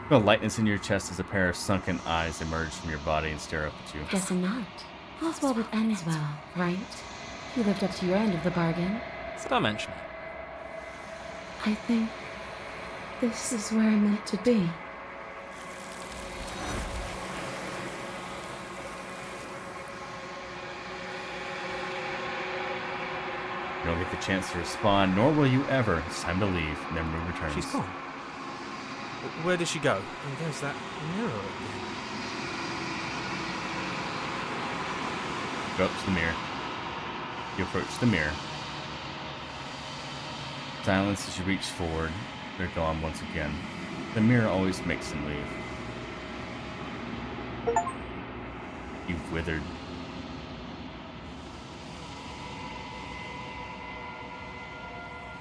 The lightness in your chest as a pair of sunken eyes emerge from your body and stare up at you. Guessing not. All's well that ends well, right? You lived up to your end of the bargain. Don't mention it. I think this is where I'm meant to be. You don't get the chance to respond, nor will you ever. It's time to leave. Memory returns. She's gone. Where did she go? And there's that mirror again. Go up to the mirror. You approach the mirror. Silence as you reach forward. They're gone once again. The mirror always makes them leave. You've withered.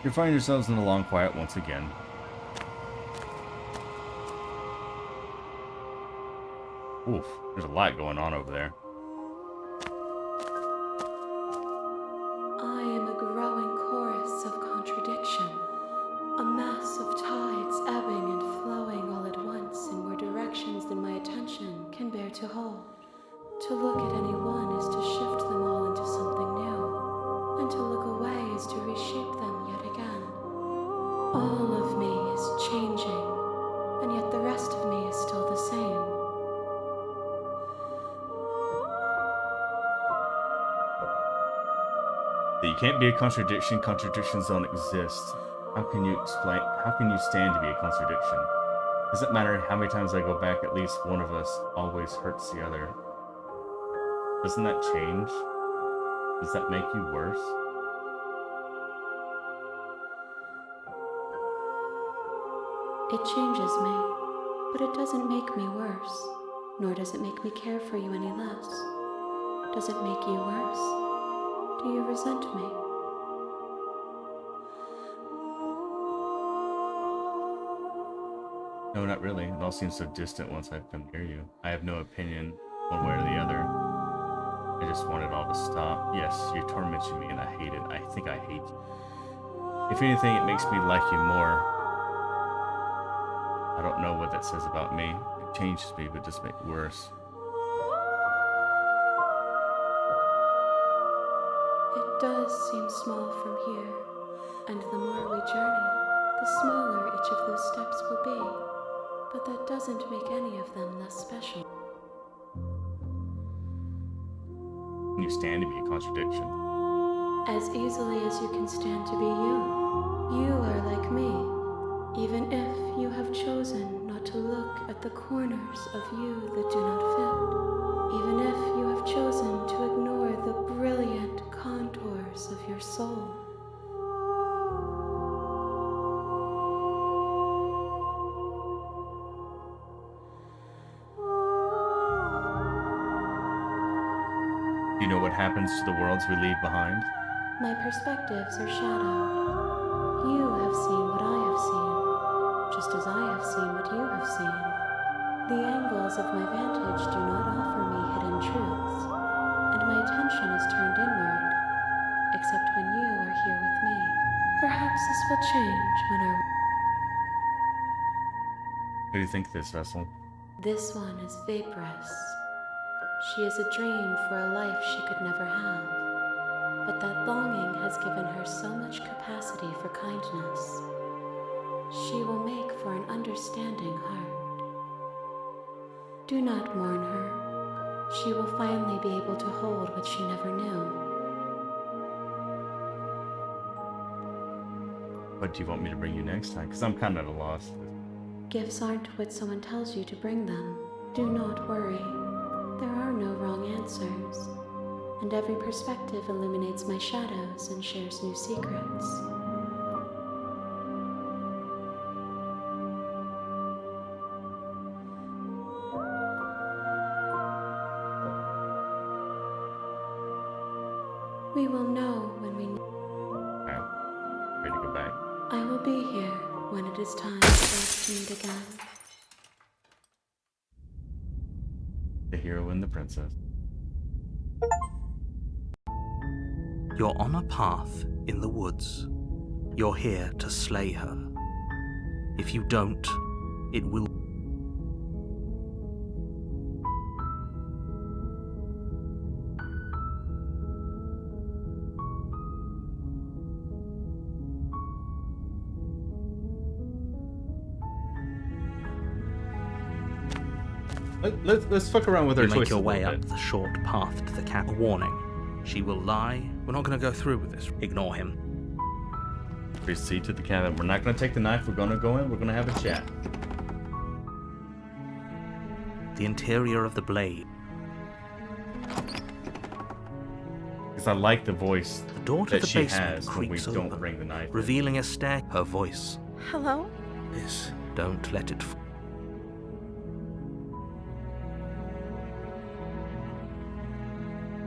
You find yourselves in the long quiet once again. Oof, there's a lot going on over there. I am a growing chorus of contradiction, a mass of tides ebbing and flowing all at once in more directions than my attention can bear to hold. To look at any one is to shift them all into something new, and to look away is to reshape them yet again. All of me is changing, and yet the rest of me is still the same. You can't be a contradiction. Contradictions don't exist. How can you explain? How can you stand to be a contradiction? Doesn't matter how many times I go back, at least one of us always hurts the other. Doesn't that change? Does that make you worse? It changes me, but it doesn't make me worse, nor does it make me care for you any less. Does it make you worse? Do you resent me? No, not really. It all seems so distant once I've come near you. I have no opinion one way or the other. I just want it all to stop. Yes, you tormented me and I hate it. I think I hate you. If anything, it makes me like you more. I don't know what that says about me. It changes me, but just makes it worse. It does seem small from here, and the more we journey, the smaller each of those steps will be. But that doesn't make any of them less special. You stand to be a contradiction. As easily as you can stand to be you. You are like me, even if you have chosen not to look at the corners of you that do not fit. Even if you have chosen to ignore the brilliant contours of your soul. Do you know what happens to the worlds we leave behind? My perspectives are shadowed. You have seen what I have seen, just as I have seen what you have seen. The angles of my vantage do not offer me hidden truths, and my attention is turned inward, except when you are here with me. Perhaps this will change when our... What do you think of this vessel? This one is vaporous. She is a dream for a life she could never have. But that longing has given her so much capacity for kindness. She will make for an understanding heart. Do not mourn her. She will finally be able to hold what she never knew. What do you want me to bring you next time? Because I'm kind of at a loss. Gifts aren't what someone tells you to bring them. Do not worry. There are no wrong answers. And every perspective illuminates my shadows and shares new secrets. We will know when we... Okay. Ready to go back? I will be here when it is time for us to meet again. The hero and the princess. You're on a path in the woods. You're here to slay her. If you don't, it will... Let's fuck around with her You choices make your a way little up bit. the short path to the cat. A warning. She will lie. We're not going to go through with this. Ignore him. Proceed to the cabin. We're not going to take the knife. We're going to go in. We're going to have a chat. The interior of the blade. Because I like the voice The door to that the she basement has when we creaks don't open, bring the knife in. revealing a stair. Her voice. Hello? This. Don't let it...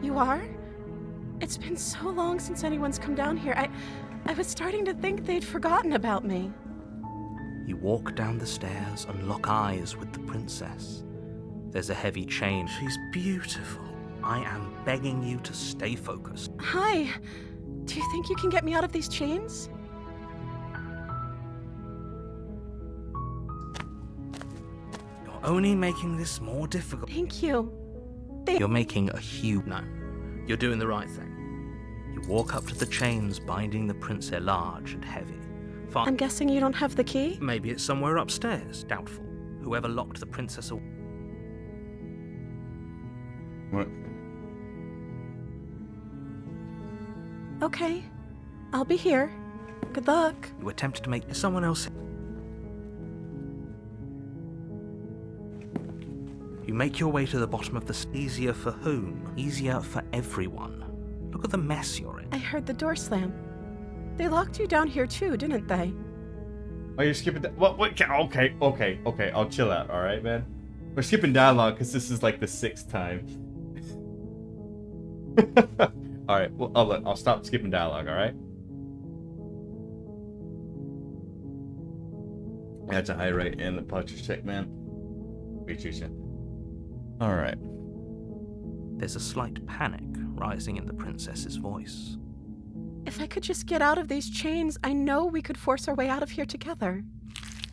You are? It's been so long since anyone's come down here. I was starting to think they'd forgotten about me. You walk down the stairs and lock eyes with the princess. There's a heavy chain. She's beautiful. I am begging you to stay focused. Hi. Do you think you can get me out of these chains? You're only making this more difficult. Thank you. You're making a huge... No. You're doing the right thing. You walk up to the chains binding the princess large and heavy. Fine. I'm guessing you don't have the key? Maybe it's somewhere upstairs. Doubtful. Whoever locked the princess away... What? Okay. I'll be here. Good luck. You attempted to make someone else... You make your way to the bottom of the... Easier for whom? Easier for everyone. Look at the mess you're in. I heard the door slam. They locked you down here too, didn't they? Oh, you're skipping that? What? Okay. I'll chill out, alright, man? We're skipping dialogue because this is like the 6th time. Alright, well, I'll stop skipping dialogue, alright? That's a high rate in the posture check, man. Appreciate you. Alright. There's a slight panic rising in the princess's voice. If I could just get out of these chains, I know we could force our way out of here together.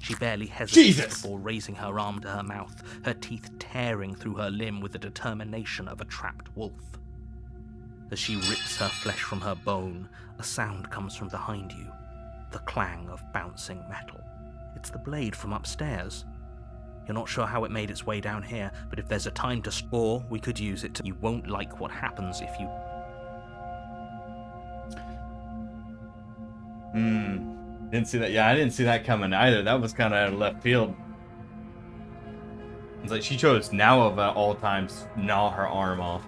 She barely hesitates Jesus! before raising her arm to her mouth, her teeth tearing through her limb with the determination of a trapped wolf. As she rips her flesh from her bone, a sound comes from behind you, the clang of bouncing metal. It's the blade from upstairs. You're not sure how it made its way down here, but if there's a time to store, we could use it to... You won't like what happens if you... Didn't see that. Yeah, I didn't see that coming either. That was kind of out of left field. It's like she chose now of all times, gnaw her arm off.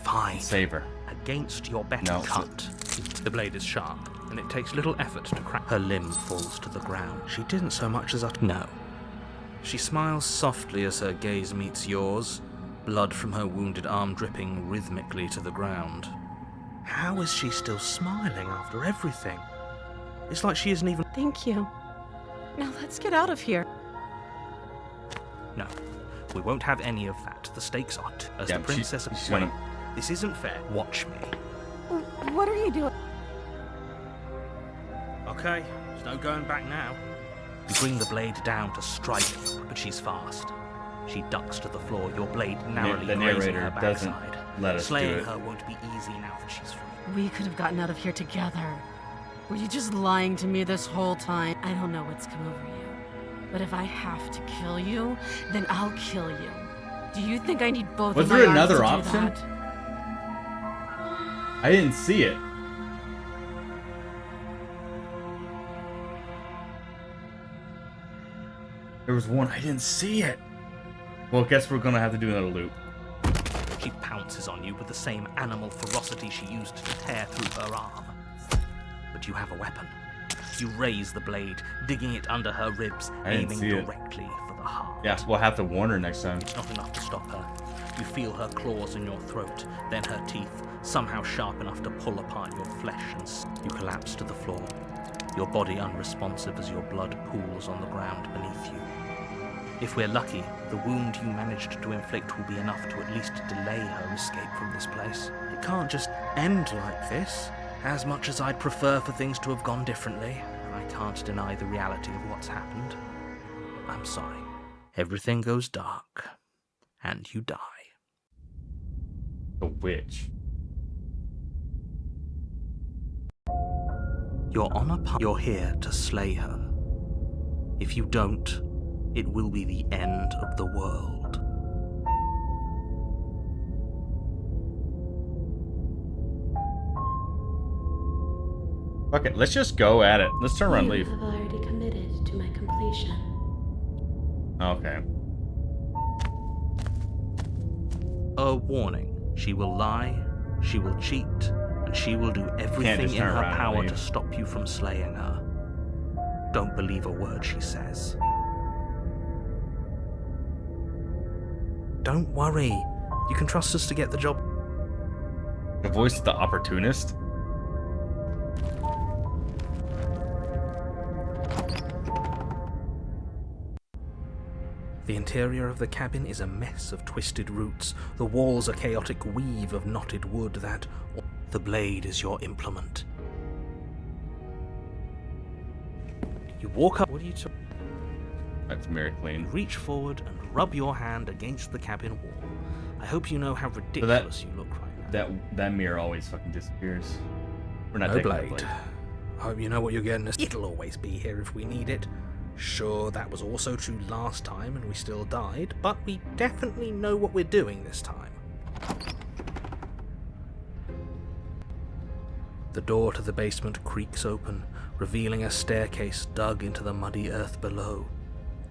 Fine. Save her. Against your better No. cut. The blade is sharp, and it takes little effort to crack. Her limb falls to the ground. She didn't so much as utter. No. She smiles softly as her gaze meets yours, blood from her wounded arm dripping rhythmically to the ground. How is she still smiling after everything? It's like she isn't even... Thank you. Now let's get out of here. No, we won't have any of that. The stakes are as Yeah, the princess of... she's Wait, gonna- this isn't fair. Watch me. What are you doing? Okay, there's no going back now. You bring the blade down to strike, but she's fast. She ducks to the floor, your blade narrowly The grazing her narrator doesn't backside. let us do Slaying it. her won't be easy now that she's free. We could have gotten out of here together. Were you just lying to me this whole time? I don't know what's come over you. But if I have to kill you, then I'll kill you. Do you think I need both Was of my there arms another to do option? that? I didn't see it. There was one. I didn't see it. Well, guess we're gonna have to do another loop. She pounces on you with the same animal ferocity she used to tear through her arm. But you have a weapon. You raise the blade, digging it under her ribs, I didn't aiming see it. directly for the heart. Yeah, we'll have to warn her next time. It's not enough to stop her. You feel her claws in your throat, then her teeth, somehow sharp enough to pull apart your flesh, and you collapse to the floor, your body unresponsive as your blood pools on the ground beneath you. If we're lucky, the wound you managed to inflict will be enough to at least delay her escape from this place. It can't just end like this. As much as I'd prefer for things to have gone differently, I can't deny the reality of what's happened. I'm sorry. Everything goes dark, and you die. The witch. You're on a path. You're here to slay her. If you don't, it will be the end of the world. Fuck it, let's just go at it. Let's turn around and You leave. have already committed to my completion. Okay. A warning. She will lie, she will cheat, and she will do everything just in turn her around and power leave. to stop you from slaying her. Don't believe a word she says. Don't worry. You can trust us to get the job. The voice of the opportunist? The interior of the cabin is a mess of twisted roots. The walls a chaotic weave of knotted wood that... The blade is your implement. You walk up... What are you talking... That's Mary You Clean. reach forward and rub your hand against the cabin wall. I hope you know how ridiculous you look right now. That mirror always fucking disappears. We're not No taking that blade. I hope you know what you're getting. It'll always be here if we need it. Sure, that was also true last time and we still died, but we definitely know what we're doing this time. The door to the basement creaks open, revealing a staircase dug into the muddy earth below.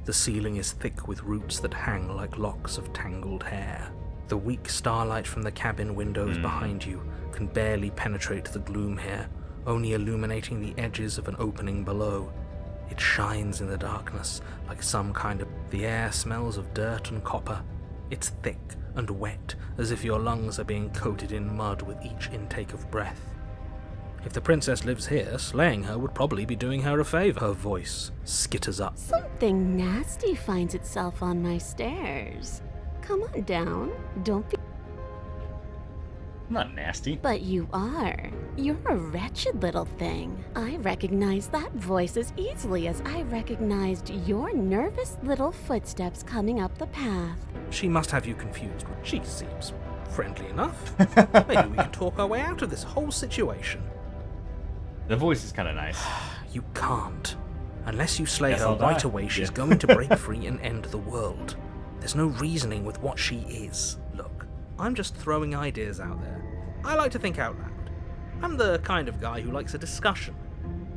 The ceiling is thick with roots that hang like locks of tangled hair. The weak starlight from the cabin windows behind you can barely penetrate the gloom here, only illuminating the edges of an opening below. It shines in the darkness like some kind of... The air smells of dirt and copper. It's thick and wet, as if your lungs are being coated in mud with each intake of breath. If the princess lives here, slaying her would probably be doing her a favor. Her voice skitters up. Something nasty finds itself on my stairs. Come on down. Don't be. I'm not nasty. But you are. You're a wretched little thing. I recognize that voice as easily as I recognized your nervous little footsteps coming up the path. She must have you confused. She seems friendly enough. Maybe we can talk our way out of this whole situation. The voice is kind of nice. You can't. Unless you slay Guess her I'll right die. away, she's Yeah. going to break free and end the world. There's no reasoning with what she is. Look, I'm just throwing ideas out there. I like to think out loud. I'm the kind of guy who likes a discussion.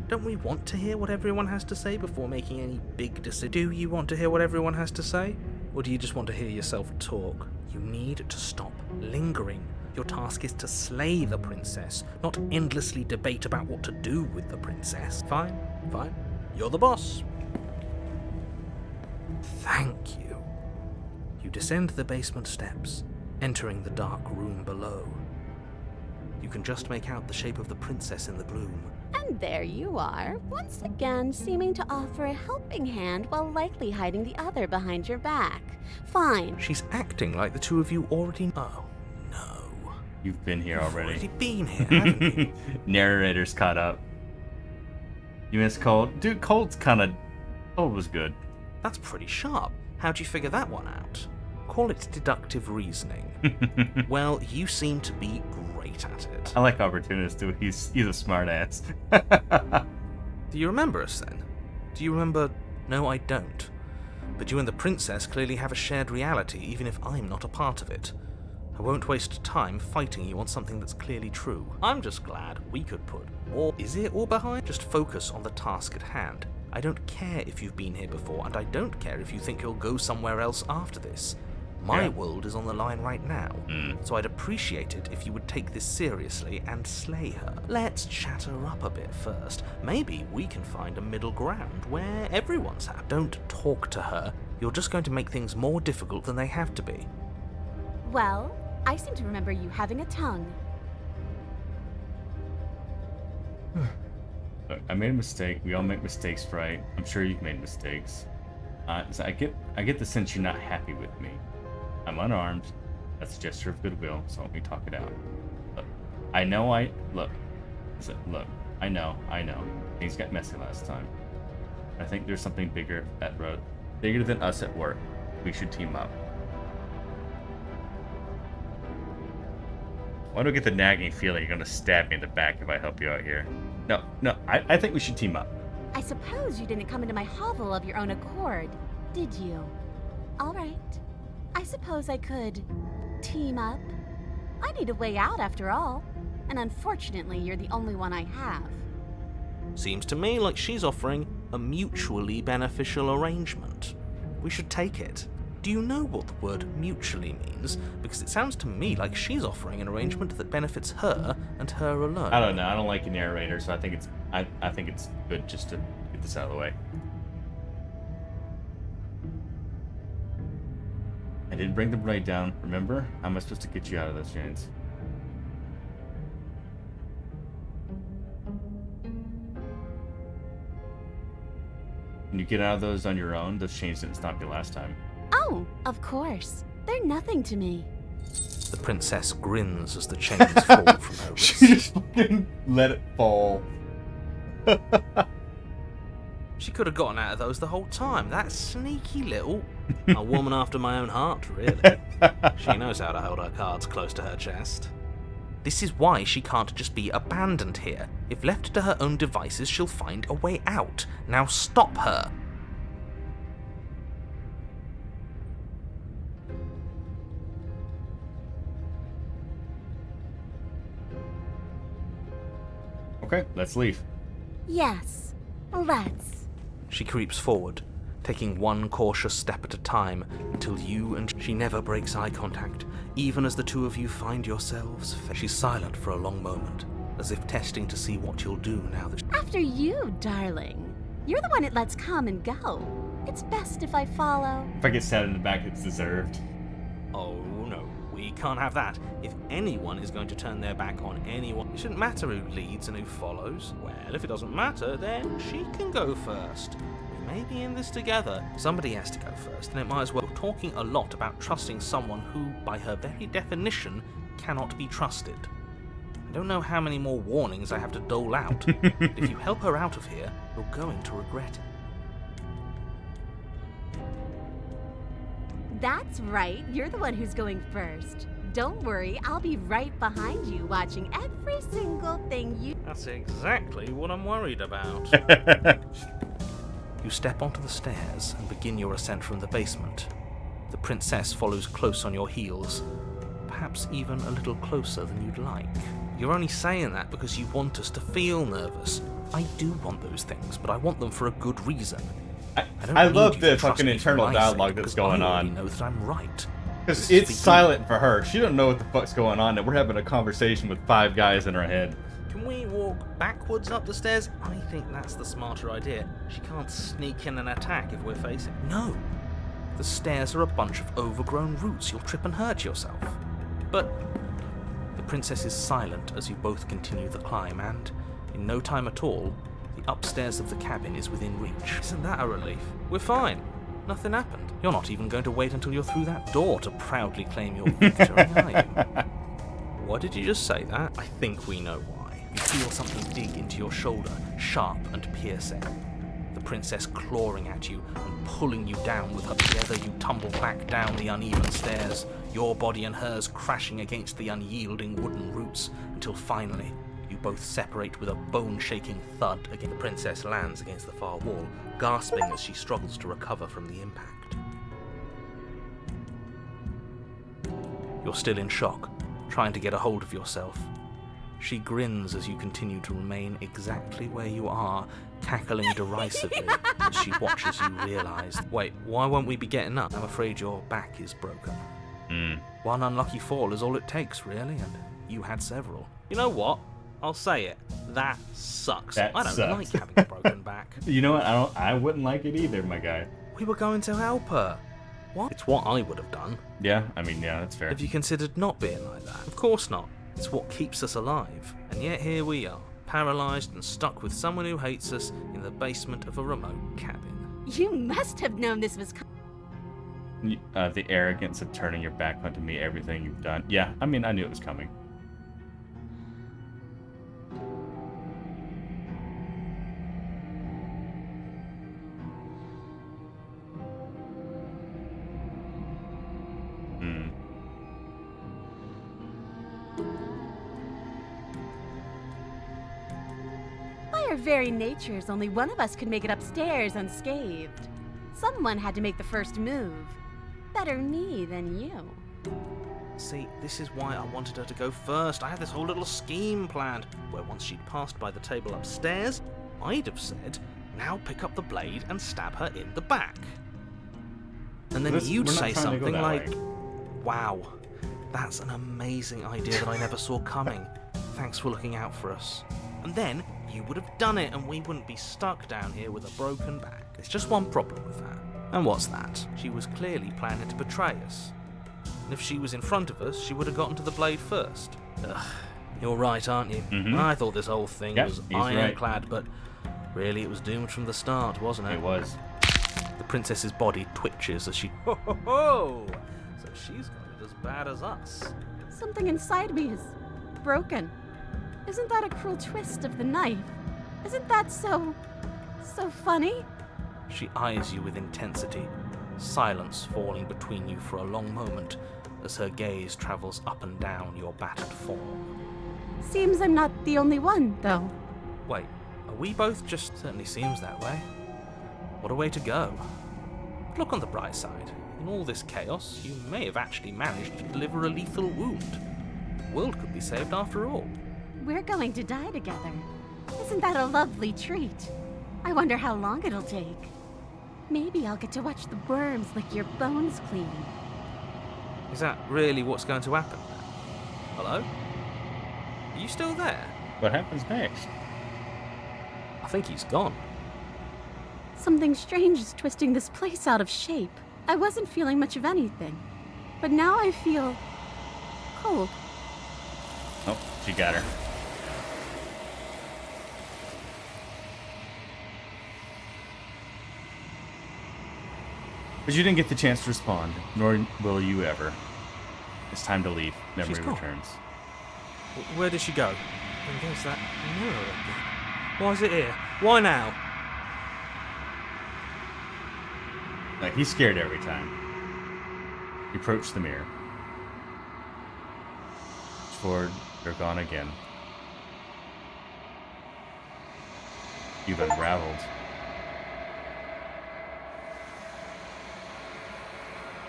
Don't we want to hear what everyone has to say before making any big decision? Do you want to hear what everyone has to say? Or do you just want to hear yourself talk? You need to stop lingering. Your task is to slay the princess, not endlessly debate about what to do with the princess. Fine. You're the boss. Thank you. You descend the basement steps, entering the dark room below. You can just make out the shape of the princess in the gloom. And there you are, once again seeming to offer a helping hand while likely hiding the other behind your back. Fine. She's acting like the two of you already know. You've been here You've already. already been here, haven't you? Narrator's caught up. You miss Cold? Dude, Cold was good. That's pretty sharp. How'd you figure that one out? Call it deductive reasoning. Well, you seem to be great at it. I like Opportunist too. He's a smart ass. Do you remember us then? Do you remember? No, I don't. But you and the princess clearly have a shared reality, even if I'm not a part of it. I won't waste time fighting you on something that's clearly true. I'm just glad we could put or is it or behind? Just focus on the task at hand. I don't care if you've been here before, and I don't care if you think you'll go somewhere else after this. My world is on the line right now, so I'd appreciate it if you would take this seriously and slay her. Let's chat her up a bit first. Maybe we can find a middle ground where everyone's happy. Don't talk to her. You're just going to make things more difficult than they have to be. Well, I seem to remember you having a tongue. Look, I made a mistake. We all make mistakes, right? I'm sure you've made mistakes. So I get the sense you're not happy with me. I'm unarmed. That's a gesture of goodwill, so let me talk it out. Look, I know. Things got messy last time. I think there's something bigger than us at work. We should team up. Why do I get the nagging feeling you're gonna stab me in the back if I help you out here? No, I think we should team up. I suppose you didn't come into my hovel of your own accord, did you? All right. I suppose I could team up. I need a way out after all, and unfortunately you're the only one I have. Seems to me like she's offering a mutually beneficial arrangement. We should take it. Do you know what the word mutually means? Because it sounds to me like she's offering an arrangement that benefits her and her alone. I don't know. I don't like a narrator, so I think it's good just to get this out of the way. I didn't bring the blade down, remember? How am I supposed to get you out of those chains? Can you get out of those on your own? Those chains didn't stop you last time. Oh, of course. They're nothing to me. The princess grins as the chains fall from her wrists. She just fucking let it fall. She could have gotten out of those the whole time. That sneaky little... A woman after my own heart, really. She knows how to hold her cards close to her chest. This is why she can't just be abandoned here. If left to her own devices, she'll find a way out. Now stop her. Okay, let's leave. Yes, let's. She creeps forward, taking one cautious step at a time until you and she never breaks eye contact, even as the two of you find yourselves. She's silent for a long moment, as if testing to see what you'll do now that After you, darling. You're the one it lets come and go. It's best if I follow. If I get stabbed in the back, it's deserved. Oh no, we can't have that. If anyone is going to turn their back on anyone, it shouldn't matter who leads and who follows. Well, if it doesn't matter, then she can go first. We may be in this together. Somebody has to go first, and it might as well. Talking a lot about trusting someone who, by her very definition, cannot be trusted. I don't know how many more warnings I have to dole out. But if you help her out of here, you're going to regret it. That's right, you're the one who's going first. Don't worry, I'll be right behind you, watching every single thing you... That's exactly what I'm worried about. You step onto the stairs and begin your ascent from the basement. The princess follows close on your heels, perhaps even a little closer than you'd like. You're only saying that because you want us to feel nervous. I do want those things, but I want them for a good reason. I love the fucking internal dialogue that's going on. I know that I'm right. Because it's silent for her. She don't know what the fuck's going on, and we're having a conversation with 5 guys in her head. Can we walk backwards up the stairs? I think that's the smarter idea. She can't sneak in and attack if we're facing. No. The stairs are a bunch of overgrown roots. You'll trip and hurt yourself. But the princess is silent as you both continue the climb, and in no time at all, the upstairs of the cabin is within reach. Isn't that a relief? We're fine. Nothing happened. You're not even going to wait until you're through that door to proudly claim your victory, are you? Why did you just say that? I think we know why. You feel something dig into your shoulder, sharp and piercing. The princess clawing at you and pulling you down with her. Together you tumble back down the uneven stairs, your body and hers crashing against the unyielding wooden roots, until finally you both separate with a bone-shaking thud. Again, the princess lands against the far wall, gasping as she struggles to recover from the impact. You're still in shock, trying to get a hold of yourself. She grins as you continue to remain exactly where you are, cackling derisively as she watches you realize, wait, why won't we be getting up? I'm afraid your back is broken. One unlucky fall is all it takes, really, and you had several. You know what? I'll say it. That sucks. I don't like having a broken back. You know what? I wouldn't like it either, my guy. We were going to help her. What? It's what I would have done. Yeah, I mean, yeah, that's fair. Have you considered not being like that? Of course not. It's what keeps us alive. And yet here we are, paralysed and stuck with someone who hates us in the basement of a remote cabin. You must have known this was the arrogance of turning your back onto me, everything you've done. Yeah, I mean, I knew it was coming. By our very natures, only one of us could make it upstairs unscathed. Someone had to make the first move. Better me than you. See, this is why I wanted her to go first. I had this whole little scheme planned, where once she'd passed by the table upstairs, I'd have said, now pick up the blade and stab her in the back. And then you'd say something like, wow, that's an amazing idea that I never saw coming. Thanks for looking out for us. And then you would have done it and we wouldn't be stuck down here with a broken back. There's just one problem with that. And what's that? She was clearly planning to betray us. And if she was in front of us, she would have gotten to the blade first. Ugh, you're right, aren't you? I thought this whole thing was ironclad, but really it was doomed from the start, wasn't it? It was. The princess's body twitches as she... Ho ho ho! So she's got it as bad as us. Something inside me is broken. Isn't that a cruel twist of the knife? Isn't that so funny? She eyes you with intensity, silence falling between you for a long moment as her gaze travels up and down your battered form. Seems I'm not the only one, though. Wait, are we both just... Certainly seems that way. What a way to go. Look on the bright side. In all this chaos, you may have actually managed to deliver a lethal wound. The world could be saved after all. We're going to die together. Isn't that a lovely treat? I wonder how long it'll take. Maybe I'll get to watch the worms lick your bones clean. Is that really what's going to happen? Hello? Are you still there? What happens next? I think he's gone. Something strange is twisting this place out of shape. I wasn't feeling much of anything. but now I feel cold. Oh, she got her. But you didn't get the chance to respond, nor will you ever. It's time to leave. Memory She's gone. returns. Where did she go? And there's that mirror again. Why is it here? Why now? Like, he's scared every time. You approach the mirror. Forward, they're gone again. You've unraveled.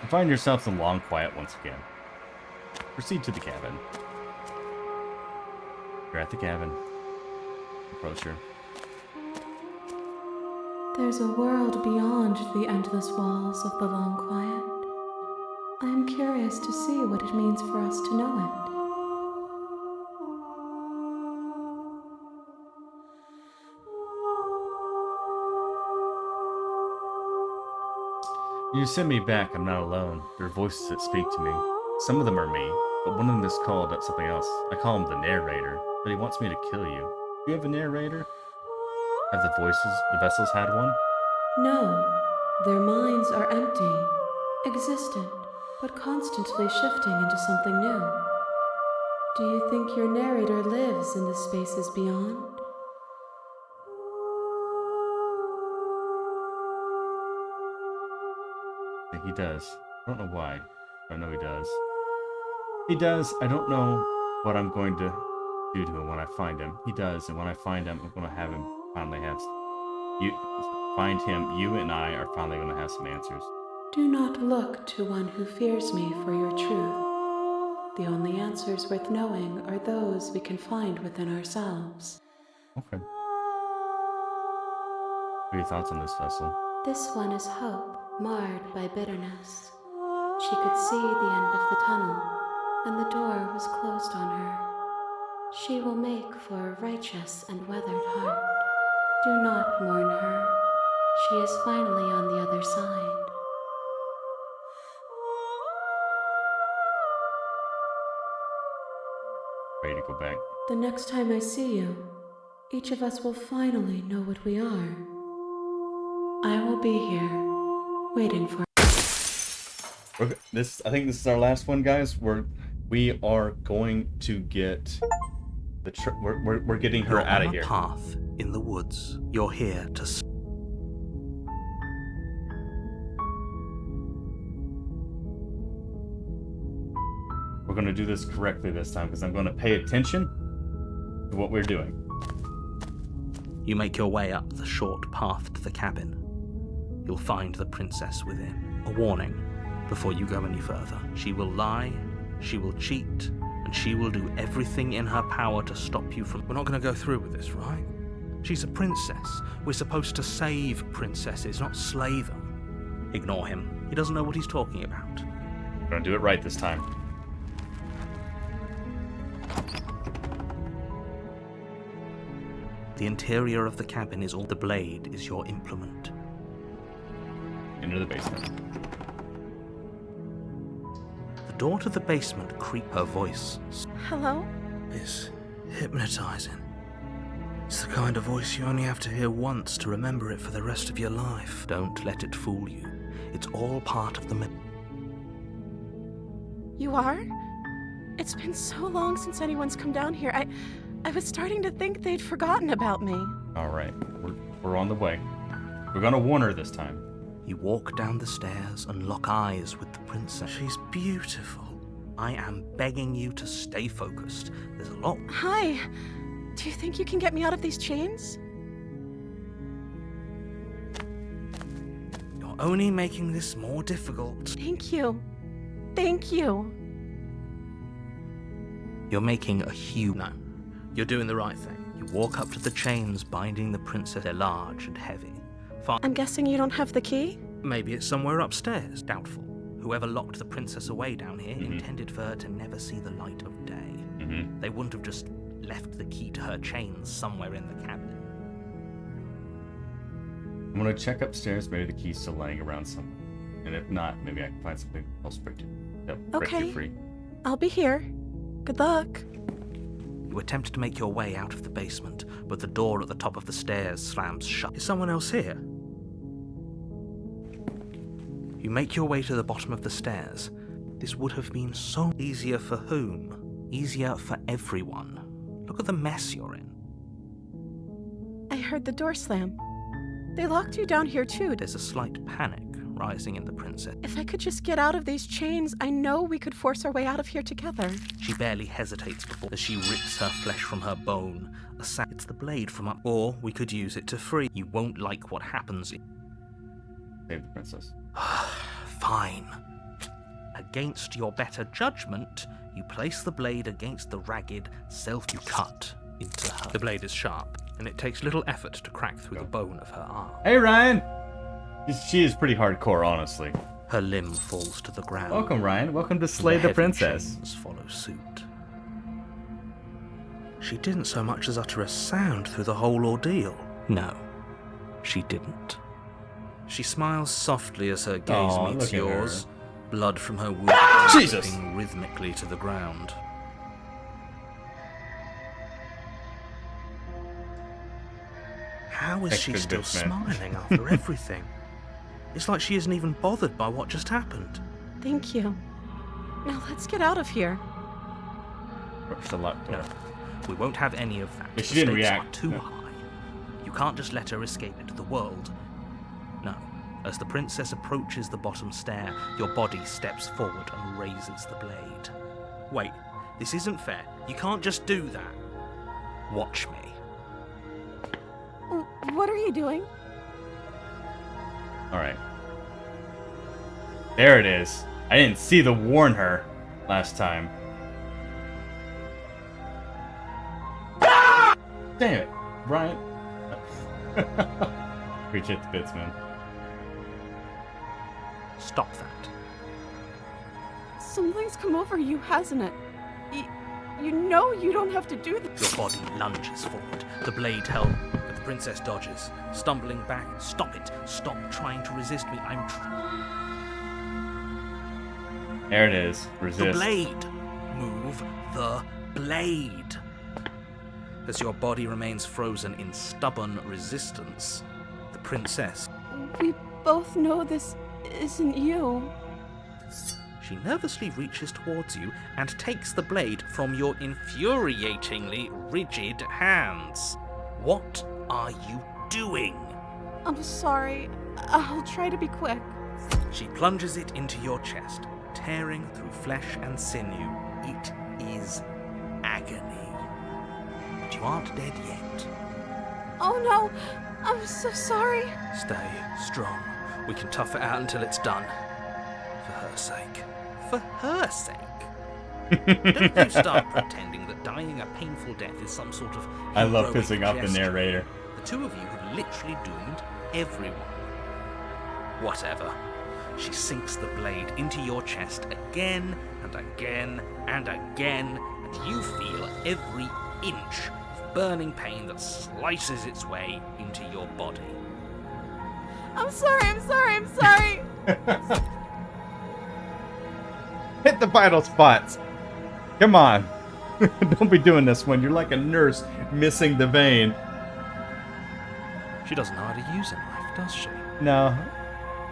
You find yourselves in long quiet once again. Proceed to the cabin. You're at the cabin. Approach her. There's a world beyond the endless walls of the long quiet. I am curious to see what it means for us to know it. You send me back, I'm not alone. There are voices that speak to me. Some of them are me, but one of them is called something else. I call him the narrator, but he wants me to kill you. Do you have a narrator? Have the vessels had one? No, their minds are empty, existent, but constantly shifting into something new. Do you think your narrator lives in the spaces beyond? He does. I don't know why. I know he does. He does. I don't know what I'm going to do to him when I find him. He does, and when I find him, I'm going to have him finally have you find him. You and I are finally going to have some answers. Do not look to one who fears me for your truth. The only answers worth knowing are those we can find within ourselves. Okay. What are your thoughts on this vessel? This one is hope, marred by bitterness. She could see the end of the tunnel, and the door was closed on her. She will make for a righteous and weathered heart. Do not mourn her. She is finally on the other side. Ready to go back? The next time I see you, each of us will finally know what we are. I will be here, waiting for. Okay, I think this is our last one, guys. We are going to get the. We're getting her You're out of on a here. path in the woods. You're here to. We're going to do this correctly this time because I'm going to pay attention to what we're doing. You make your way up the short path to the cabin. You'll find the princess within. A warning before you go any further. She will lie, she will cheat, and she will do everything in her power to stop you from... We're not going to go through with this, right? She's a princess. We're supposed to save princesses, not slay them. Ignore him. He doesn't know what he's talking about. We're going to do it right this time. The interior of the cabin is all... The blade is your implement. Into the basement. The door to the basement her voice. Hello? It's hypnotizing. It's the kind of voice you only have to hear once to remember it for the rest of your life. Don't let it fool you. It's all part of the... You are? It's been so long since anyone's come down here. I was starting to think they'd forgotten about me. All right, we're on the way. We're going to warn her this time. You walk down the stairs and lock eyes with the princess. She's beautiful. I am begging you to stay focused. There's a lot... Hi. Do you think you can get me out of these chains? You're only making this more difficult. Thank you. Thank you. You're making a huge... No. You're doing the right thing. You walk up to the chains binding the princess. They're large and heavy. I'm guessing you don't have the key? Maybe it's somewhere upstairs. Doubtful. Whoever locked the princess away down here intended for her to never see the light of day. They wouldn't have just left the key to her chains somewhere in the cabin. I'm going to check upstairs. Maybe the key's still laying around somewhere. And if not, maybe I can find something else for it. Yep, break Okay. you free. I'll be here. Good luck. You attempt to make your way out of the basement, but the door at the top of the stairs slams shut. Is someone else here? You make your way to the bottom of the stairs. This would have been so easier for whom? Easier for everyone. Look at the mess you're in. I heard the door slam. They locked you down here too. There's a slight panic rising in the princess. If I could just get out of these chains, I know we could force our way out of here together. She barely hesitates before as she rips her flesh from her bone. It's the blade from up, or we could use it to free. You won't like what happens. Save the princess. Fine. Against your better judgment, you place the blade against the ragged self you cut into her. The blade is sharp, and it takes little effort to crack through the bone of her arm. Hey, Ryan! She is pretty hardcore, honestly. Her limb falls to the ground. Welcome, Ryan. Welcome to Slay the heavy Princess. chains follow suit. She didn't so much as utter a sound through the whole ordeal. No, she didn't. She smiles softly as her gaze Aw, meets look at yours. her. Blood from her wound Jesus! dripping rhythmically to the ground. How is she Extra still bitch, man. smiling after everything? It's like she isn't even bothered by what just happened. Thank you. Now let's get out of here. It's a lot. No, we won't have any of that. But she The didn't stakes react. are too No. high. You can't just let her escape into the world. No. As the princess approaches the bottom stair, your body steps forward and raises the blade. Wait, this isn't fair. You can't just do that. Watch me. What are you doing? Alright. There it is. I didn't see the warn her last time. Damn it, Brian. Appreciate the bits, man. Stop that. Something's come over you, hasn't it? You know you don't have to do this. Your body lunges forward, the blade held, but the princess dodges, stumbling back. Stop it! Stop trying to resist me. There it is. Resist. The blade! Move the blade! As your body remains frozen in stubborn resistance, the princess... We both know this isn't you. She nervously reaches towards you and takes the blade from your infuriatingly rigid hands. What are you doing? I'm sorry. I'll try to be quick. She plunges it into your chest, tearing through flesh and sinew. It is agony. But you aren't dead yet. Oh no! I'm so sorry. Stay strong. We can tough it out until it's done. For her sake. For her sake. Don't you start pretending that dying a painful death is some sort of I love heroic pissing off the gesture. narrator. The two of you have literally doomed everyone. Whatever. She sinks the blade into your chest again and again and again, and you feel every inch of burning pain that slices its way into your body. I'm sorry. Hit the vital spots. Come on. Don't be doing this when you're like a nurse missing the vein. She doesn't know how to use a knife, does she? No.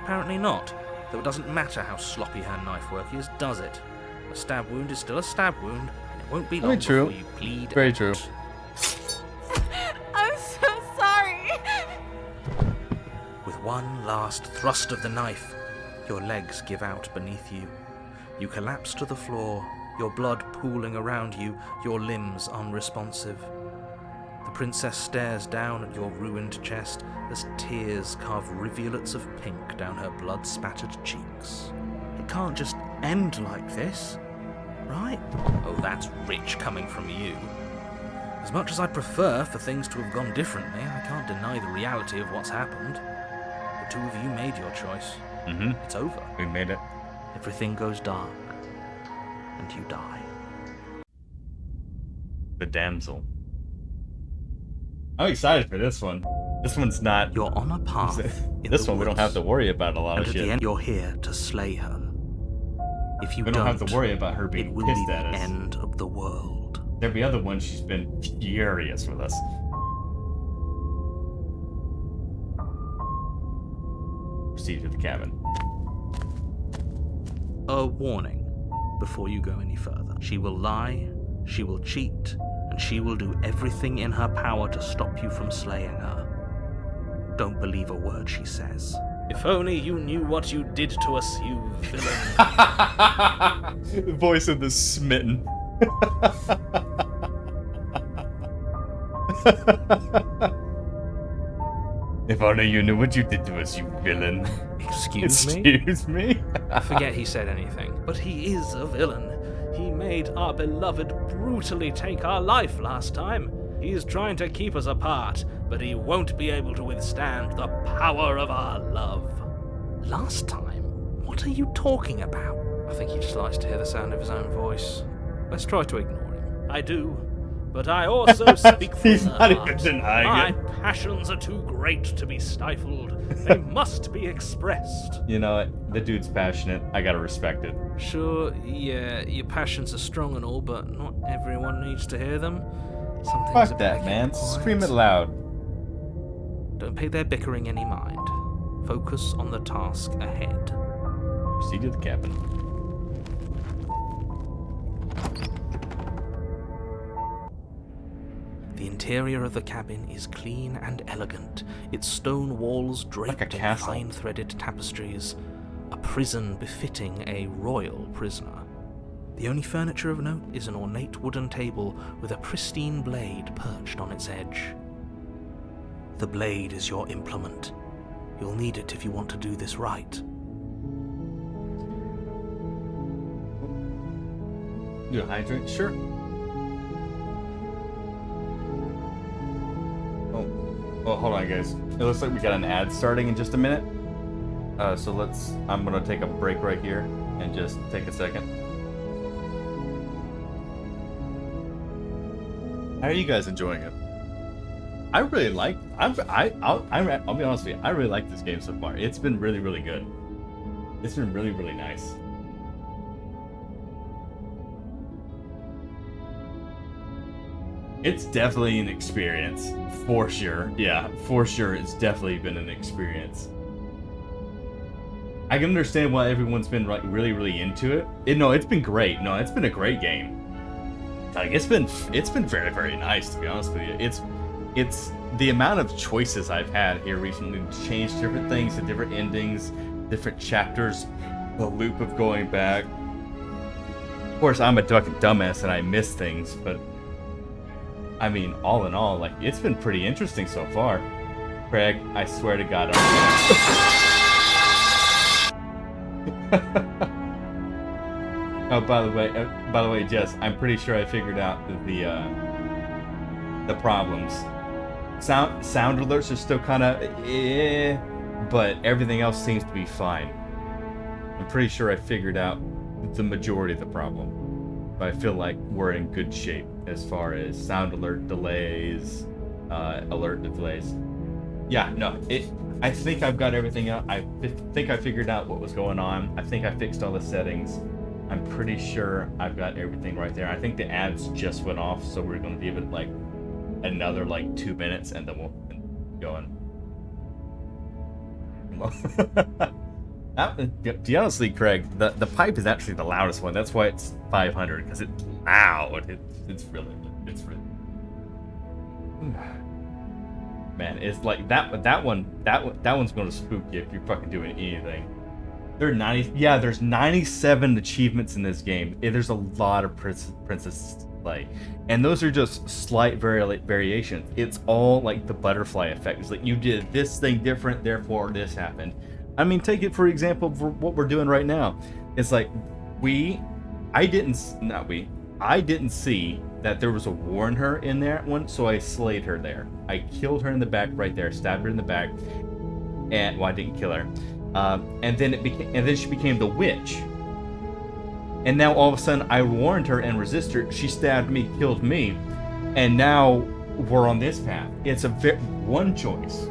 Apparently not. Though it doesn't matter how sloppy her knife work is, does it? A stab wound is still a stab wound, and it won't be long true. before you bleed Very out. true. I'm so sorry. With one last thrust of the knife, your legs give out beneath you. You collapse to the floor, your blood pooling around you, your limbs unresponsive. The princess stares down at your ruined chest as tears carve rivulets of pink down her blood-spattered cheeks. It can't just end like this, right? Oh, that's rich coming from you. As much as I'd prefer for things to have gone differently, I can't deny the reality of what's happened. The two of you made your choice. Mm-hmm. It's over. We made it. Everything goes dark, and you die. The damsel. I'm excited for this one. This one's not. You're on a path. in This the one we don't woods, have to worry about a lot and of at the shit. end, you're here to slay her. If you We don't have to worry about her it being will be pissed the at us. end of the world. Every other one, she's been furious with us. Proceed to the cabin. A warning before you go any further. She will lie, she will cheat, and she will do everything in her power to stop you from slaying her. Don't believe a word she says. If only you knew what you did to us, you villain. The voice of the smitten. If only you knew what you did to us, you villain. Excuse me? Excuse me? I forget he said anything. But he is a villain. He made our beloved brutally take our life last time. He's trying to keep us apart, but he won't be able to withstand the power of our love. Last time? What are you talking about? I think he just likes to hear the sound of his own voice. Let's try to ignore him. I do, but I also speak from He's the not heart. even denying My it. passions are too great to be stifled. They must be expressed. You know what? The dude's passionate. I gotta respect it. Sure, yeah, your passions are strong and all, but not everyone needs to hear them. Some things Fuck are that, better man. kept quiet. Scream it loud. Don't pay their bickering any mind. Focus on the task ahead. Proceed to the cabin. The interior of the cabin is clean and elegant, its stone walls draped Like a in castle. fine-threaded tapestries, a prison befitting a royal prisoner. The only furniture of note is an ornate wooden table with a pristine blade perched on its edge. The blade is your implement. You'll need it if you want to do this right. Do a hydrant? Sure. Oh, hold on, guys. It looks like we got an ad starting in just a minute. I'm gonna take a break right here and just take a second. How are you guys enjoying it? I really like. I'll be honest with you. I really like this game so far. It's been really, really good. It's been really, really nice. It's definitely an experience, for sure. Yeah, for sure, it's definitely been an experience. I can understand why everyone's been like really, really into it. It's been great. No, it's been a great game. Like it's been very, very nice, to be honest with you. It's the amount of choices I've had here recently to change different things, to different endings, different chapters, the loop of going back. Of course, I'm a fucking dumbass and I miss things, but I mean, all in all, like, it's been pretty interesting so far. Craig, I swear to God, Oh, by the way, Jess, I'm pretty sure I figured out the problems. Sound alerts are still kind of but everything else seems to be fine. I'm pretty sure I figured out the majority of the problem. But I feel like we're in good shape as far as sound alert delays, alert delays. Yeah, no, I think I've got everything out. I think I figured out what was going on. I think I fixed all the settings. I'm pretty sure I've got everything right there. I think the ads just went off, so we're going to give it like another like 2 minutes, and then we'll go on. To be honestly, Craig, the pipe is actually the loudest one. That's why it's 500, because it's loud. It's really. Man, it's like that one's going to spook you if you're fucking doing anything. There's 97 achievements in this game. There's a lot of princess play, and those are just slight variations. It's all like the butterfly effect. It's like you did this thing different, therefore this happened. I mean, take it for example for what we're doing right now. It's like I didn't see that there was a warn her in that one, so I slayed her there. I killed her in the back right there, stabbed her in the back, and I didn't kill her. And then she became the witch. And now all of a sudden I warned her and resisted her. She stabbed me, killed me, and now we're on this path. It's one choice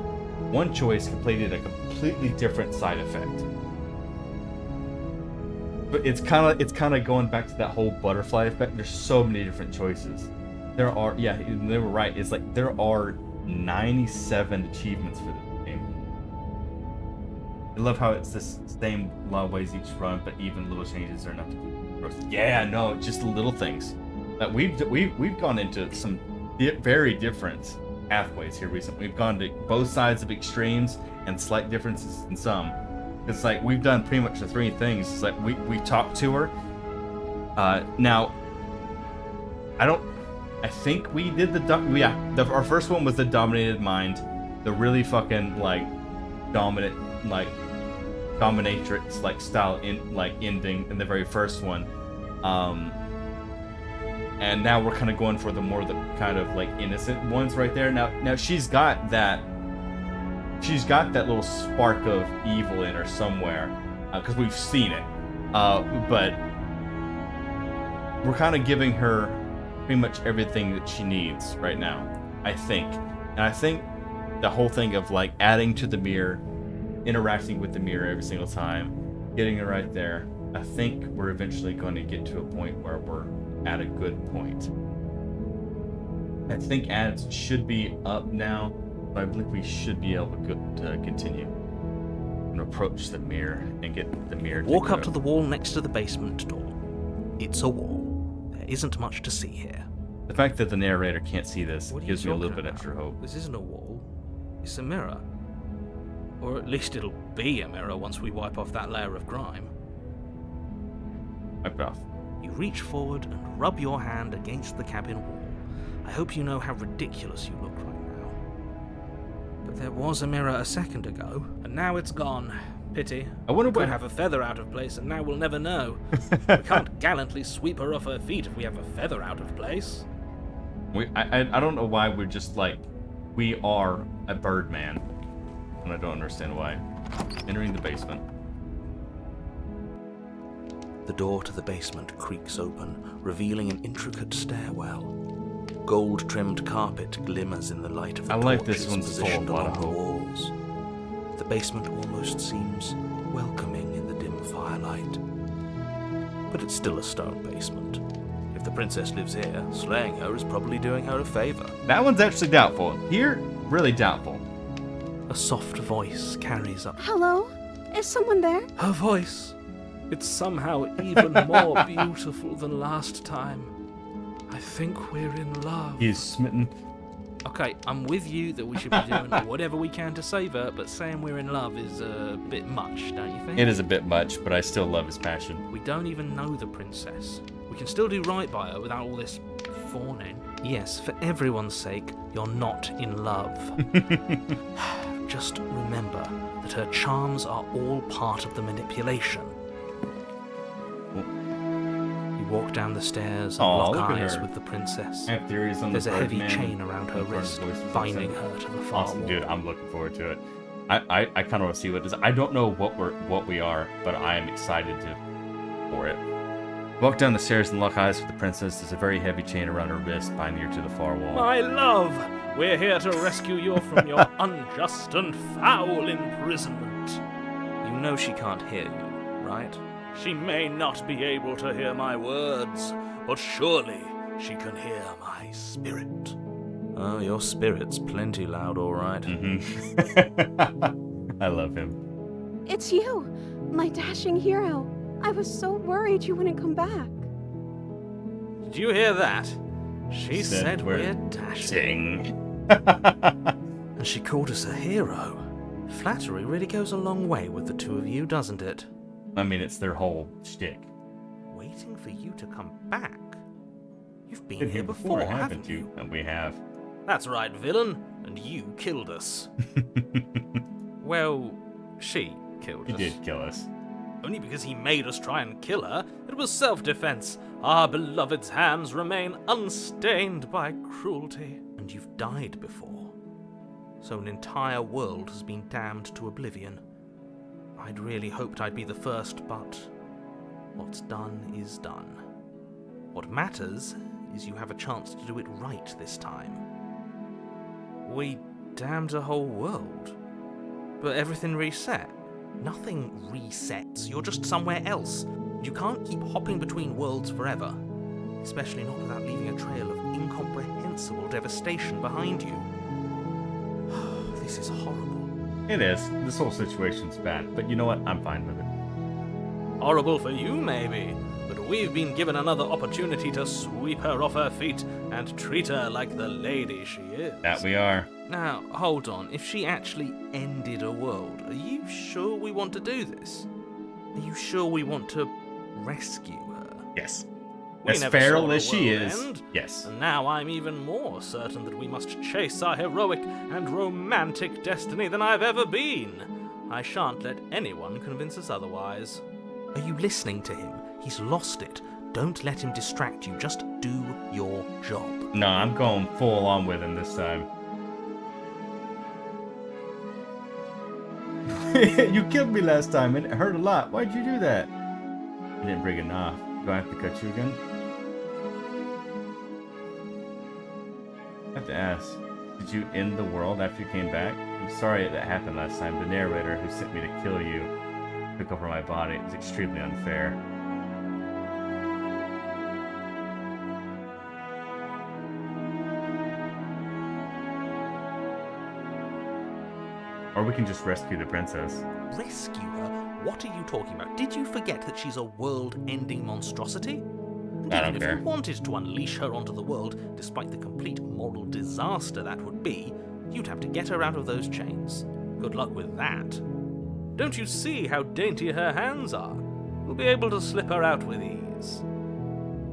completed a completely different side effect. But it's kind of going back to that whole butterfly effect. There's so many different choices. There are, yeah, they were right. It's like there are 97 achievements for this game. I love how it's the same a lot of ways each run, but even little changes are enough to keep. Yeah, no, just the little things. We've gone into some very different pathways here recently. We've gone to both sides of extremes and slight differences in some. It's like we've done pretty much the three things. It's like we talked to her. Now, I think we did our first one was the dominated mind, the really fucking like dominant like dominatrix like style ending in the very first one. And now we're kind of going for the more the kind of like innocent ones right there. Now she's got that little spark of evil in her somewhere, because we've seen it. But we're kind of giving her pretty much everything that she needs right now, I think. And I think the whole thing of like adding to the mirror, interacting with the mirror every single time, getting it right there, I think we're eventually going to get to a point where we're at a good point. I think ads should be up now, but I believe we should be able to continue and approach the mirror and get the mirror to Walk up to the wall next to the basement door. It's a wall. There isn't much to see here. The fact that the narrator can't see this What are gives you me a little talking bit about? extra hope. This isn't a wall. It's a mirror. Or at least it'll be a mirror once we wipe off that layer of grime. Wipe it off. You reach forward and rub your hand against the cabin wall. I hope you know how ridiculous you look right now. But there was a mirror a second ago, and now it's gone. Pity. I wonder We could what have a feather out of place, and now we'll never know. We can't gallantly sweep her off her feet if we have a feather out of place. I don't know why we're just like, we are a Birdman, and I don't understand why. Entering the basement. The door to the basement creaks open, revealing an intricate stairwell. Gold-trimmed carpet glimmers in the light of the I like torches this one's full of positioned a lot along of the hope. walls. The basement almost seems welcoming in the dim firelight. But it's still a stone basement. If the princess lives here, slaying her is probably doing her a favor. That one's actually doubtful. Here, really doubtful. A soft voice carries up. Hello? Is someone there? Her voice! It's somehow even more beautiful than last time. I think we're in love. He's smitten. Okay, I'm with you that we should be doing whatever we can to save her, but saying we're in love is a bit much, don't you think? It is a bit much, but I still love his passion. We don't even know the princess. We can still do right by her without all this fawning. Yes, for everyone's sake, you're not in love. Just remember that her charms are all part of the manipulation. You walk down the stairs and lock look at eyes her. with the princess. I have theories on There's the a heavy Birdman chain around her and Bird's wrist, voices binding outside. her to the far Awesome, wall. dude. I'm looking forward to it. I kind of want to see what it is. I don't know what we are, but I am excited for it. Walk down the stairs and lock eyes with the princess. There's a very heavy chain around her wrist, binding her to the far wall. My love, we're here to rescue you from your unjust and foul imprisonment. You know she can't hear you, right? She may not be able to hear my words, but surely she can hear my spirit. Oh, your spirit's plenty loud, all right. I love him. It's you, my dashing hero. I was so worried you wouldn't come back. Did you hear that? She said we're we're dashing. Dang. And she called us a hero. Flattery really goes a long way with the two of you, doesn't it? I mean, it's their whole shtick. Waiting for you to come back? You've been here before, haven't haven't you? And we have. That's right, villain. And you killed us. Well, she killed He us. did kill us. Only because he made us try and kill her. It was self-defense. Our beloved's hands remain unstained by cruelty. And you've died before. So an entire world has been damned to oblivion. I'd really hoped I'd be the first, but what's done is done. What matters is you have a chance to do it right this time. We damned a whole world, but everything reset. Nothing resets, you're just somewhere else. You can't keep hopping between worlds forever, especially not without leaving a trail of incomprehensible devastation behind you. This is horrible. It is. This whole situation's bad, but you know what? I'm fine with it. Horrible for you, maybe, but we've been given another opportunity to sweep her off her feet and treat her like the lady she is. That we are. Now, hold on. If she actually ended a world, are you sure we want to do this? Are you sure we want to rescue her? Yes. We As never feral saw as the she world is, end, yes. And now I'm even more certain that we must chase our heroic and romantic destiny than I've ever been. I shan't let anyone convince us otherwise. Are you listening to him? He's lost it. Don't let him distract you. Just do your job. No, I'm going full on with him this time. You killed me last time and it hurt a lot. Why'd you do that? I didn't bring enough. Do I have to cut you again? I have to ask. Did you end the world after you came back? I'm sorry that happened last time. The narrator who sent me to kill you took over my body. It was extremely unfair. Or we can just rescue the princess. Rescue her? What are you talking about? Did you forget that she's a world-ending monstrosity? And I even don't if care. you wanted to unleash her onto the world, despite the complete moral disaster that would be, you'd have to get her out of those chains. Good luck with that. Don't you see how dainty her hands are? We'll be able to slip her out with ease.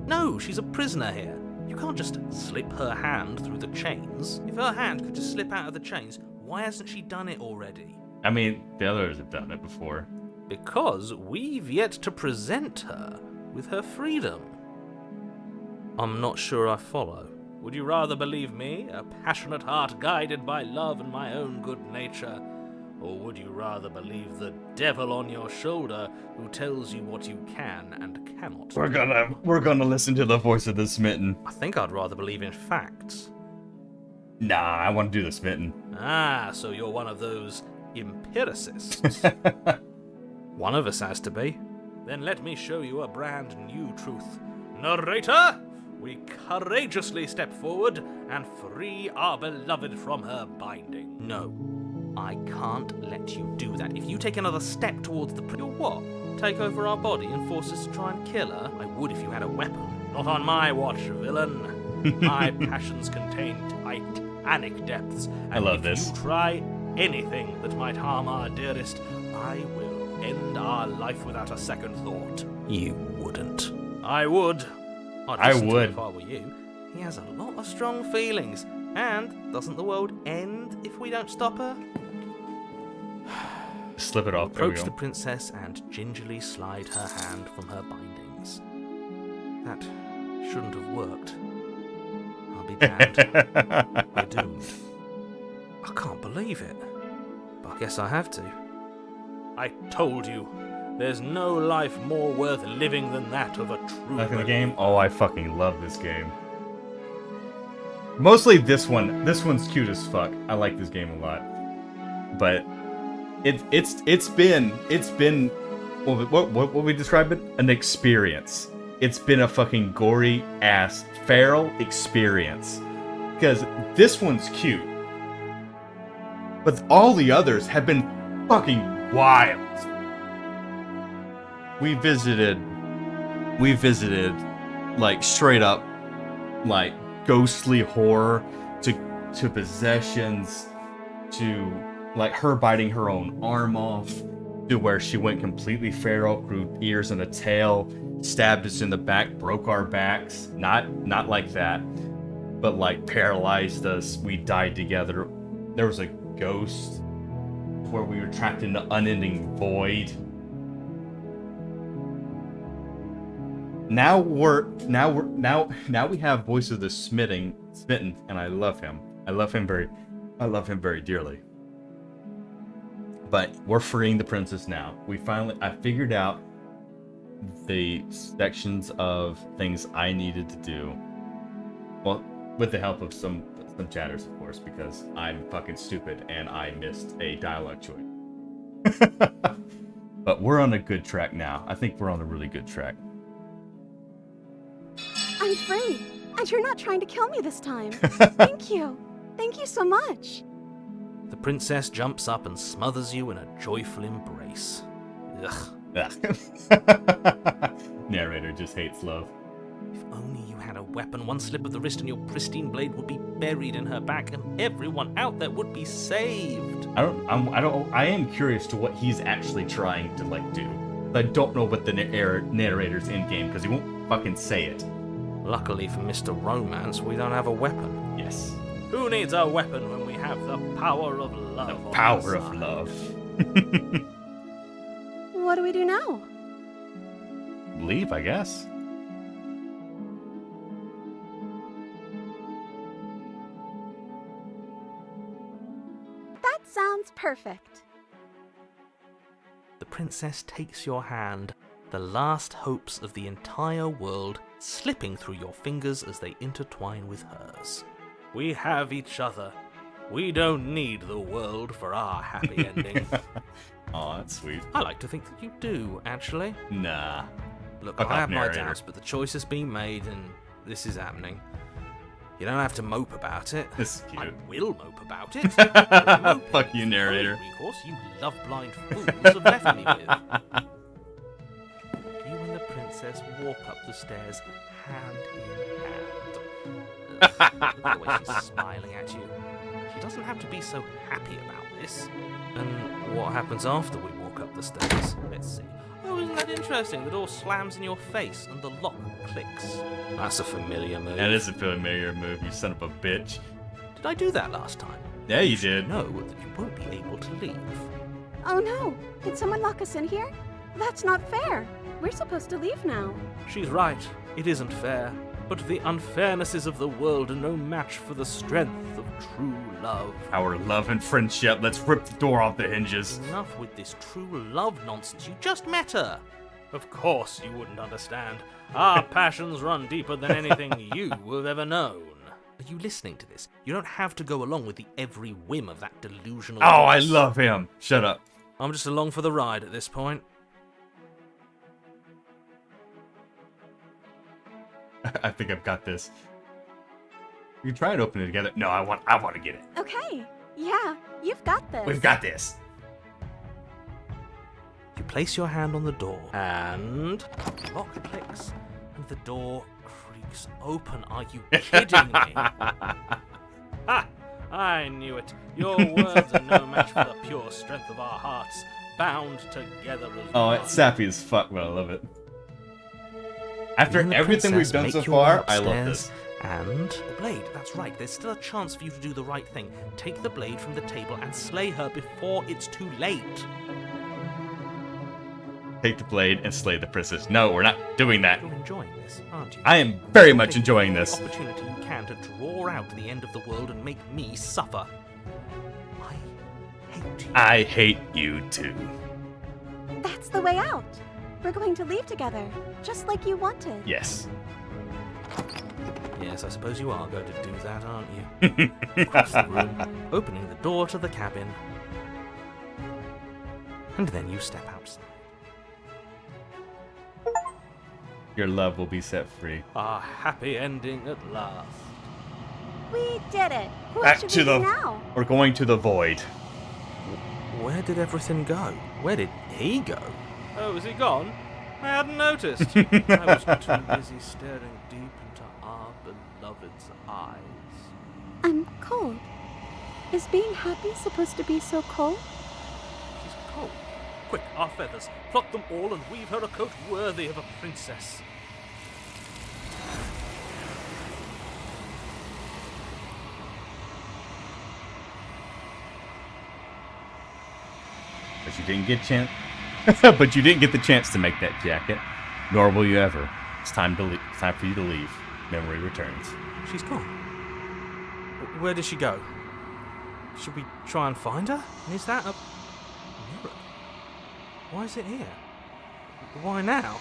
No, she's a prisoner here. You can't just slip her hand through the chains. If her hand could just slip out of the chains, why hasn't she done it already? I mean, the others have done it before. Because we've yet to present her with her freedom. I'm not sure I follow. Would you rather believe me, a passionate heart guided by love and my own good nature? Or would you rather believe the devil on your shoulder who tells you what you can and cannot? We're gonna listen to the voice of the smitten. I think I'd rather believe in facts. Nah, I want to do the smitten. Ah, so you're one of those empiricists. One of us has to be. Then let me show you a brand new truth. Narrator, we courageously step forward and free our beloved from her binding. No, I can't let you do that. If you take another step towards the you'll what? Take over our body and force us to try and kill her? I would if you had a weapon. Not on my watch, villain. My passions contain titanic depths, and I love if this. you try anything that might harm our dearest, I will end our life without a second thought. You wouldn't. I would. I listen to would. him if I were you. He has a lot of strong feelings, and doesn't the world end if we don't stop her? Slip it off. There we Approach go. the princess and gingerly slide her hand from her bindings. That shouldn't have worked. I'll be damned. We're doomed. I can't believe it. But I guess I have to. I told you, there's no life more worth living than that of a true Back in the believer. game? Oh, I fucking love this game. Mostly this one. This one's cute as fuck. I like this game a lot. But it's been what we describe it? An experience. It's been a fucking gory ass feral experience. Because this one's cute. But all the others have been fucking wild. We visited like straight up like ghostly horror to possessions to like her biting her own arm off to where she went completely feral, grew ears and a tail, stabbed us in the back, broke our backs. Not like that, but like paralyzed us. We died together. There was a ghost where we were trapped in the unending void. Now we have Voice of the Smitten, and I love him. I love him very dearly. But we're freeing the princess now. I figured out the sections of things I needed to do. Well, with the help of some chatters, of course, because I'm fucking stupid and I missed a dialogue choice. But we're on a good track now. I think we're on a really good track. I'm free, and you're not trying to kill me this time. Thank you. Thank you so much. The princess jumps up and smothers you in a joyful embrace. Ugh. Narrator just hates love. If only you had a weapon, one slip of the wrist and your pristine blade would be buried in her back, and everyone out there would be saved. I am curious to what he's actually trying to do. I don't know what the narrator's in game because he won't fucking say it. Luckily for Mr. Romance, we don't have a weapon. Yes. Who needs a weapon when we have the power of love? The power of love. What do we do now? Leave, I guess. That sounds perfect. The princess takes your hand, the last hopes of the entire world slipping through your fingers as they intertwine with hers. We have each other. We don't need the world for our happy ending. Aw, that's sweet. I like to think that you do, actually. Nah. Look, Fuck I off, have my narrator. doubts, but the choice has been made and this is happening. You don't have to mope about it. This is cute. I will mope about it. But moping Fuck is you, the narrator. only recourse you love-blind fools have left me with. You and the princess walk up the stairs hand in hand. Look at the way she's smiling at you. She doesn't have to be so happy about this. And what happens after we walk up the stairs? Let's see. Oh, isn't that interesting? The door slams in your face and the lock clicks. That's a familiar move. That is a familiar move, you son of a bitch. Did I do that last time? Yeah, you did. Know that you won't be able to leave. Oh no! Did someone lock us in here? That's not fair. We're supposed to leave now. She's right. It isn't fair. But the unfairnesses of the world are no match for the strength of true love. Our love and friendship, let's rip the door off the hinges. Enough with this true love nonsense. You just met her. Of course you wouldn't understand. Our passions run deeper than anything you have ever known. Are you listening to this? You don't have to go along with the every whim of that delusional Oh, I voice. love him. Shut up. I'm just along for the ride at this point. I think I've got this. You try and open it together. No, I want to get it. Okay. Yeah, you've got this. We've got this. You place your hand on the door, and the lock clicks, and the door creaks open. Are you kidding me? Ha! I knew it. Your words are no match for the pure strength of our hearts, bound together as Oh, one. it's sappy as fuck, but I love it. After You and the everything we've princess done make so your way far, I love upstairs, this. And the blade, that's right, there's still a chance for you to do the right thing. Take the blade from the table and slay her before it's too late. Take the blade and slay the princess. No, we're not doing that. You're enjoying this, aren't you? I am very much Take enjoying every this. opportunity you can to draw out the end of the world and make me suffer. I hate you. I hate you too. That's the way out. We're going to leave together, just like you wanted. Yes. Yes, I suppose you are going to do that, aren't you? Across the room, opening the door to the cabin. And then you step outside. Your love will be set free. A happy ending at last. We did it. What Back should to we the. do now? We're going to the void. Where did everything go? Where did he go? Oh, is he gone? I hadn't noticed. I was too busy staring deep into our beloved's eyes. I'm cold. Is being happy supposed to be so cold? She's cold. Quick, our feathers. Pluck them all and weave her a coat worthy of a princess. But you didn't get but you didn't get the chance to make that jacket, nor will you ever. It's time to leave. It's time for you to leave. Memory returns. She's gone. Where did she go? Should we try and find her? Is that a mirror? Why is it here? Why now?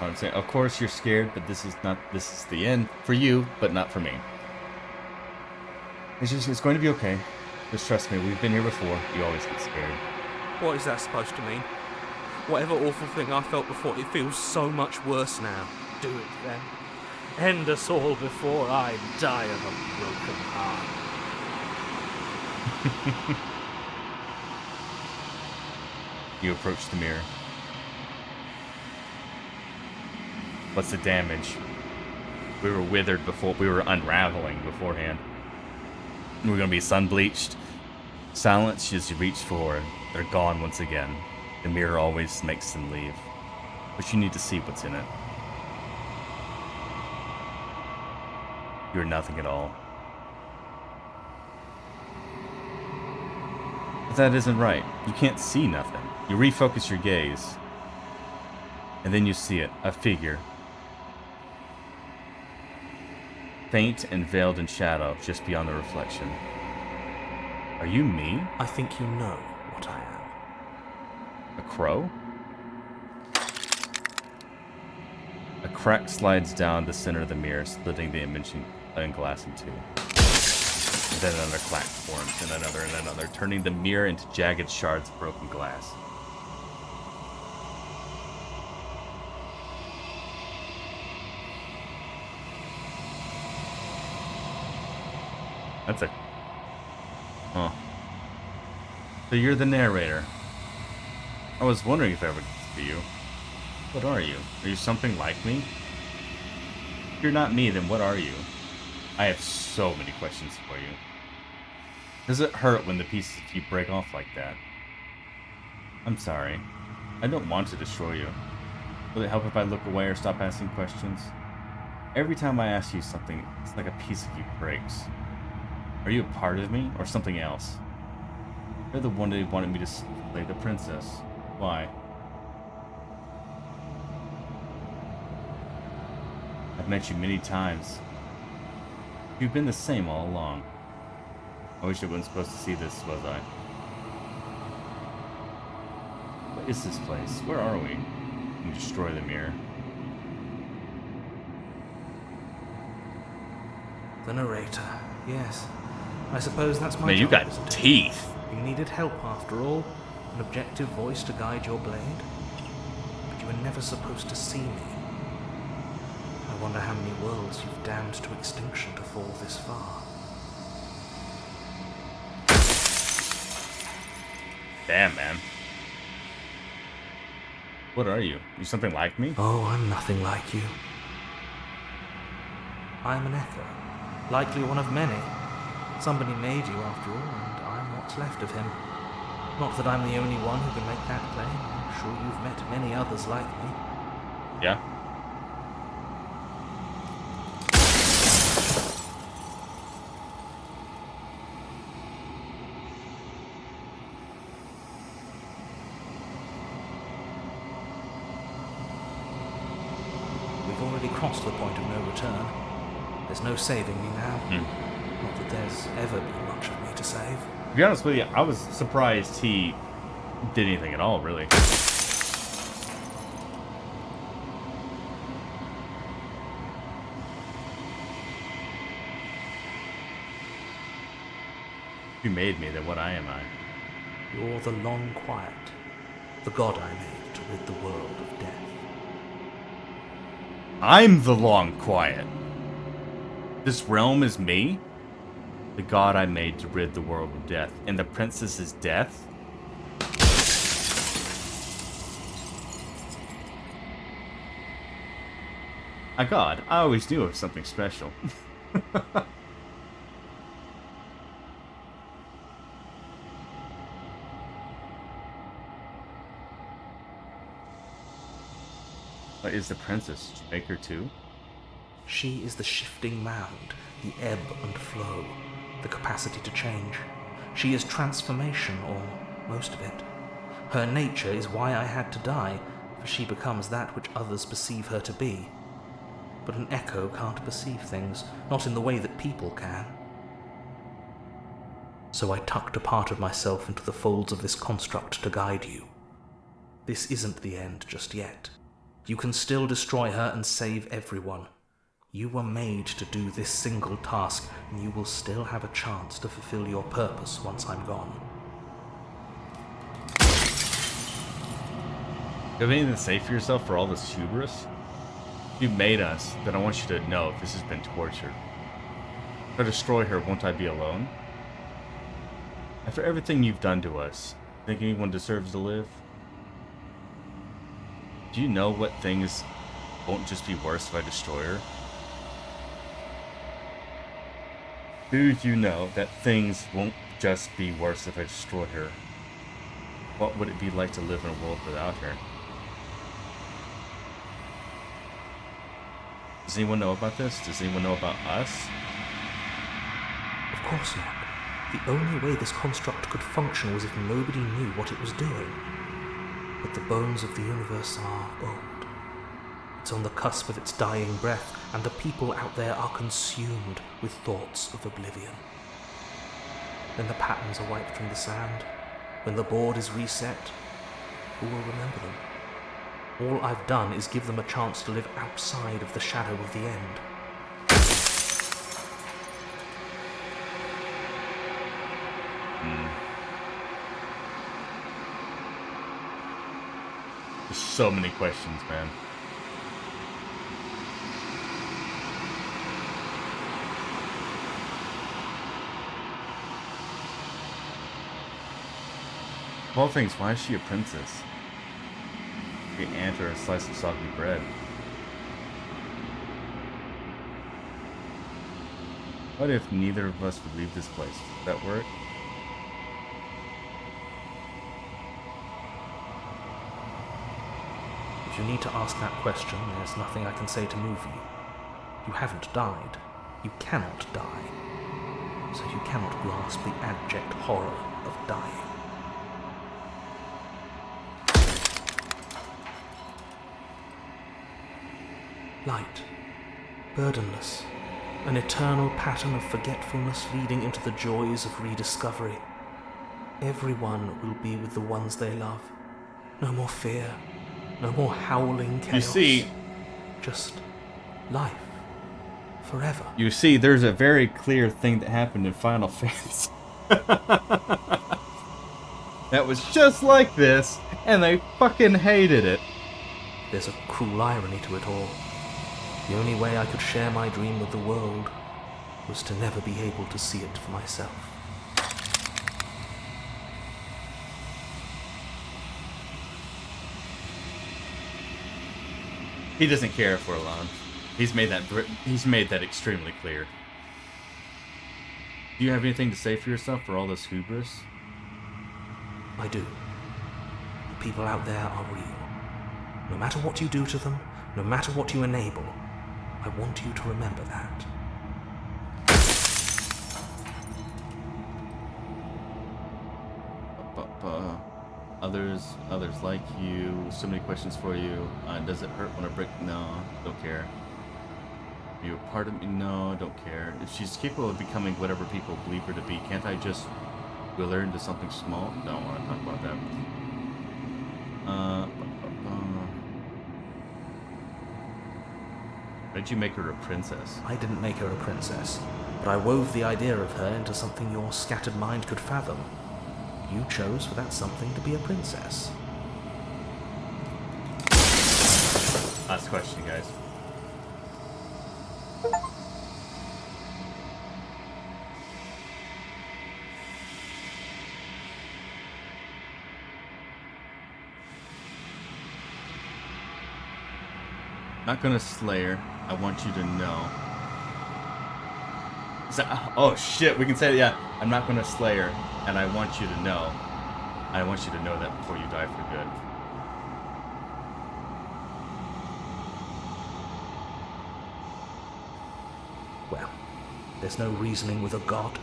I'm saying, of course you're scared, but this is the end for you, but not for me. It's going to be okay. Just trust me, we've been here before. You always get scared. What is that supposed to mean? Whatever awful thing I felt before, it feels so much worse now. Do it then. End us all before I die of a broken heart. You approach the mirror. What's the damage? We were withered before. We were unraveling beforehand. We're gonna be sun bleached. Silence as you reach for it. They're gone once again. The mirror always makes them leave. But you need to see what's in it. You're nothing at all. But that isn't right. You can't see nothing. You refocus your gaze. And then you see it. A figure. Faint and veiled in shadow, just beyond the reflection. Are you me? I think you know what I am. A crow? A crack slides down the center of the mirror, splitting the image and glass in two. And then another crack forms, and another, turning the mirror into jagged shards of broken glass. That's a... Huh. So you're the narrator. I was wondering if I would be you. What are you? Are you something like me? If you're not me, then what are you? I have so many questions for you. Does it hurt when the pieces of you break off like that? I'm sorry. I don't want to destroy you. Will it help if I look away or stop asking questions? Every time I ask you something, it's like a piece of you breaks. Are you a part of me, or something else? You're the one that wanted me to slay the princess. Why? I've met you many times. You've been the same all along. I wish I wasn't supposed to see this, was I? What is this place? Where are we? You destroy the mirror. The narrator, yes. I suppose that's my Man, job, you got isn't it? teeth. You needed help after all. An objective voice to guide your blade. But you were never supposed to see me. I wonder how many worlds you've damned to extinction to fall this far. Damn, man. What are you? You something like me? Oh, I'm nothing like you. I'm an echo. Likely one of many. Somebody made you after all, and I'm what's left of him. Not that I'm the only one who can make that claim. I'm sure you've met many others like me. Yeah. We've already crossed the point of no return. There's no saving me now. Not that there's ever been much of me to save. To be honest with you, I was surprised he did anything at all, really. You made me, then what am I? You're the long quiet, the god I made to rid the world of death. I'm the long quiet. This realm is me? The god I made to rid the world of death. And the princess's death? A god. I always knew it was something special. But is the princess Shaker too? She is the shifting mound, the ebb and flow, the capacity to change. She is transformation, or most of it. Her nature is why I had to die, for she becomes that which others perceive her to be. But an echo can't perceive things, not in the way that people can. So I tucked a part of myself into the folds of this construct to guide you. This isn't the end just yet. You can still destroy her and save everyone. You were made to do this single task, and you will still have a chance to fulfill your purpose once I'm gone. You have anything to say for yourself for all this hubris? You made us, then I want you to know this has been torture. If I destroy her, won't I be alone? After everything you've done to us, think anyone deserves to live? Do you know what things won't just be worse if I destroy her? Do you know that things won't just be worse if I destroy her? What would it be like to live in a world without her? Does anyone know about this? Does anyone know about us? Of course not. The only way this construct could function was if nobody knew what it was doing. But the bones of the universe are old. It's on the cusp of its dying breath, and the people out there are consumed with thoughts of oblivion. When the patterns are wiped from the sand, when the board is reset, who will remember them? All I've done is give them a chance to live outside of the shadow of the end. There's so many questions, man. Of all things, why is she a princess? An ant or a slice of soggy bread. What if neither of us would leave this place? Does that work? If you need to ask that question, there's nothing I can say to move you. You haven't died. You cannot die. So you cannot grasp the abject horror of dying. Light, burdenless, an eternal pattern of forgetfulness leading into the joys of rediscovery. Everyone will be with the ones they love. No more fear, no more howling chaos. You see, just life, forever. You see, there's a very clear thing that happened in Final Fantasy. That was just like this, and they fucking hated it. There's a cruel irony to it all. The only way I could share my dream with the world was to never be able to see it for myself. He doesn't care for Alon. He's made that extremely clear. Do you have anything to say for yourself for all this hubris? I do. The people out there are real. No matter what you do to them, no matter what you enable, I want you to remember that. Others like you. So many questions for you. Does it hurt when I break? No, don't care. Are you a part of me? No, don't care. If she's capable of becoming whatever people believe her to be, can't I just will her into something small? No, I want to talk about that. Why did you make her a princess? I didn't make her a princess, but I wove the idea of her into something your scattered mind could fathom. You chose for that something to be a princess. Last question, guys. Not gonna slay her. I want you to know. Oh shit, we can say it, yeah. I'm not gonna slay her, and I want you to know. I want you to know that before you die for good. Well, there's no reasoning with a god.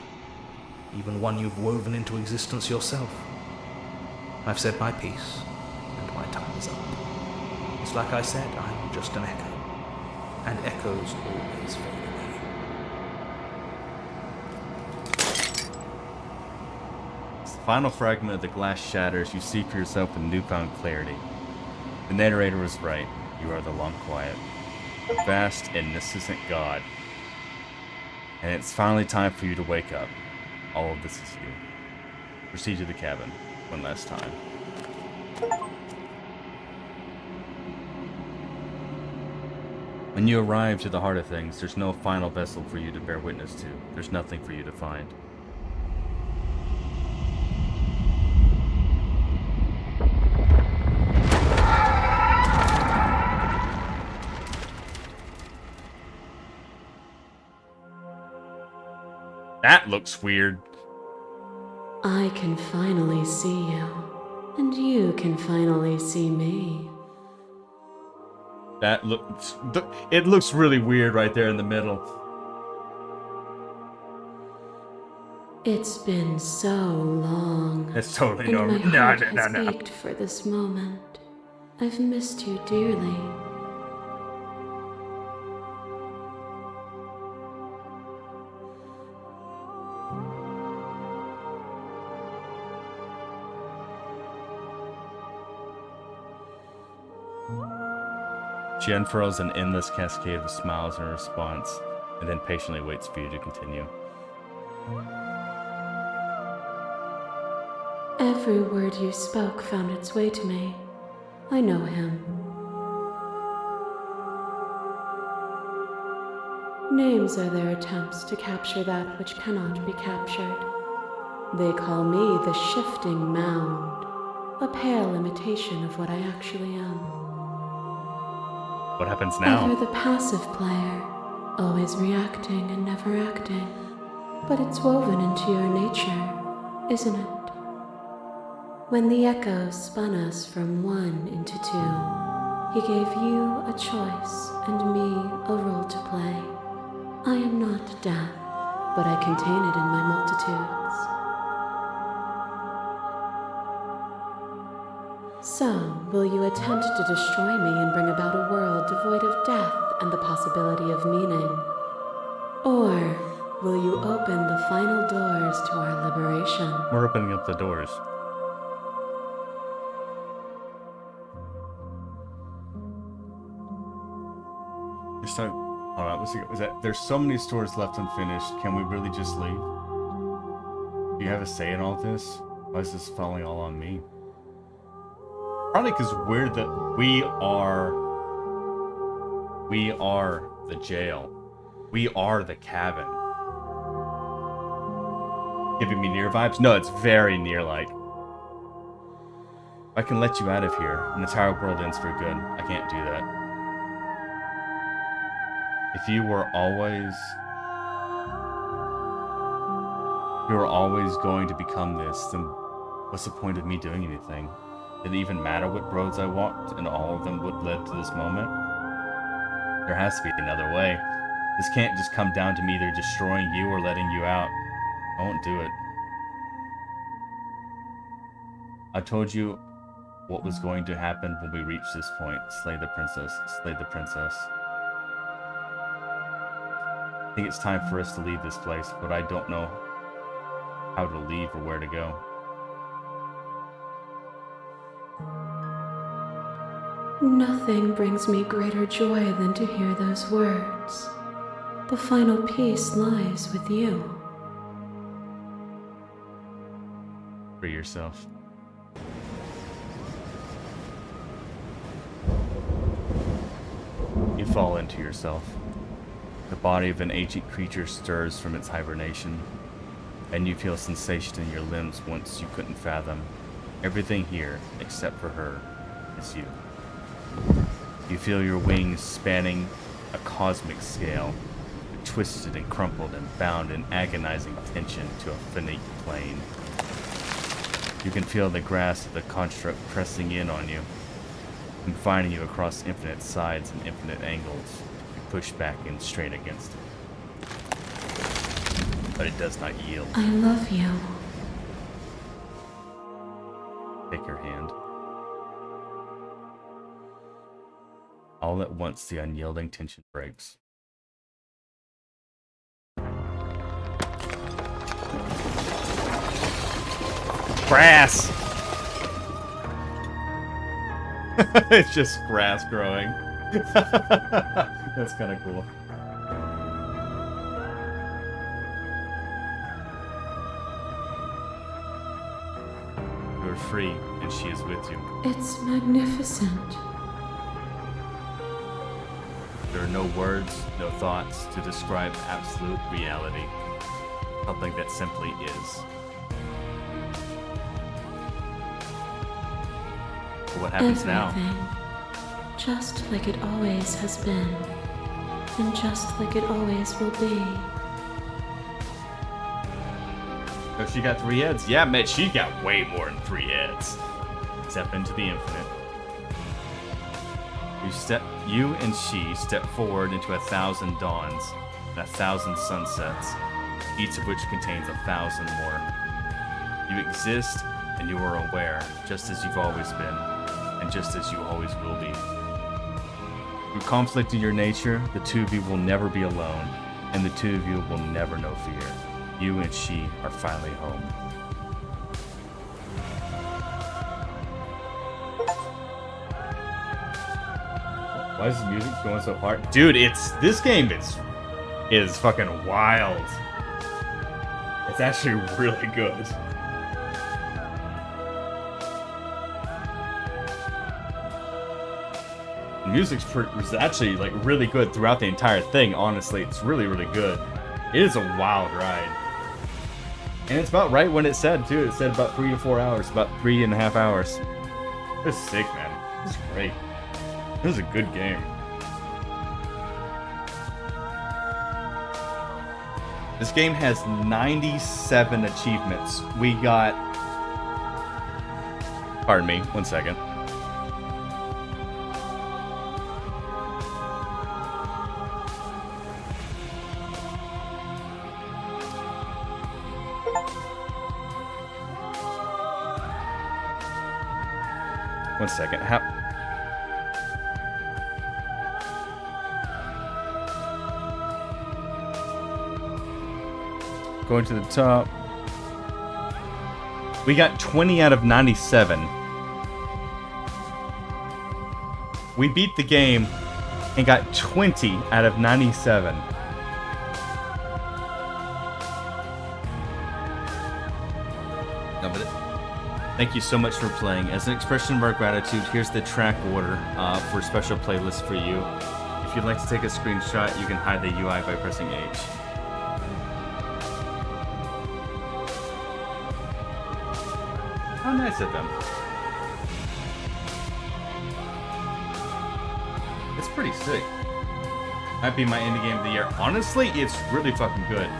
Even one you've woven into existence yourself. I've said my piece, and my time is up. It's like I said, I'm just an echo. And echoes always fade away. As the final fragment of the glass shatters, you see for yourself with newfound clarity. The narrator was right. You are the long quiet. a vast and insistent God. And it's finally time for you to wake up. All of this is you. Proceed to the cabin one last time. When you arrive to the heart of things, there's no final vessel for you to bear witness to. There's nothing for you to find. That looks weird. I can finally see you, and you can finally see me. That looks... It looks really weird right there in the middle. It's been so long. It's totally and normal. My heart has ached for this moment. I've missed you dearly. She unfurls an endless cascade of smiles in response, and then patiently waits for you to continue. Every word you spoke found its way to me. I know him. Names are their attempts to capture that which cannot be captured. They call me the Shifting Mound, a pale imitation of what I actually am. What happens now? Ever the passive player, always reacting and never acting. But it's woven into your nature, isn't it? When the echoes spun us from one into two, he gave you a choice and me a role to play. I am not death, but I contain it in my multitudes. So, will you attempt to destroy me and bring about a world devoid of death and the possibility of meaning? Or will you open the final doors to our liberation? We're opening up the doors. Just like, hold on, was that? There's so many stores left unfinished. Can we really just leave? Do you have a say in all this? Why is this falling all on me? Probably because we are the jail. We are the cabin. Giving me near vibes? No, it's very near like. I can let you out of here, and the entire world ends for good. I can't do that. If you were always going to become this, then what's the point of me doing anything? Did it even matter what roads I walked, and all of them would lead to this moment? There has to be another way. This can't just come down to me either destroying you or letting you out. I won't do it. I told you what was going to happen when we reached this point. Slay the princess. Slay the princess. I think it's time for us to leave this place, but I don't know how to leave or where to go. Nothing brings me greater joy than to hear those words. The final peace lies with you. Free yourself. You fall into yourself. The body of an ancient creature stirs from its hibernation, and you feel sensation in your limbs once you couldn't fathom. Everything here, except for her, is you. You feel your wings spanning a cosmic scale, twisted and crumpled and bound in agonizing tension to a finite plane. You can feel the grasp of the construct pressing in on you, confining you across infinite sides and infinite angles. You push back and strain against it. But it does not yield. I love you. Take her hand. All at once, the unyielding tension breaks. Grass! It's just grass growing. That's kind of cool. You're free, and she is with you. It's magnificent. There are no words, no thoughts to describe absolute reality. Something that simply is. But what happens now? Everything. Just like it always has been. And just like it always will be. Oh, she got 3 heads? Yeah, man, she got way more than 3 heads. Step into the infinite. You and she step forward into 1,000 dawns and 1,000 sunsets, each of which contains 1,000 more. You exist and you are aware, just as you've always been, and just as you always will be. Through conflict in your nature, the two of you will never be alone, and the two of you will never know fear. You and she are finally home. Why is the music going so hard? Dude, this game is fucking wild. It's actually really good. The music's actually like really good throughout the entire thing. Honestly, it's really, really good. It is a wild ride. And it's about right when it said, too. It said about 3 to 4 hours, about 3.5 hours. It's sick, man. It's great. This is a good game. This game has 97 achievements. We got... Pardon me, 1 second. One second. Going to the top. We got 20 out of 97. We beat the game and got 20 out of 97. No, but thank you so much for playing. As an expression of our gratitude, here's the track order for a special playlist for you. If you'd like to take a screenshot, you can hide the UI by pressing H. How nice of them. It's pretty sick. Might be my indie game of the year. Honestly, it's really fucking good.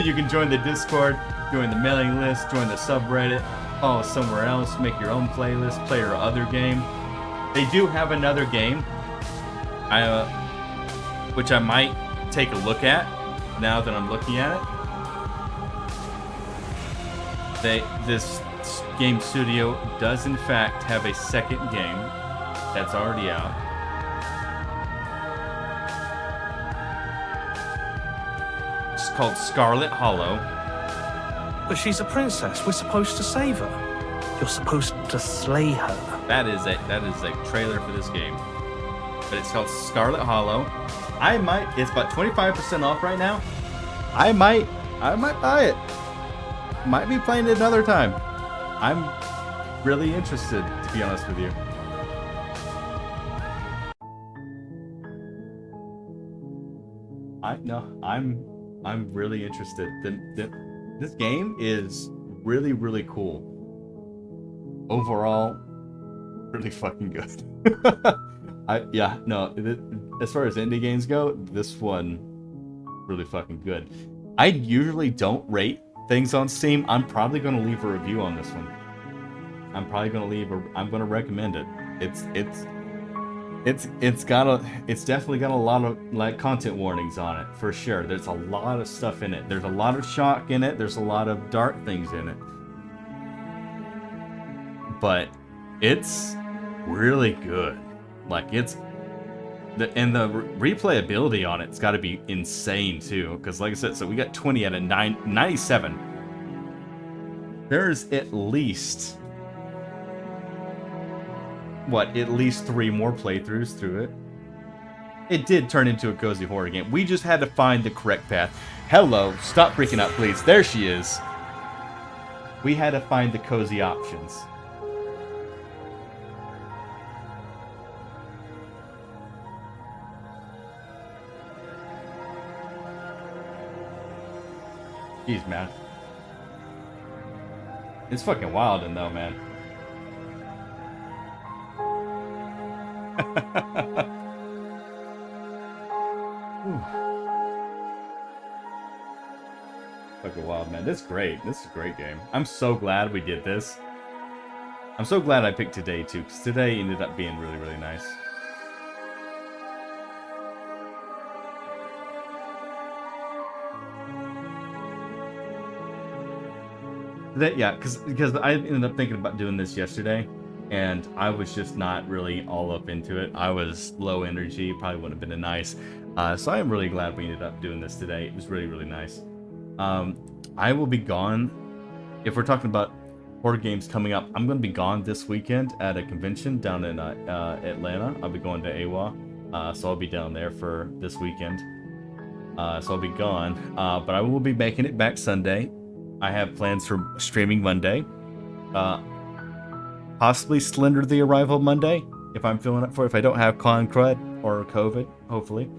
You can join the Discord, join the mailing list, join the subreddit, follow somewhere else, make your own playlist, play your other game. They do have another game, which I might take a look at now that I'm looking at it. This game studio does in fact have a second game that's already out. It's called Scarlet Hollow. But she's a princess. We're supposed to save her. You're supposed to slay her. That is a trailer for this game. But it's called Scarlet Hollow. It's about 25% off right now. I might buy it. Might be playing it another time. I'm really interested, to be honest with you. I'm really interested. This game is really, really cool. Overall, really fucking good. As far as indie games go, this one really fucking good. I usually don't rate things on Steam. I'm probably going to leave a review on this one. I'm going to recommend it. It's definitely got a lot of like content warnings on it, for sure. There's a lot of stuff in it. There's a lot of shock in it. There's a lot of dark things in it. But it's really good. Like the replayability on it's got to be insane too, because like I said, so we got 20 out of 97. There's at least what, at least 3 more playthroughs through it. It did turn into a cozy horror game. We just had to find the correct path. Hello, stop freaking out, please. There she is. We had to find the cozy options. Jeez, man. It's fucking wild in though, man. Fucking wild, man. This is great. This is a great game. I'm so glad we did this. I'm so glad I picked today too, because today ended up being really, really nice. Yeah, because I ended up thinking about doing this yesterday, and I was just not really all up into it. I was low energy, probably wouldn't have been nice. So I am really glad we ended up doing this today. It was really, really nice. I will be gone. If we're talking about horror games coming up, I'm going to be gone this weekend at a convention down in Atlanta. I'll be going to AWA, so I'll be down there for this weekend. So I'll be gone, but I will be making it back Sunday. I have plans for streaming Monday. Possibly Slender the Arrival Monday, if I'm feeling up for it. If I don't have con crud or COVID, hopefully.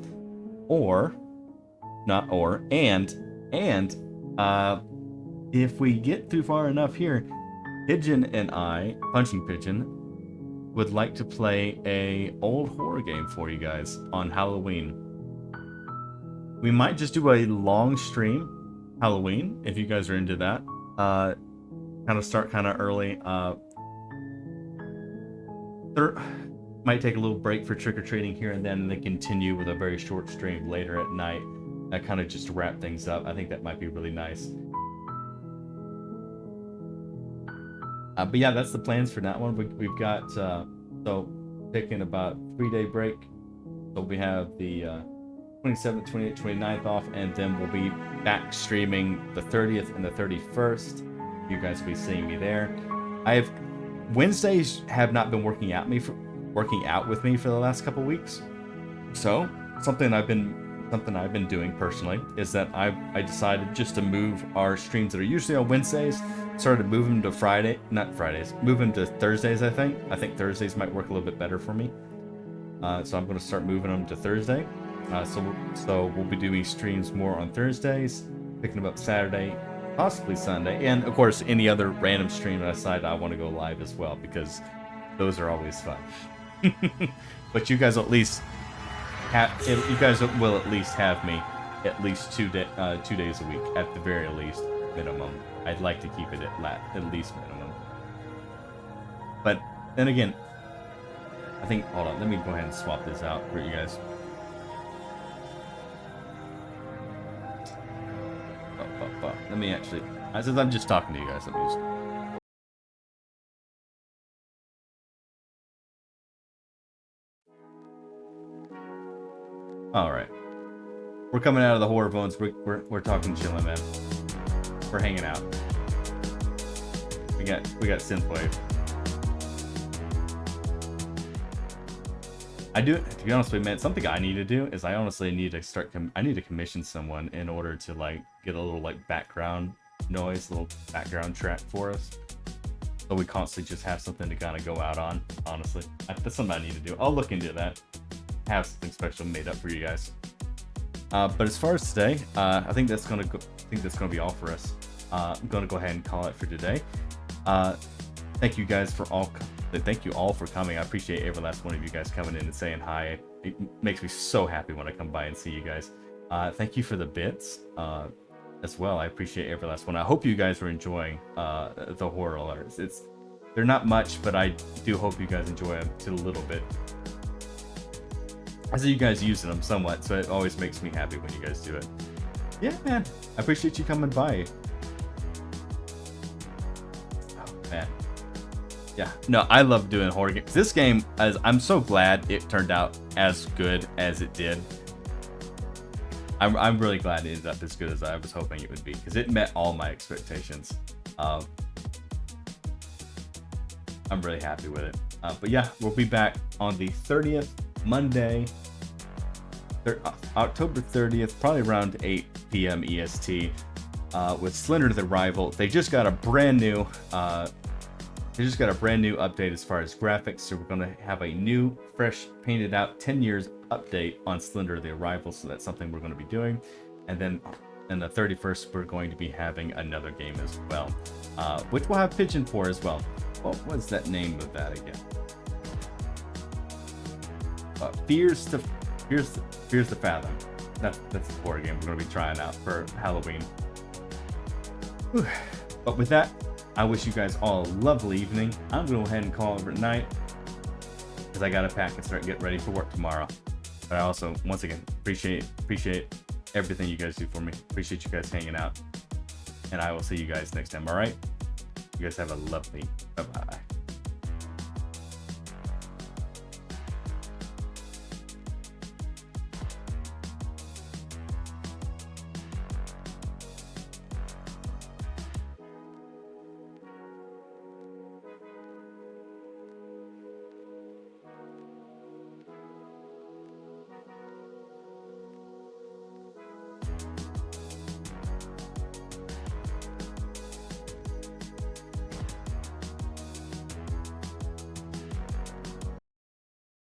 If we get through far enough here, Pigeon and I, Punching Pigeon, would like to play a old horror game for you guys on Halloween. We might just do a long stream Halloween, if you guys are into that. Kind of start kind of early. Might take a little break for trick-or-treating here and then continue with a very short stream later at night. Kind of just to wrap things up. I think that might be really nice. But yeah, that's the plans for that one. We've got, so taking about 3-day break. So we have the 27th, 28th, 29th off, and then we'll be back streaming the 30th and the 31st. You guys will be seeing me there. Wednesdays have not been working out with me for the last couple weeks. So something I've been doing personally is that I decided just to move our streams that are usually on Wednesdays, started to move them to move them to Thursdays. I think Thursdays might work a little bit better for me. So I'm going to start moving them to Thursday. So we'll be doing streams more on Thursdays, picking them up Saturday, possibly Sunday, and of course any other random stream that I decide I want to go live as well, because those are always fun. But you guys will at least have me at least 2 days a week at the very least minimum. I'd like to keep it at least minimum. But then again, I think, hold on, let me go ahead and swap this out for you guys. Let me actually, since I'm just talking to you guys, let me just... Alright. We're coming out of the horror bones. We're talking chilling, man. We're hanging out. We got synthwave. To be honest with you, man, something I need to do is I honestly need to I need to commission someone in order to like get a little like background noise, a little background track for us. So we constantly just have something to kind of go out on, honestly. That's something I need to do. I'll look into that. Have something special made up for you guys. But as far as today, I think that's gonna be all for us. I'm gonna go ahead and call it for today. Thank you guys thank you all for coming. I appreciate every last one of you guys coming in and saying hi. It makes me so happy when I come by and see you guys. Thank you for the bits as well. I appreciate every last one. I hope you guys are enjoying the horror alerts. They're not much, but I do hope you guys enjoy them just a little bit. I see you guys using them somewhat, so it always makes me happy when you guys do it. Yeah, man. I appreciate you coming by. Oh, man. Yeah. No, I love doing horror games. This game, I'm so glad it turned out as good as it did. I'm really glad it ended up as good as I was hoping it would be, because it met all my expectations. I'm really happy with it. But yeah, we'll be back on the 30th, Monday, October 30th, probably around 8 p.m. EST, with Slender the Rival. They just got a brand new update as far as graphics, so we're gonna have a new, fresh, painted out 10 years update on Slender the Arrival. So that's something we're gonna be doing, and then on the 31st, we're going to be having another game as well, which we'll have Pigeon for as well. What was that name of that again? Fears the Fathom. That's the board game we're going to be trying out for Halloween. Whew. But with that, I wish you guys all a lovely evening. I'm going to go ahead and call it night because I got to pack and start getting ready for work tomorrow. But I also, once again, appreciate everything you guys do for me. Appreciate you guys hanging out. And I will see you guys next time, all right? You guys have a lovely bye-bye.